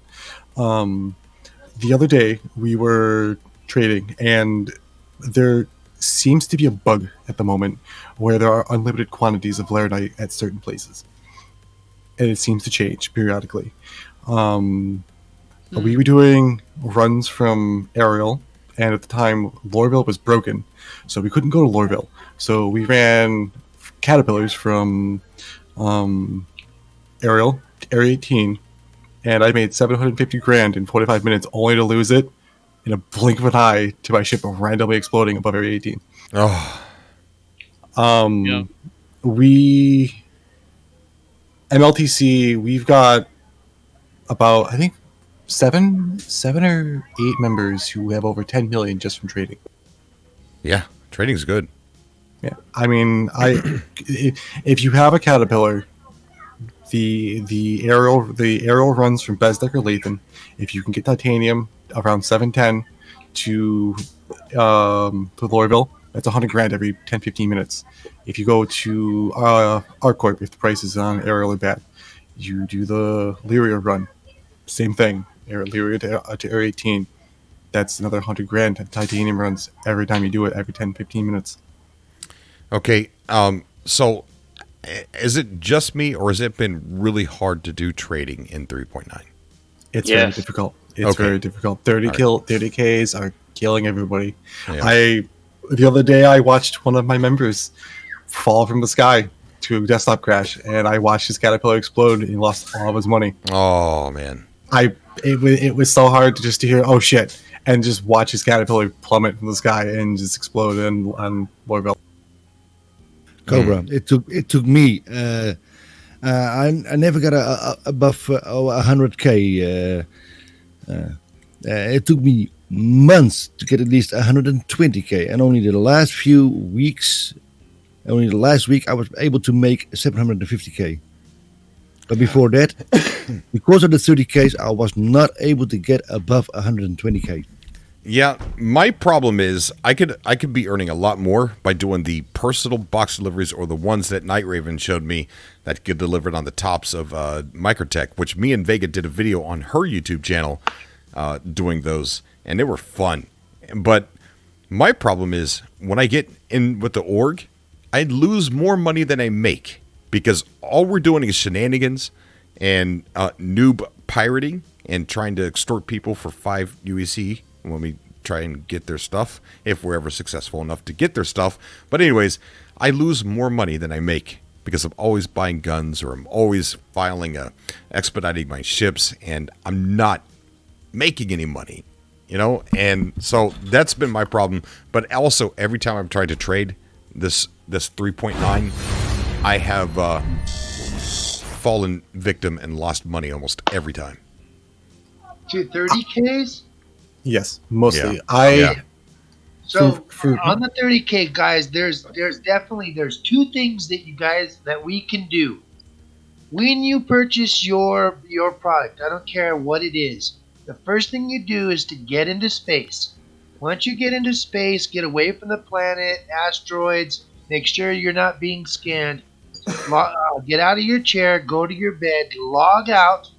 The other day we were trading, and there seems to be a bug at the moment where there are unlimited quantities of Laranite at certain places, and it seems to change periodically. We were doing runs from Ariel, and at the time Lorville was broken, so we couldn't go to Lorville. So we ran caterpillars from Ariel to Area 18, and I made 750 grand in 45 minutes, only to lose it in a blink of an eye to my ship randomly exploding above Area 18. We MLTC, we've got about, I think, seven or eight members who have over 10 million just from trading. Yeah, trading's good. Yeah, I mean, if you have a caterpillar, the aerial runs from Bezdek or Lathan. If you can get titanium around 710 to Lorville, that's 100 grand every 10-15 minutes. If you go to ArcCorp, if the prices on aerial are bad, you do the Lyria run, same thing. Lyria to Area 18, that's another 100 grand. Titanium runs every time you do it, every 10-15 minutes. Okay, so is it just me, or has it been really hard to do trading in 3.9? It's very difficult. It's very difficult. 30Ks are killing everybody. Yeah. The other day I watched one of my members fall from the sky to a desktop crash, and I watched his caterpillar explode, and he lost all of his money. Oh man! It was so hard to hear, oh shit, and just watch his caterpillar plummet from the sky and just explode on Lorville. Cobra. It took me. I never got above 100K. It took me months to get at least 120K, and only the last week I was able to make 750K. But before that, because of the 30Ks, I was not able to get above 120K. Yeah, my problem is I could be earning a lot more by doing the personal box deliveries, or the ones that Night Raven showed me that get delivered on the tops of Microtech, which me and Vega did a video on her YouTube channel doing those, and they were fun. But my problem is when I get in with the org, I lose more money than I make, because all we're doing is shenanigans and noob pirating and trying to extort people for 5 UEC when we try and get their stuff, if we're ever successful enough to get their stuff. But anyways, I lose more money than I make because I'm always buying guns, or I'm always expediting my ships, and I'm not making any money, and so that's been my problem. But also, every time I've tried to trade this 3.9, I have fallen victim and lost money almost every time. To 30Ks? Yes, mostly. So on the 30K guys, there's definitely two things that we can do. When you purchase your product, I don't care what it is, the first thing you do is to get into space. Once you get into space, get away from the planet, asteroids, Make sure you're not being scanned. Get out of your chair, go to your bed, log out,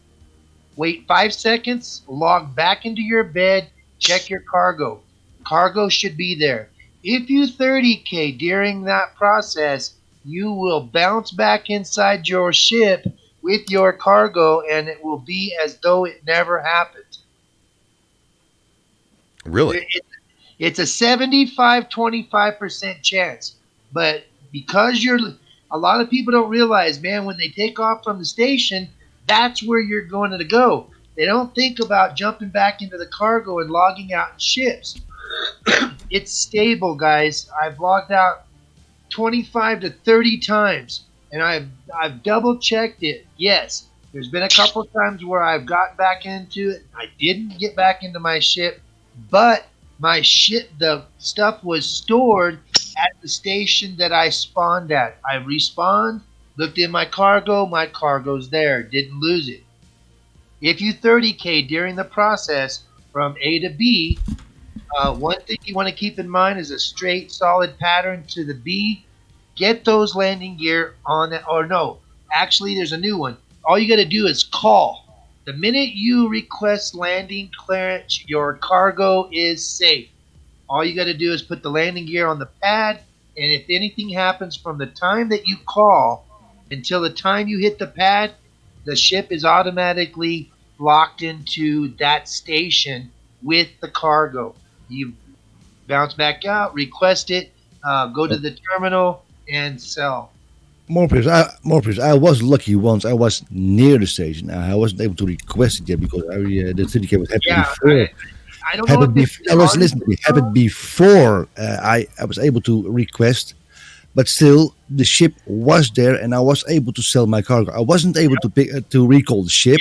wait 5 seconds, log back into your bed, check your cargo. Cargo should be there. If you 30K during that process, you will bounce back inside your ship with your cargo, and it will be as though it never happened. Really? It's a 75-25% chance. But because a lot of people don't realize, man, when they take off from the station, that's where you're going to go. They don't think about jumping back into the cargo and logging out in ships. It's stable, guys. I've logged out 25 to 30 times, and I've double checked it. Yes, there's been a couple times where I've gotten back into it. I didn't get back into my ship, but the stuff was stored at the station that I spawned at. I respawned, looked in my cargo's there, didn't lose it. If you 30K during the process from A to B, one thing you want to keep in mind is a straight, solid pattern to the B. Get those landing gear on that, or no, actually there's a new one. All you got to do is call. The minute you request landing clearance, your cargo is safe. All you got to do is put the landing gear on the pad, and if anything happens from the time that you call until the time you hit the pad, the ship is automatically locked into that station with the cargo. You bounce back out, request it, go to the terminal, and sell. Morpheus, I was lucky once. I was near the station. I wasn't able to request it yet because the 30K was happening before. I don't know if it happened before I was able to request, but still the ship was there and I was able to sell my cargo. I wasn't able to recall the ship,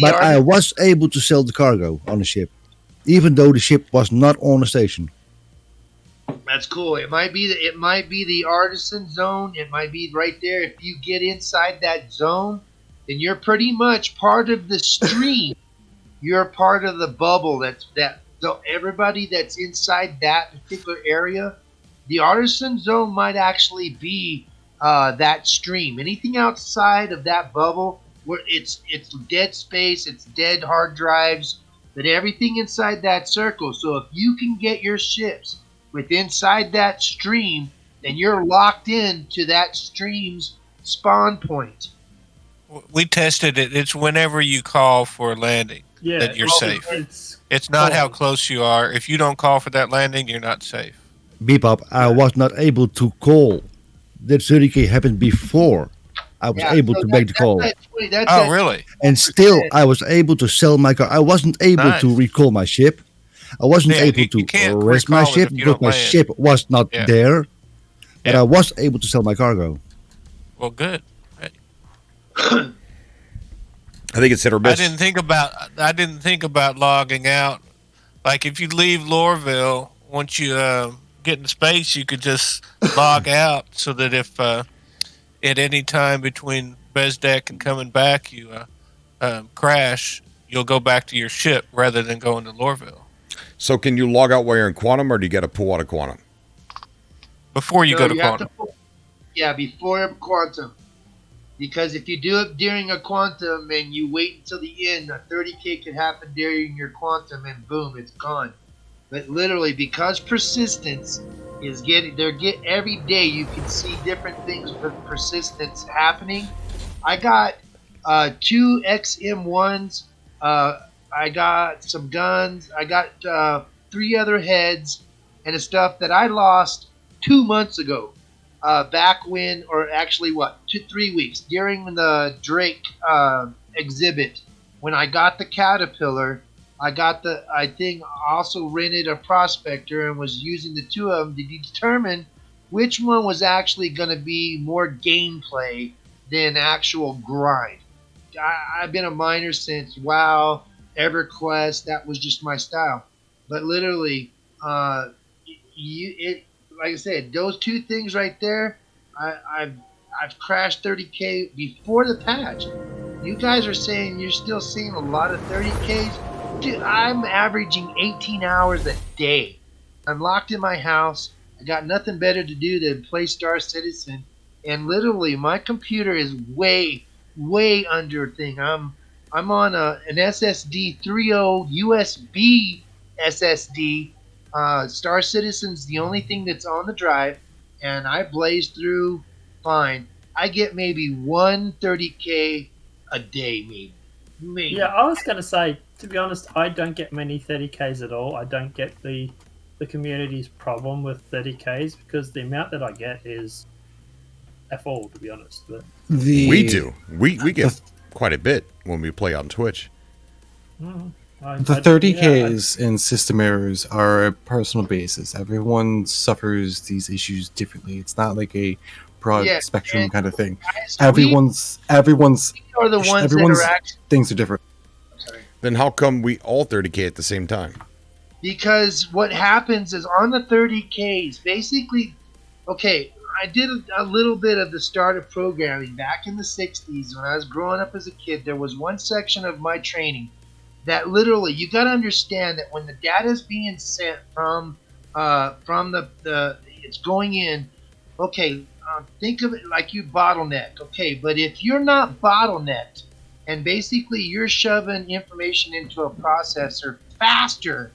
but I was able to sell the cargo on the ship, even though the ship was not on the station. That's cool. It might be the artisan zone. It might be right there. If you get inside that zone, then you're pretty much part of the stream. You're part of the bubble. Everybody that's inside that particular area, the artisan zone might actually be that stream. Anything outside of that bubble, where it's dead space, it's dead hard drives, but everything inside that circle. So if you can get your ships inside that stream, then you're locked in to that stream's spawn point. We tested it. It's whenever you call for a landing that you're safe. It's not how close you are. If you don't call for that landing, you're not safe. Bebop, I was not able to call. That 30K happened before I was able to make the call. Really? And still, I was able to sell my car. I wasn't able to recall my ship. I wasn't able to rest my ship because my ship was not there, but I was able to sell my cargo. Well, good. I think it's hit or miss. I didn't think about logging out. Like if you leave Lorville, once you get in space, you could just log out so that if at any time between Bezdek and coming back you crash, you'll go back to your ship rather than going to Lorville. So can you log out while you're in Quantum, or do you got to pull out of Quantum? Before you go to Quantum. Before Quantum. Because if you do it during a Quantum and you wait until the end, a 30K could happen during your Quantum and boom, it's gone. But literally, because persistence is every day you can see different things with persistence happening. I got 2 XM1s, I got some guns. I got 3 other heads and stuff that I lost 2 months ago. Back when, or actually 3 weeks during the Drake exhibit, when I got the Caterpillar, I also rented a Prospector and was using the 2 of them to determine which one was actually going to be more gameplay than actual grind. I've been a miner since WoW, EverQuest. That was just my style. But literally, like I said, those 2 things right there, I've crashed 30K before the patch. You guys are saying you're still seeing a lot of 30Ks. Dude, I'm averaging 18 hours a day. I'm locked in my house, I got nothing better to do than play Star Citizen, and literally my computer is way under thing. I'm on an SSD 3.0 USB SSD. Star Citizen's the only thing that's on the drive, and I blaze through fine. I get maybe 130K a day, maybe. Yeah, I was going to say, to be honest, I don't get many 30Ks at all. I don't get the community's problem with 30Ks because the amount that I get is F all, to be honest. But we do. We get quite a bit when we play on Twitch. The 30Ks and system errors are a personal basis. Everyone suffers these issues differently. It's not like a broad spectrum kind of thing. Everyone's are the ones everyone's that are actually, things are different. Then how come we all 30K at the same time? because what happens is on the 30Ks, basically, okay, I did a little bit of the start of programming back in the 60s when I was growing up as a kid. There was one section of my training that literally, you got to understand that when the data is being sent from the it's going in, okay, think of it like you bottleneck, okay, but if you're not bottlenecked and basically you're shoving information into a processor faster,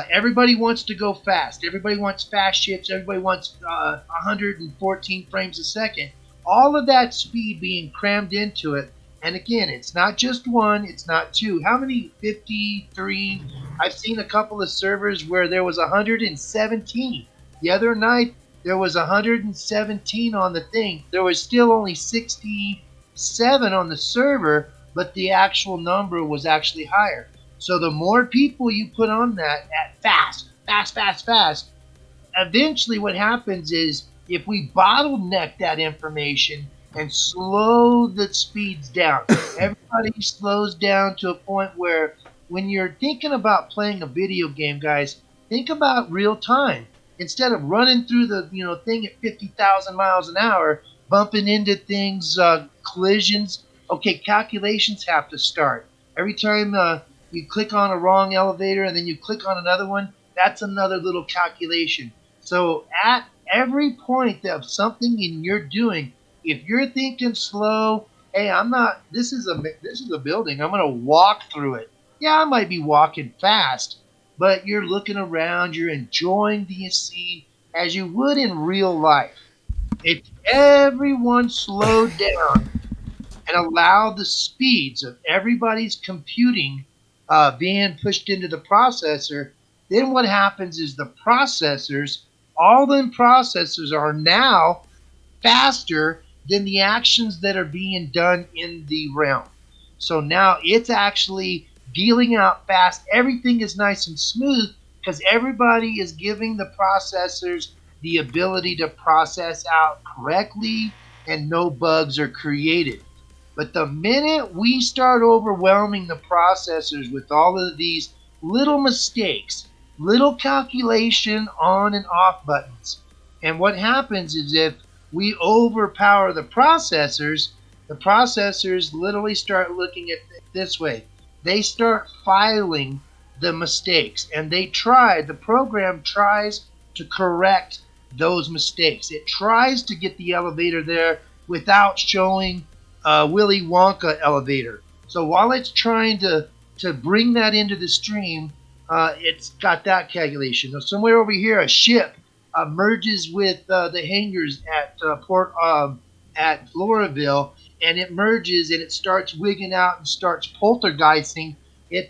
everybody wants to go fast. Everybody wants fast chips. Everybody wants 114 frames a second. All of that speed being crammed into it. And again, it's not just one, it's not two. How many? 53? I've seen a couple of servers where there was 117. The other night, there was 117 on the thing. There was still only 67 on the server, but the actual number was actually higher. So the more people you put on that at fast, eventually what happens is if we bottleneck that information and slow the speeds down, everybody slows down to a point where when you're thinking about playing a video game, guys, think about real time. Instead of running through the thing at 50,000 miles an hour, bumping into things, collisions, okay, calculations have to start. Every time you click on a wrong elevator and then you click on another one, that's another little calculation. So at every point of something in your doing, if you're thinking slow, hey, this is a building, I'm going to walk through it. Yeah, I might be walking fast, but you're looking around, you're enjoying the scene as you would in real life. If everyone slowed down and allowed the speeds of everybody's computing being pushed into the processor, then what happens is all the processors are now faster than the actions that are being done in the realm. So now it's actually dealing out fast. Everything is nice and smooth because everybody is giving the processors the ability to process out correctly and no bugs are created. But the minute we start overwhelming the processors with all of these little mistakes, little calculation on and off buttons, and what happens is if we overpower the processors literally start looking at it this way. They start filing the mistakes, and the program tries to correct those mistakes. It tries to get the elevator there without showing Willy Wonka elevator. So while it's trying to bring that into the stream, it's got that calculation. Now, somewhere over here, a ship merges with the hangars at at Floraville, and it merges and it starts wigging out and starts poltergeisting.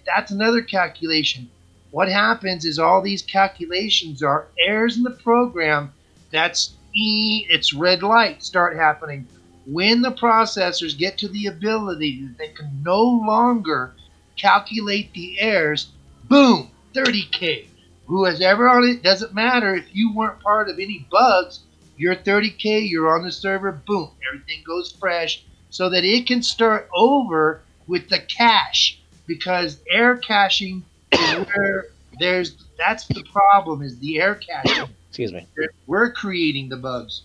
That's another calculation. What happens is all these calculations are errors in the program. It's red light start happening. When the processors get to the ability that they can no longer calculate the errors, boom, 30K. Who is ever on it, doesn't matter if you weren't part of any bugs, you're 30K, you're on the server, boom, everything goes fresh so that it can start over with the cache, because air caching is where that's the problem, is the air caching. Excuse me. We're creating the bugs.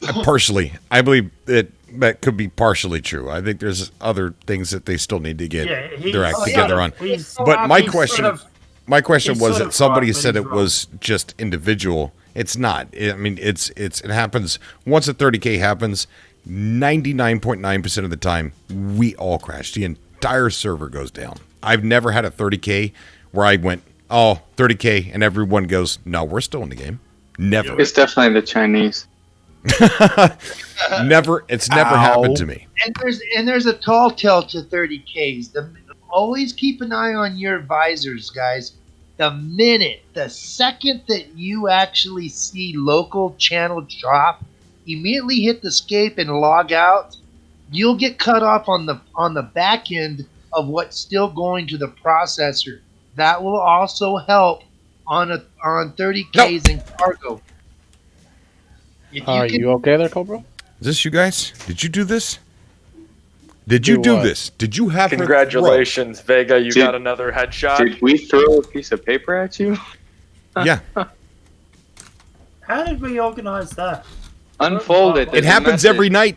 Partially. I believe that could be partially true. I think there's other things that they still need to get their act together on. But my question... My question It's was sort that of somebody right, but said he's it wrong. was just individual. It's not. I mean, it happens once a 30K happens. 99.9% of the time, we all crash. The entire server goes down. I've never had a 30K where I went, oh, 30K, and everyone goes, no, we're still in the game. Never. It's definitely the Chinese. Never. It's never happened to me. And there's a tall tale to 30Ks. Always keep an eye on your visors, guys. The second that you actually see local channel drop, immediately hit the escape and log out. You'll get cut off on the back end of what's still going to the processor. That will also help on 30Ks and cargo. Are you okay there, Cobra? Is this you guys? Did you do this? Did you do this? Did you have her Congratulations, Vega. You got another headshot. Did we throw a piece of paper at you? Yeah. How did we organize that? Unfold it. It happens every night.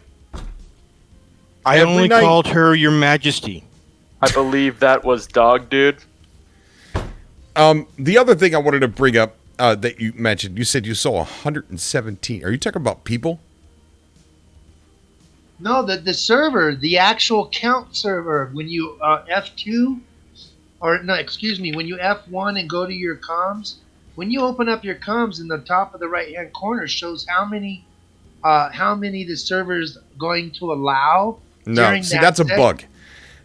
I Every only night. called her Your Majesty. I believe that was Dog Dude. The other thing I wanted to bring up that you mentioned, you said you saw 117. Are you talking about people? No, the server, the actual count server, when you F2, or no, excuse me, when you F1 and go to your comms, when you open up your comms in the top of the right-hand corner shows how many the server's going to allow. No, see, that's a bug.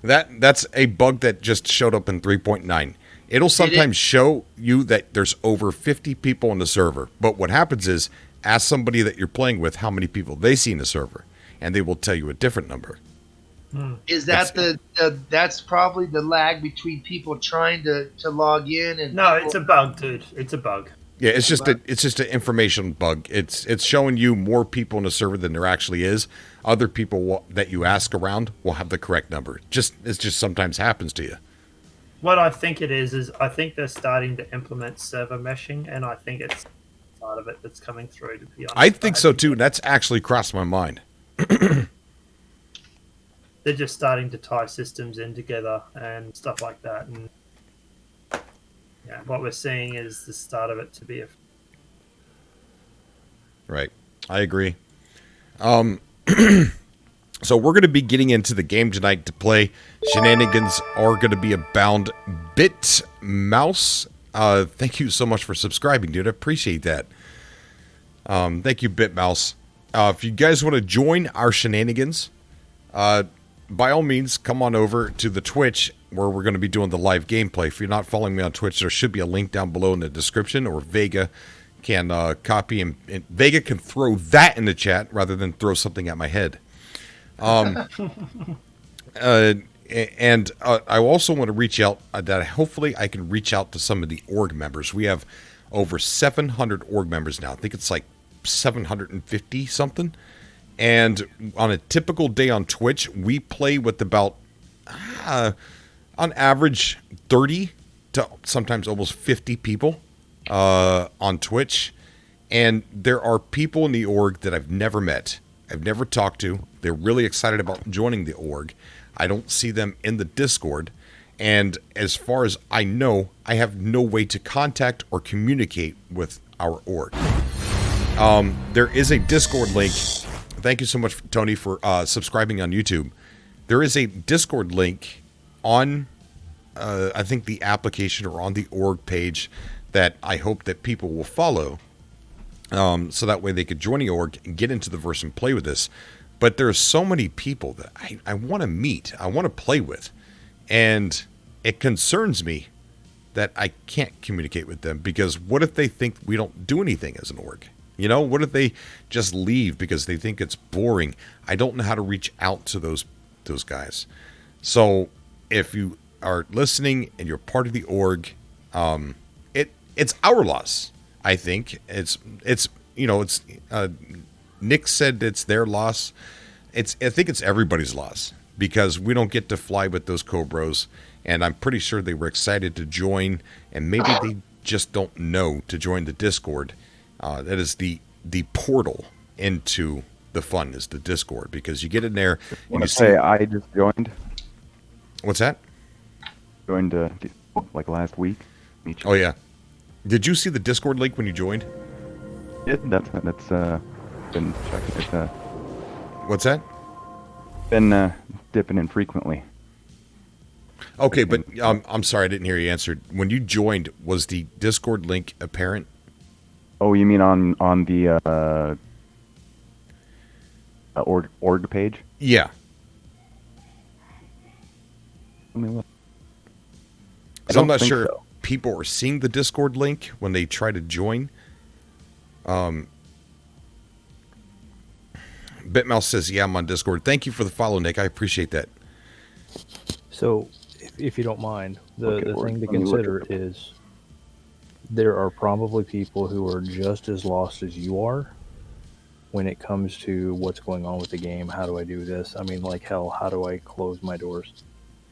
That's a bug that just showed up in 3.9. It'll sometimes show you that there's over 50 people on the server. But what happens is, ask somebody that you're playing with how many people they see in the server, and they will tell you a different number. Is that that's probably the lag between people trying to log in and No, it's a bug, dude. It's a bug. Yeah, it's just an information bug. It's showing you more people in the server than there actually is. Other people that you ask around will have the correct number. It just sometimes happens to you. What I think it is I think they're starting to implement server meshing, and I think it's part of it that's coming through. To be honest, I think so too. That's actually crossed my mind. They're just starting to tie systems in together and stuff like that, and yeah, what we're seeing is the start of it to be a. Right, I agree. So we're going to be getting into the game tonight to play. Shenanigans are going to be abound. Bit Mouse, thank you so much for subscribing, dude. I appreciate that. Thank you, Bit Mouse. If you guys want to join our shenanigans, by all means, come on over to the Twitch where we're going to be doing the live gameplay. If you're not following me on Twitch, there should be a link down below in the description, or Vega can copy and Vega can throw that in the chat rather than throw something at my head. And I also want to reach out that hopefully I can reach out to some of the org members. We have over 700 org members now. I think it's like 750 something. And on a typical day on Twitch, we play with about on average 30 to sometimes almost 50 people on Twitch. And there are people in the org that I've never met. I've never talked to. They're really excited about joining the org. I don't see them in the Discord. And as far as I know, I have no way to contact or communicate with our org. There is a Discord link. Thank you so much, Tony, for subscribing on YouTube. There is a Discord link on, I think, the application or on the org page that I hope that people will follow. So that way they could join the org and get into the verse and play with this. But there are so many people that I want to meet, I want to play with. And it concerns me that I can't communicate with them, because what if they think we don't do anything as an org? You know, what if they just leave because they think it's boring? I don't know how to reach out to those guys. So if you are listening and you're part of the org, it's our loss. I think it's Nick said it's their loss. I think it's everybody's loss, because we don't get to fly with those Cobras, and I'm pretty sure they were excited to join, and maybe they just don't know to join the Discord. That is the portal into the fun, is the Discord, because you get in there and you say I just joined. What's that? Joined like last week. Meet you. Oh yeah. Did you see the Discord link when you joined? Yeah, that's been checking it. What's that? Been dipping in frequently. Okay, but I'm sorry I didn't hear you answer. When you joined, was the Discord link apparent? Oh, you mean on the org page? Yeah. Let me look. So I'm not sure if people are seeing the Discord link when they try to join. Bitmouse says, yeah, I'm on Discord. Thank you for the follow, Nick. I appreciate that. So, if you don't mind, the thing to consider is there are probably people who are just as lost as you are when it comes to what's going on with the game. How do I do this? I mean, like, hell, how do I close my doors?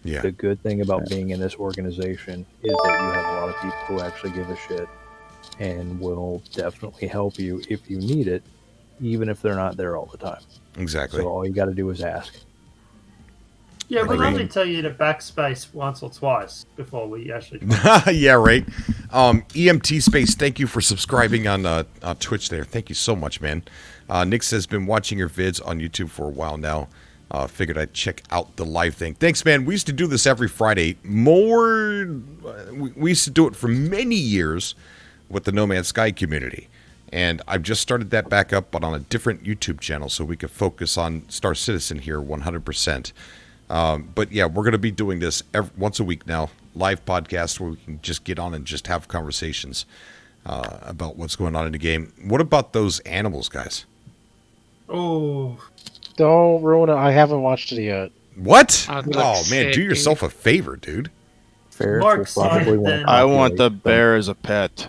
Yeah. The good thing about being in this organization is that you have a lot of people who actually give a shit and will definitely help you if you need it, even if they're not there all the time. Exactly. So all you got to do is ask. Yeah, we'll only tell you to backspace once or twice before we actually. Yeah, right. EMT Space, thank you for subscribing on Twitch there. Thank you so much, man. Nick says, been watching your vids on YouTube for a while now. Figured I'd check out the live thing. Thanks, man. We used to do this every Friday. We used to do it for many years with the No Man's Sky community. And I've just started that back up, but on a different YouTube channel so we could focus on Star Citizen here 100%. But yeah, we're going to be doing this once a week now, live podcast where we can just get on and just have conversations about what's going on in the game. What about those animals, guys? Oh, don't ruin it. I haven't watched it yet. What? Oh, man, do yourself a favor, dude. More excited than I want the bear as a pet.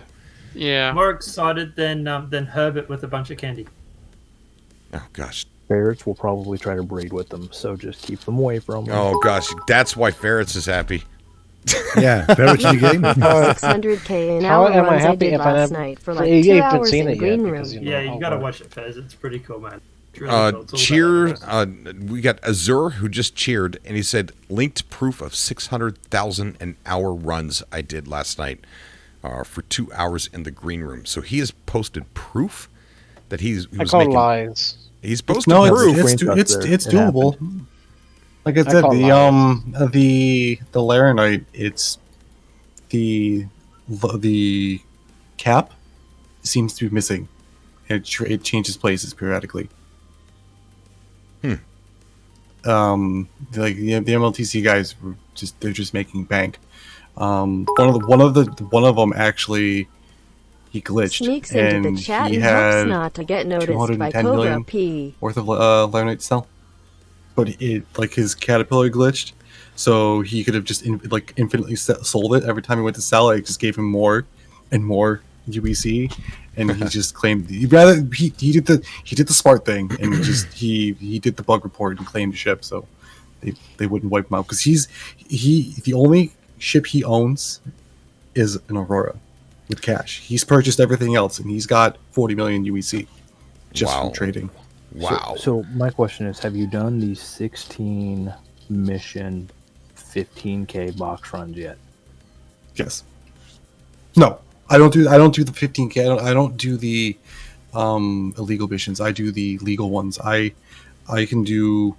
Yeah. More excited than Herbert with a bunch of candy. Oh, gosh. Ferrets will probably try to breed with them, so just keep them away from them. Oh, gosh. That's why Ferrets is happy. Yeah, Ferrets in the game. 600k an hour runs I did last night for like 2 hours in green room. Yeah, you gotta watch it, Fez. It's pretty cool, man. Really cool. Cheer. We got Azur who just cheered, and he said, linked proof of 600,000 an hour runs I did last night for 2 hours in the green room. So he has posted proof that he was making lies. He's posted proof. It's doable. Like I said, the Laranite, it's the cap seems to be missing. It changes places periodically. Like the MLTC guys they're just making bank. One of them actually he glitched Sneaks into and the chat he and had hopes not to get noticed by 210 Cobra million P. worth of Laranite cell. But it like his caterpillar glitched, so he could have just infinitely sold it every time he went to sell it. It just gave him more and more UEC, and he just claimed he did the smart thing and he did the bug report and claimed the ship, so they wouldn't wipe him out because the only ship he owns is an Aurora with cash. He's purchased everything else and he's got 40 million UEC just from trading. Wow. So my question is, have you done these 16 mission 15k box runs yet? Yes. No, I don't do the 15k. I don't do the illegal missions. I do the legal ones. I can do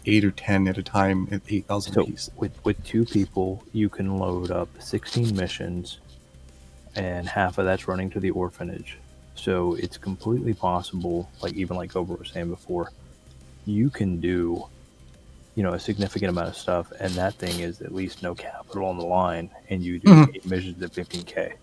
8 or 10 at a time at 8,000 apiece. With 2 people, you can load up 16 missions, and half of that's running to the orphanage. So it's completely possible, even like Cobra was saying before, you can do, a significant amount of stuff, and that thing is at least no capital on the line, and you do 8 missions at 15k.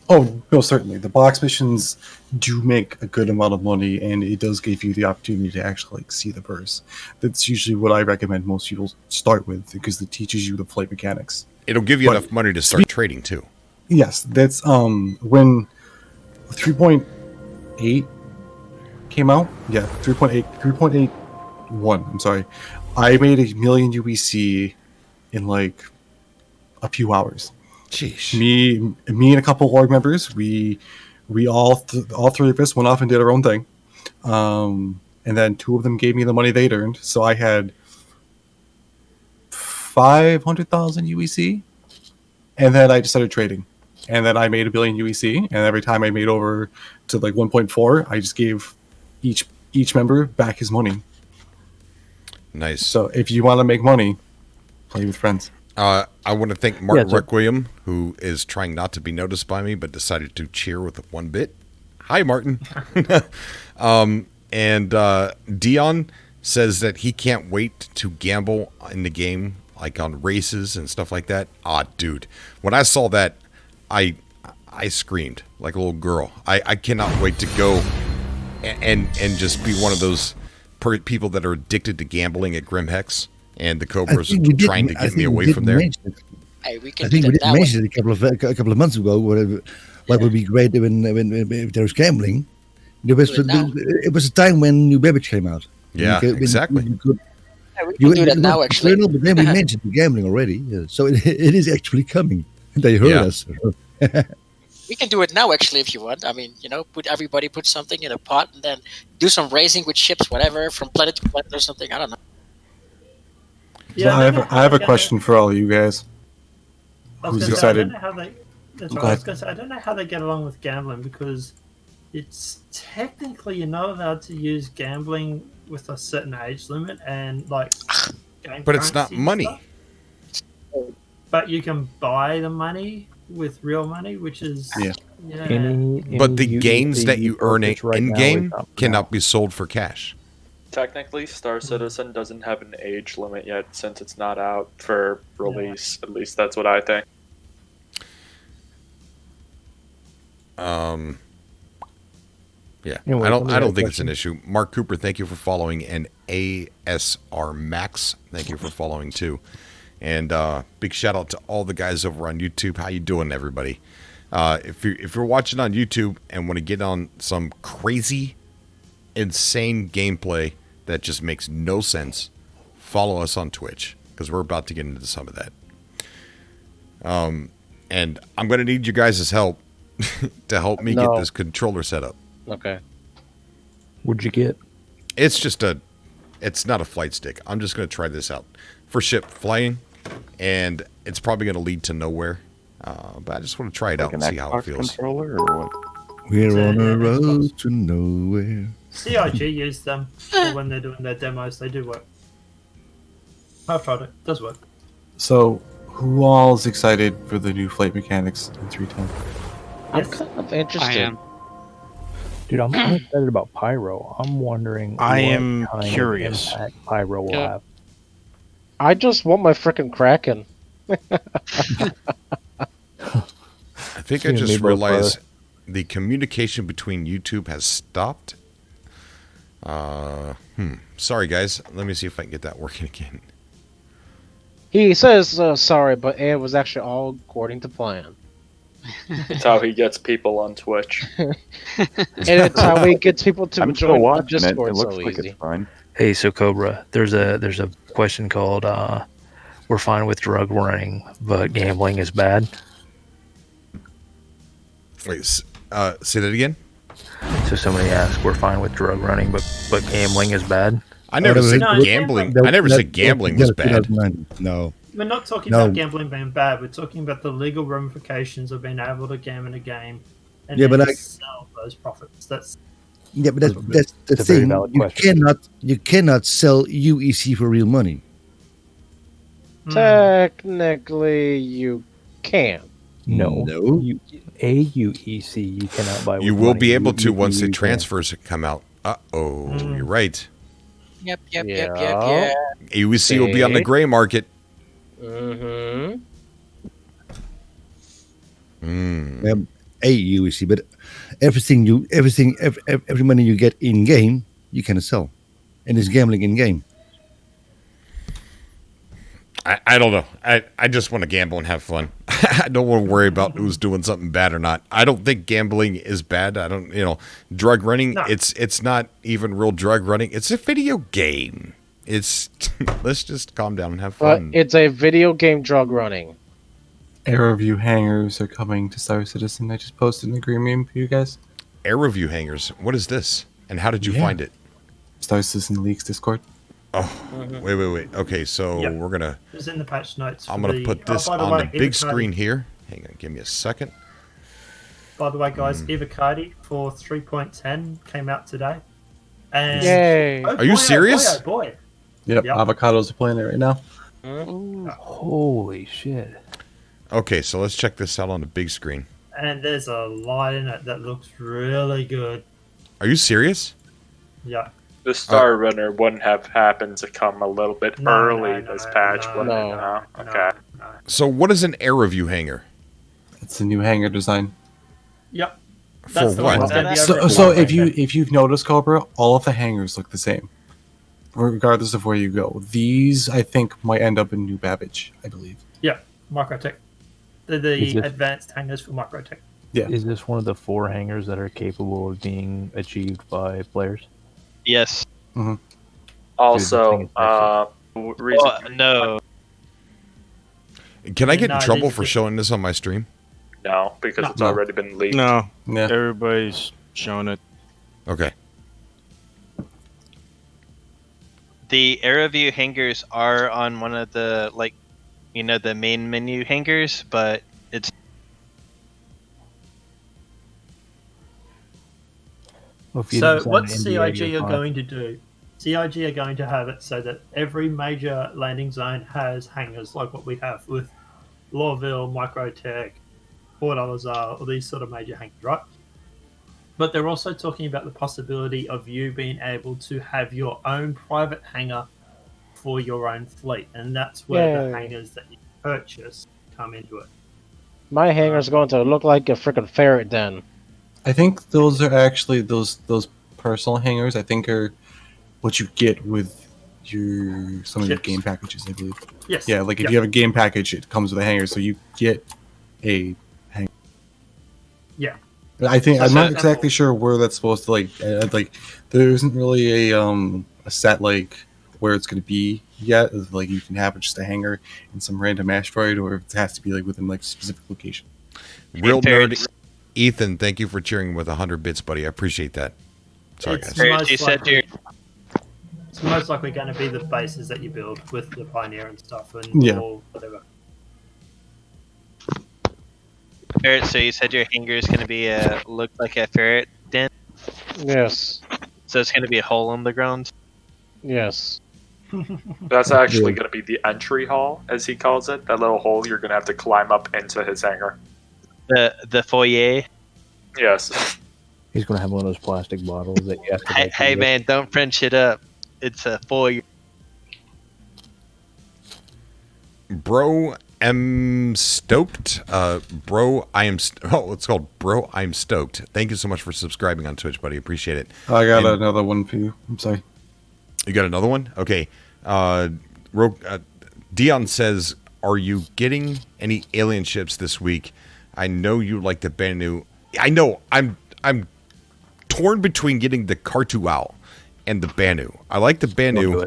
Oh, no, certainly. The box missions do make a good amount of money, and it does give you the opportunity to actually see the verse. That's usually what I recommend most people start with, because it teaches you the flight mechanics. It'll give you enough money to start trading, too. Yes, that's when 3.8 came out. Yeah, 3.81. I'm sorry. I made 1 million UEC in like a few hours. Jeez. Me and a couple org members, we all three of us went off and did our own thing. And then 2 of them gave me the money they'd earned. So I had 500,000 UEC And then I just started trading. And then I made $1 billion UEC. And every time I made over to like 1.4, I just gave each member back his money. Nice. So if you want to make money, play with friends. I want to thank Martin Requiem, who is trying not to be noticed by me, but decided to cheer with 1 bit. Hi, Martin. And Dion says that he can't wait to gamble in the game, like on races and stuff like that. Dude, when I saw that, I screamed like a little girl. I cannot wait to go and just be one of those people that are addicted to gambling at Grim Hex, and the Cobras are trying to get me away from there. Hey, we can I think we did mention it a couple of months ago. What would be great if there was gambling. It was a time when New Babbage came out. Yeah, exactly. We can do that now, actually. But then we mentioned the gambling already, so it is actually coming. They heard us. We can do it now, actually, if you want. I mean, put something in a pot and then do some racing with ships, whatever, from planet to planet or something. I don't know. Yeah, so I have a question for all of you guys. Who's excited? I don't know how they get along with gambling, because it's technically you're not allowed to use gambling with a certain age limit, and like. But it's not money. But you can buy the money with real money, which is But the gains that you earn in game cannot be sold for cash. Technically, Star Citizen doesn't have an age limit yet, since it's not out for release. At least that's what I think. Yeah, anyway, I don't think it's an issue. Mark Cooper, thank you for following, and ASR Max, thank you for following too. And big shout out to all the guys over on YouTube. How you doing, everybody? If you're watching on YouTube and want to get on some crazy, insane gameplay that just makes no sense, follow us on Twitch, because we're about to get into some of that. And I'm going to need you guys' help to help me get this controller set up. Okay. What'd you get? It's just it's not a flight stick. I'm just going to try this out for ship flying, and it's probably going to lead to nowhere. But I just want to try it out and see how it feels. Controller or what? We're on a road to nowhere. CIG use them for when they're doing their demos. They do work. I've tried it. It does work. So, who all is excited for the new flight mechanics in 310? I'm kind of interested. I am. Dude, I'm excited about Pyro. I'm wondering. I what am kind of curious. impact Pyro will have. I just want my frickin' Kraken. I think I just realized the communication between YouTube has stopped. Sorry, guys. Let me see if I can get that working again. He says sorry, but it was actually all according to plan. It's how he gets people on Twitch. And it's how he gets people to I'm join still watching Discord it. It looks so like easy. it's fine. Hey, so Cobra, there's a question called "We're fine with drug running, but gambling is bad." Wait, say that again. So somebody asked, "We're fine with drug running, but gambling is bad." I never said gambling. I never said gambling was bad. No. We're not talking about gambling being bad. We're talking about the legal ramifications of being able to gamble in a game and then sell those profits. That's that's the thing. You cannot sell UEC for real money. Technically, you can. No. AUEC you cannot buy. You will be able to once the transfers come out. You're right. Yep. AUEC will be on the gray market. AUEC, but every money you get in game, you cannot sell, and it's gambling in game. I don't know. I just want to gamble and have fun. I don't want to worry about who's doing something bad or not. I don't think gambling is bad. I don't, drug running. No. It's not even real drug running. It's a video game. Let's just calm down and have fun. But it's a video game drug running. Air review hangers are coming to Star Citizen. I just posted an agreement for you guys. Air review hangers. What is this? And how did you find it? Star Citizen Leaks Discord. Oh, wait. Okay, so we're gonna. It's in the patch notes. I'm gonna put this by the on way, the big Ivacardi- screen here. Hang on, give me a second. By the way, guys, Ivacardi for 3.10 came out today. And Yay! Are you serious? Oh boy. Yep, avocados are playing it right now. Holy shit. Okay, so let's check this out on the big screen. And there's a lot in it that looks really good. Are you serious? Yeah. The Star Runner wouldn't have happened to come a little bit early this patch, would it? No. Okay. So what is an air review hanger? It's a new hanger design. Yep. For what? So if you've noticed, Cobra, all of the hangers look the same, regardless of where you go. These, I think, might end up in New Babbage, I believe. Yeah, Microtech. They're the advanced hangers for Microtech. Yeah. Is this one of the 4 hangers that are capable of being achieved by players? Yes. Mm-hmm. Also, no. Can I get in trouble for showing this on my stream? No, because it's already been leaked. No, Yeah. everybody's showing it. Okay. The AeroView hangers are on one of the, the main menu hangers, but it's So what CIG are going to do? CIG are going to have it so that every major landing zone has hangars like what we have with Lorville, Microtech, Port Alizar, all these sort of major hangars, right? But they're also talking about the possibility of you being able to have your own private hangar for your own fleet, and that's where the hangars that you purchase come into it. My hangar's going to look like a freaking ferret then. I think those are actually those personal hangers. I think are what you get with some of your game packages. I believe. Yes. Yeah, like if you have a game package, it comes with a hanger, so you get a hanger. Yeah. I think I'm not exactly sure where that's supposed to like. There isn't really a set like where it's going to be yet. Like you can have just a hanger in some random asteroid, or it has to be like within like a specific location. Real nerd, Ethan. Thank you for cheering with 100 bits, buddy. I appreciate that. Sorry, guys. It's most likely going to be the bases that you build with the Pioneer and stuff, and or whatever. ferret. So you said your hanger is going to be look like a ferret den. Yes. So it's going to be a hole in the ground. Yes. That's actually going to be the entry hall, as he calls it. That little hole you're going to have to climb up into his hangar. The foyer. Yes. He's going to have one of those plastic bottles that you have to. Hey man, don't French it up. It's a foyer. Bro, am stoked. Bro, I am. It's called Bro, I'm stoked. Thank you so much for subscribing on Twitch, buddy. Appreciate it. I got another one for you. I'm sorry. You got another one? Okay. Dion says, "Are you getting any alien ships this week? I know you like the Banu. I know. I'm torn between getting the Cartual and the Banu. I like the Banu.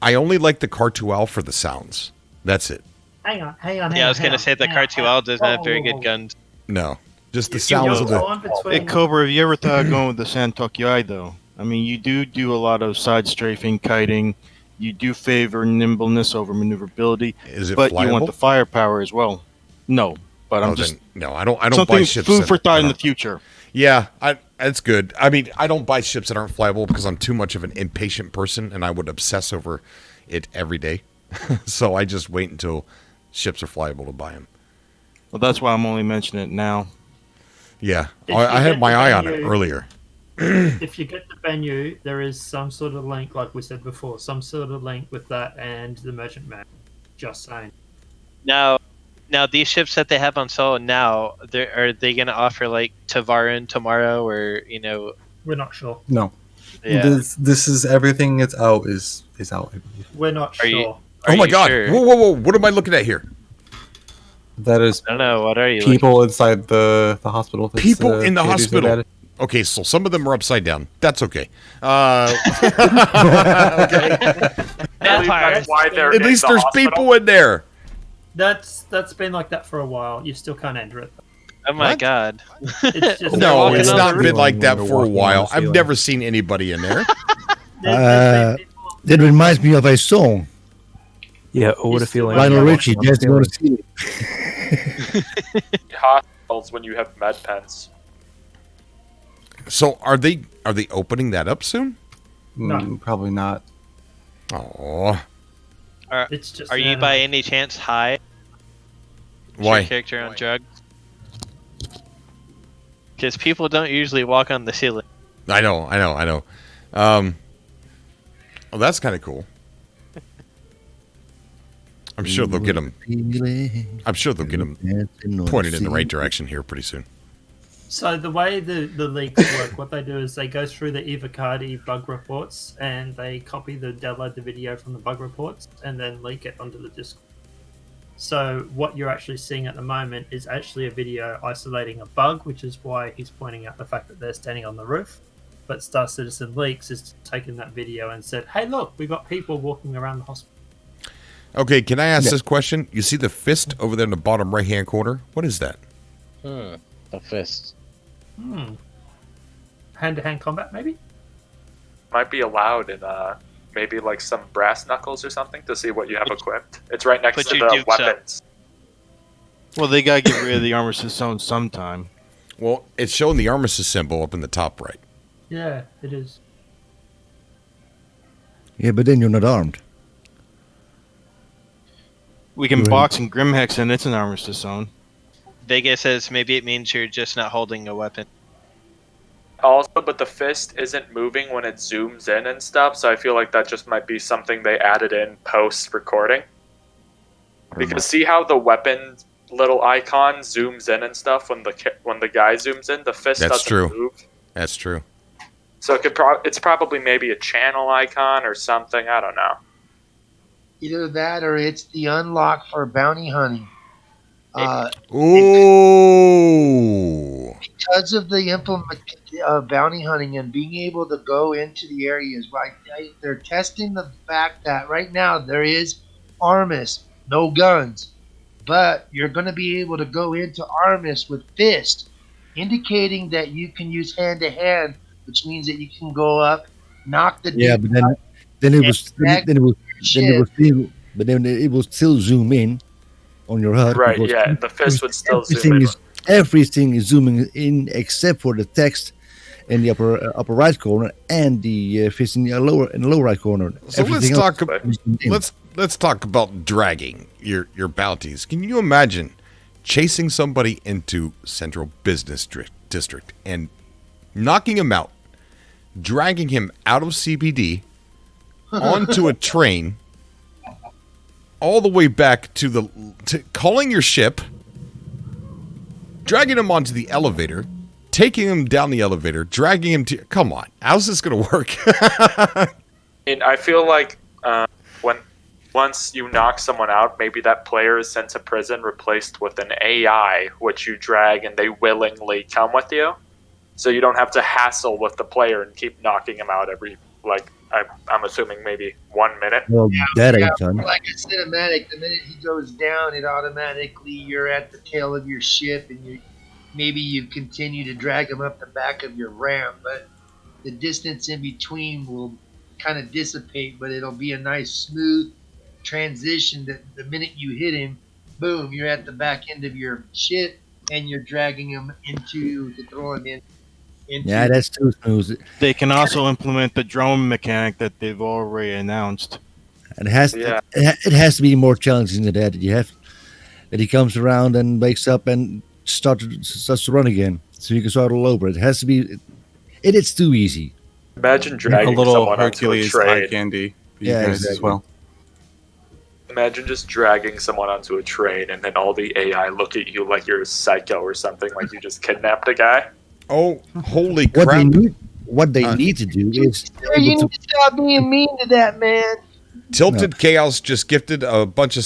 I only like the Cartual for the sounds. That's it. Hang on. Yeah, I was going to say the Cartual doesn't have very good guns. No, just the sounds of the. Hey, Cobra, have you ever thought of going with the Santokyai, though? I mean, you do a lot of side strafing, kiting. You do favor nimbleness over maneuverability. Is it but flyable? You want the firepower as well. No, but I'm just no. I don't something buy ships. Food for thought in the future. Yeah, that's good. I mean, I don't buy ships that aren't flyable because I'm too much of an impatient person, and I would obsess over it every day. So I just wait until ships are flyable to buy them. Well, that's why I'm only mentioning it now. Yeah, I had my eye on it earlier. If you get the Banu, there is some sort of link, like we said before, some sort of link with that and the Merchant Man. Just saying. Now these ships that they have on sale now, are they going to offer like Tavarin tomorrow, or We're not sure. No. Yeah. This is everything that's out is out. I believe. We're not sure. Oh my God! Sure? Whoa! What am I looking at here? That is. I don't know. What are you? People inside the hospital. People in the hospital. Okay, so some of them are upside down. That's okay. Okay. At least there's people in there. That's been like that for a while. You still can't enter it. Oh my God! It's just No, it's not been like that for a while. I've never seen anybody in there. That reminds me of a song. Yeah, oh, what a feeling. Lionel Richie, just want to see it. Hospitals when you have med pens. So are they opening that up soon? No, probably not. Oh, It's just Are you by any chance high? Is Why? your character on drugs? Because people don't usually walk on the ceiling. I know. Well, that's kind of cool. I'm sure they'll get them. I'm sure they'll get them pointed in the right direction here pretty soon. So the way the leaks work, what they do is they go through the Evocati bug reports and they copy download the video from the bug reports and then leak it onto the Discord. So what you're actually seeing at the moment is actually a video isolating a bug, which is why he's pointing out the fact that they're standing on the roof. But Star Citizen Leaks is taken that video and said, "Hey, look, we got people walking around the hospital." Okay, can I ask this question? You see the fist over there in the bottom right-hand corner? What is that? A fist. Hand-to-hand combat, maybe? Might be allowed in maybe like some brass knuckles or something to see what you have equipped. It's right next to the weapons. Well, they gotta get rid of the armistice zone sometime. Well, it's showing the armistice symbol up in the top right. Yeah, it is. Yeah, but then you're not armed. We can box and Grimhex and it's an armistice zone. Vega says maybe it means you're just not holding a weapon. Also, but the fist isn't moving when it zooms in and stuff, so I feel like that just might be something they added in post-recording. Because see how the weapon little icon zooms in and stuff when the guy zooms in, the fist doesn't move. That's true. So it's probably maybe a channel icon or something. I don't know. Either that or it's the unlock for bounty hunting. Ooh. Because of the bounty hunting and being able to go into the areas, right? They're testing the fact that right now there is Armis, no guns, but you're going to be able to go into Armis with fist, indicating that you can use hand to hand, which means that you can go up, knock the Yeah, dude but out, then it will still zoom in on your HUD. Right, because yeah, the fist would still zoom in. Everything is zooming in except for the text in the upper right corner and the fist in the lower right corner. So let's talk about dragging your bounties. Can you imagine chasing somebody into Central Business District and knocking him out, dragging him out of CBD onto a train, all the way back to calling your ship, dragging him onto the elevator, taking him down the elevator, dragging him to... Come on. How's this going to work? And I feel like once you knock someone out, maybe that player is sent to prison, replaced with an AI, which you drag and they willingly come with you. So you don't have to hassle with the player and keep knocking him out every, I'm assuming maybe 1 minute. Well, that ain't fun. Like a cinematic, the minute he goes down, it automatically you're at the tail of your ship, and maybe you continue to drag him up the back of your ramp, but the distance in between will kind of dissipate, but it'll be a nice smooth transition that the minute you hit him, boom, you're at the back end of your ship, and you're dragging him to throw him in. Yeah, that's too smooth. They can also implement the drone mechanic that they've already announced. It has to be more challenging than that. That he comes around and wakes up and starts to run again, so you can start all over. It has to be. It's too easy. Imagine dragging a little someone Hercules onto a eye train. candy. For Yeah, you guys exactly. as well. Imagine just dragging someone onto a train and then all the AI look at you like you're a psycho or something, like you just kidnapped a guy. Oh, holy crap. What they need to do is... You need to stop being mean to that man. Tilted Chaos just gifted a bunch of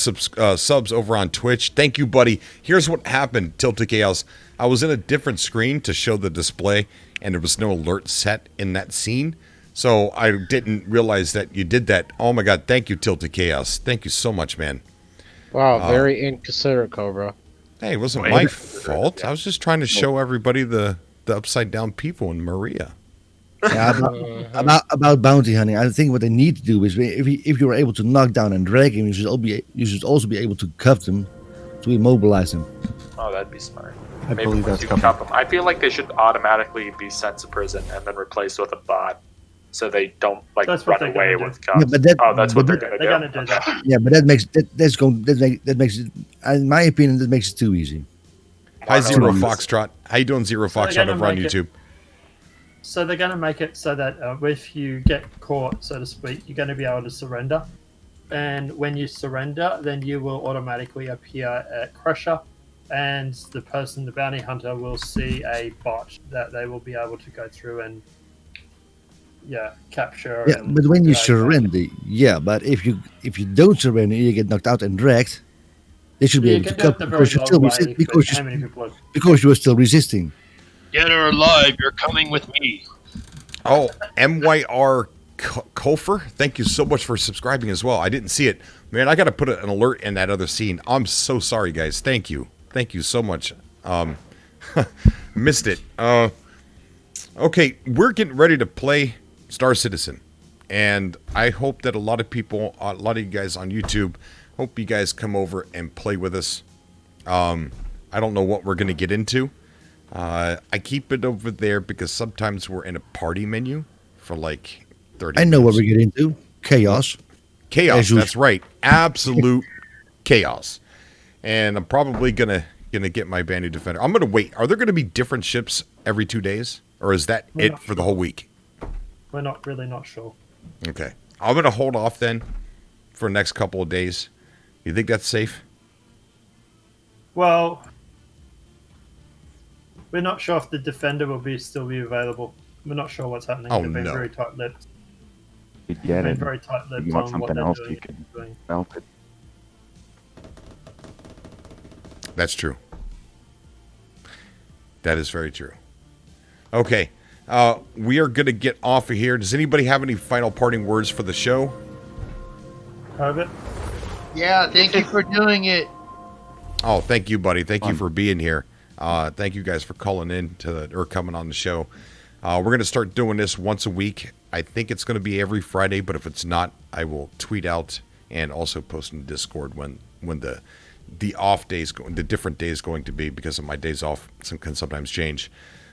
subs over on Twitch. Thank you, buddy. Here's what happened, Tilted Chaos. I was in a different screen to show the display, and there was no alert set in that scene. So I didn't realize that you did that. Oh, my God. Thank you, Tilted Chaos. Thank you so much, man. Wow, very inconsiderate, Cobra. Hey, it wasn't my fault. I was just trying to show everybody the upside-down people in Maria. Yeah, about bounty hunting, I think what they need to do is if you're able to knock down and drag him, you should also be able to cuff them to immobilize him. Oh, that'd be smart. I Maybe believe once that's you coming. cuff them. I feel like they should automatically be sent to prison and then replaced with a bot, so they don't like That's what run they're away gonna with do. cops. Yeah, but that- oh, that's what but they're They're gonna gonna do. do that. Yeah, but that makes it, in my opinion, that makes it too easy. Hi, Zero Too easy. Foxtrot. How you doing, Zero So they're Foxtrot gonna over on make it- YouTube? So they're going to make it so that if you get caught, so to speak, you're going to be able to surrender. And when you surrender, then you will automatically appear at Crusher, and the person, the bounty hunter, will see a bot that they will be able to go through and capture. Yeah, and but when you drag surrender, yeah, but if you don't surrender, you get knocked out and dragged. They should be You able to can do it cut the very because you're long still way, resisting. but how many people are- Because you are still resisting. Get her alive. You're coming with me. Oh, MYR Kofer, thank you so much for subscribing as well. I didn't see it. Man, I got to put an alert in that other scene. I'm so sorry, guys. Thank you. Thank you so much. Missed it. Okay, we're getting ready to play Star Citizen. And I hope that a lot of people, a lot of you guys on YouTube, hope you guys come over and play with us. I don't know what we're going to get into. I keep it over there because sometimes we're in a party menu for like 30 I know what minutes. we get into. Chaos. Chaos, As usual. that's right. Absolute chaos. And I'm probably gonna get my Bandu Defender. I'm gonna wait. Are there gonna be different ships every 2 days? Or is that We're it not for the whole week? We're not sure. Okay. I'm gonna hold off then for the next couple of days. You think that's safe? Well, we're not sure if the Defender will still be available. We're not sure what's happening. Oh, They've been no. very tight-lipped. You get Been it. very tight-lipped If you want on what something they're else, doing you and can doing. melt it. That's true. That is very true. Okay. We are going to get off of here. Does anybody have any final parting words for the show? Herbert? Yeah, thank you for doing it. Oh, thank you, buddy. Thank you for being here. Thank you guys for calling in or coming on the show. We're going to start doing this once a week. I think it's going to be every Friday, but if it's not, I will tweet out and also post in Discord when the off days, the different days going to be, because of my days off can sometimes change.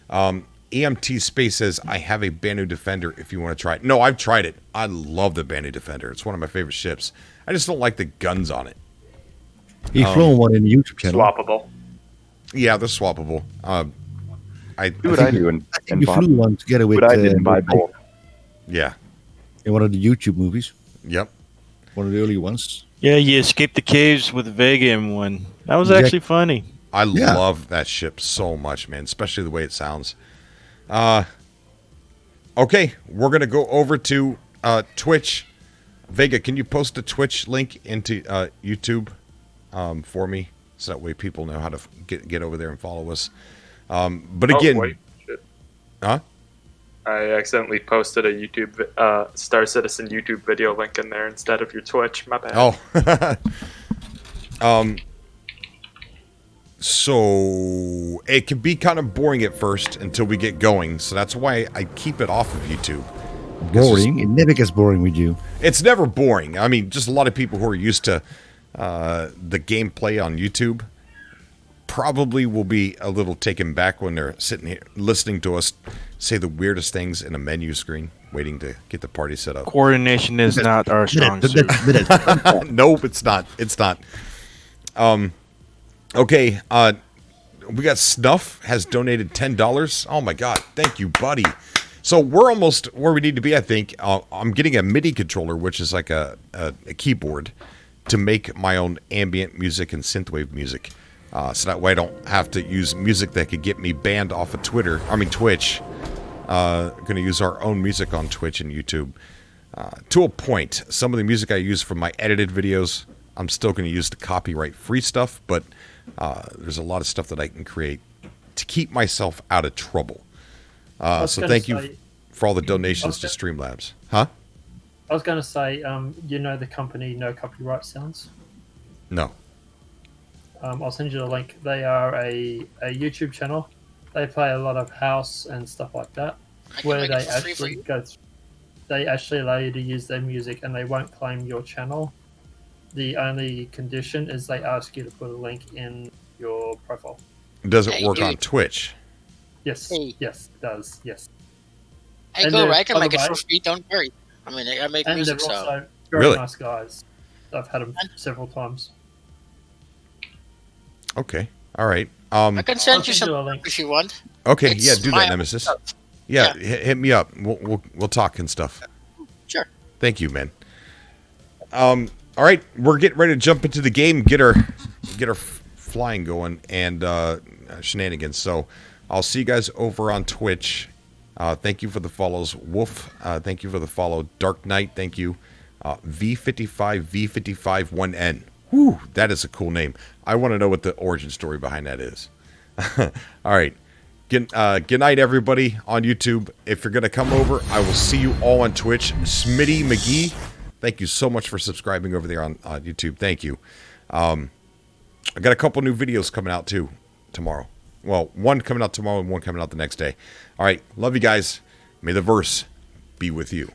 EMT Space says, I have a Banu Defender if you want to try it. No, I've tried it. I love the Banu Defender. It's one of my favorite ships. I just don't like the guns on it. He's flown one in the YouTube channel. Swappable. Yeah, they're swappable. Do what I do and You flew one together with. But I didn't buy both. Yeah. In one of the YouTube movies. Yep. One of the early ones. Yeah, you escaped the caves with Vega in one. That was Exact- actually funny. I Yeah. love that ship so much, man, especially the way it sounds. Okay, we're going to go over to Twitch. Vega, can you post a Twitch link into YouTube for me? So that way people know how to get over there and follow us. But again... Oh, wait. Shit. Huh? I accidentally posted a YouTube Star Citizen YouTube video link in there instead of your Twitch. My bad. Oh. So it can be kind of boring at first until we get going. So that's why I keep it off of YouTube. Boring. It never gets boring with you. It's never boring. I mean, just a lot of people who are used to the gameplay on YouTube probably will be a little taken back when they're sitting here listening to us say the weirdest things in a menu screen, waiting to get the party set up. Coordination is not our strong suit. Nope, it's not. It's not. Okay, we got Snuff has donated $10. Oh my God, thank you, buddy. So we're almost where we need to be, I think. I'm getting a MIDI controller, which is like a keyboard, to make my own ambient music and synthwave music. So that way I don't have to use music that could get me banned off of Twitch. Going to use our own music on Twitch and YouTube. To a point, some of the music I use for my edited videos, I'm still going to use the copyright-free stuff, but there's a lot of stuff that I can create to keep myself out of trouble. So thank you for all the donations to Streamlabs. Huh? I was going to say, you know the company No Copyright Sounds? No. I'll send you the link. They are a YouTube channel. They play a lot of house and stuff like that. where they actually they actually allow you to use their music and they won't claim your channel. The only condition is they ask you to put a link in your profile. Does it work on Twitch? Yes. Yes, it does. Yes. Hey, Cobra, I can make it for free. Don't worry. I mean, I make and music, they're so. also very Really? nice guys. I've had them several times. Okay. All right. I can send you I'll send you a some link. if you want. Okay. It's Yeah. Do my that, Nemesis. Yeah. Hit me up. We'll talk and stuff. Sure. Thank you, man. All right. We're getting ready to jump into the game. Get our flying going and shenanigans. So I'll see you guys over on Twitch. Thank you for the follows, Wolf. Thank you for the follow, Dark Knight. Thank you, V55V55 1N. Whew, that is a cool name. I want to know what the origin story behind that is. All right, good night, everybody on YouTube. If you're gonna come over, I will see you all on Twitch. Smitty McGee, thank you so much for subscribing over there on YouTube. Thank you. I got a couple new videos coming out too tomorrow. Well, one coming out tomorrow and one coming out the next day. All right. Love you guys. May the verse be with you.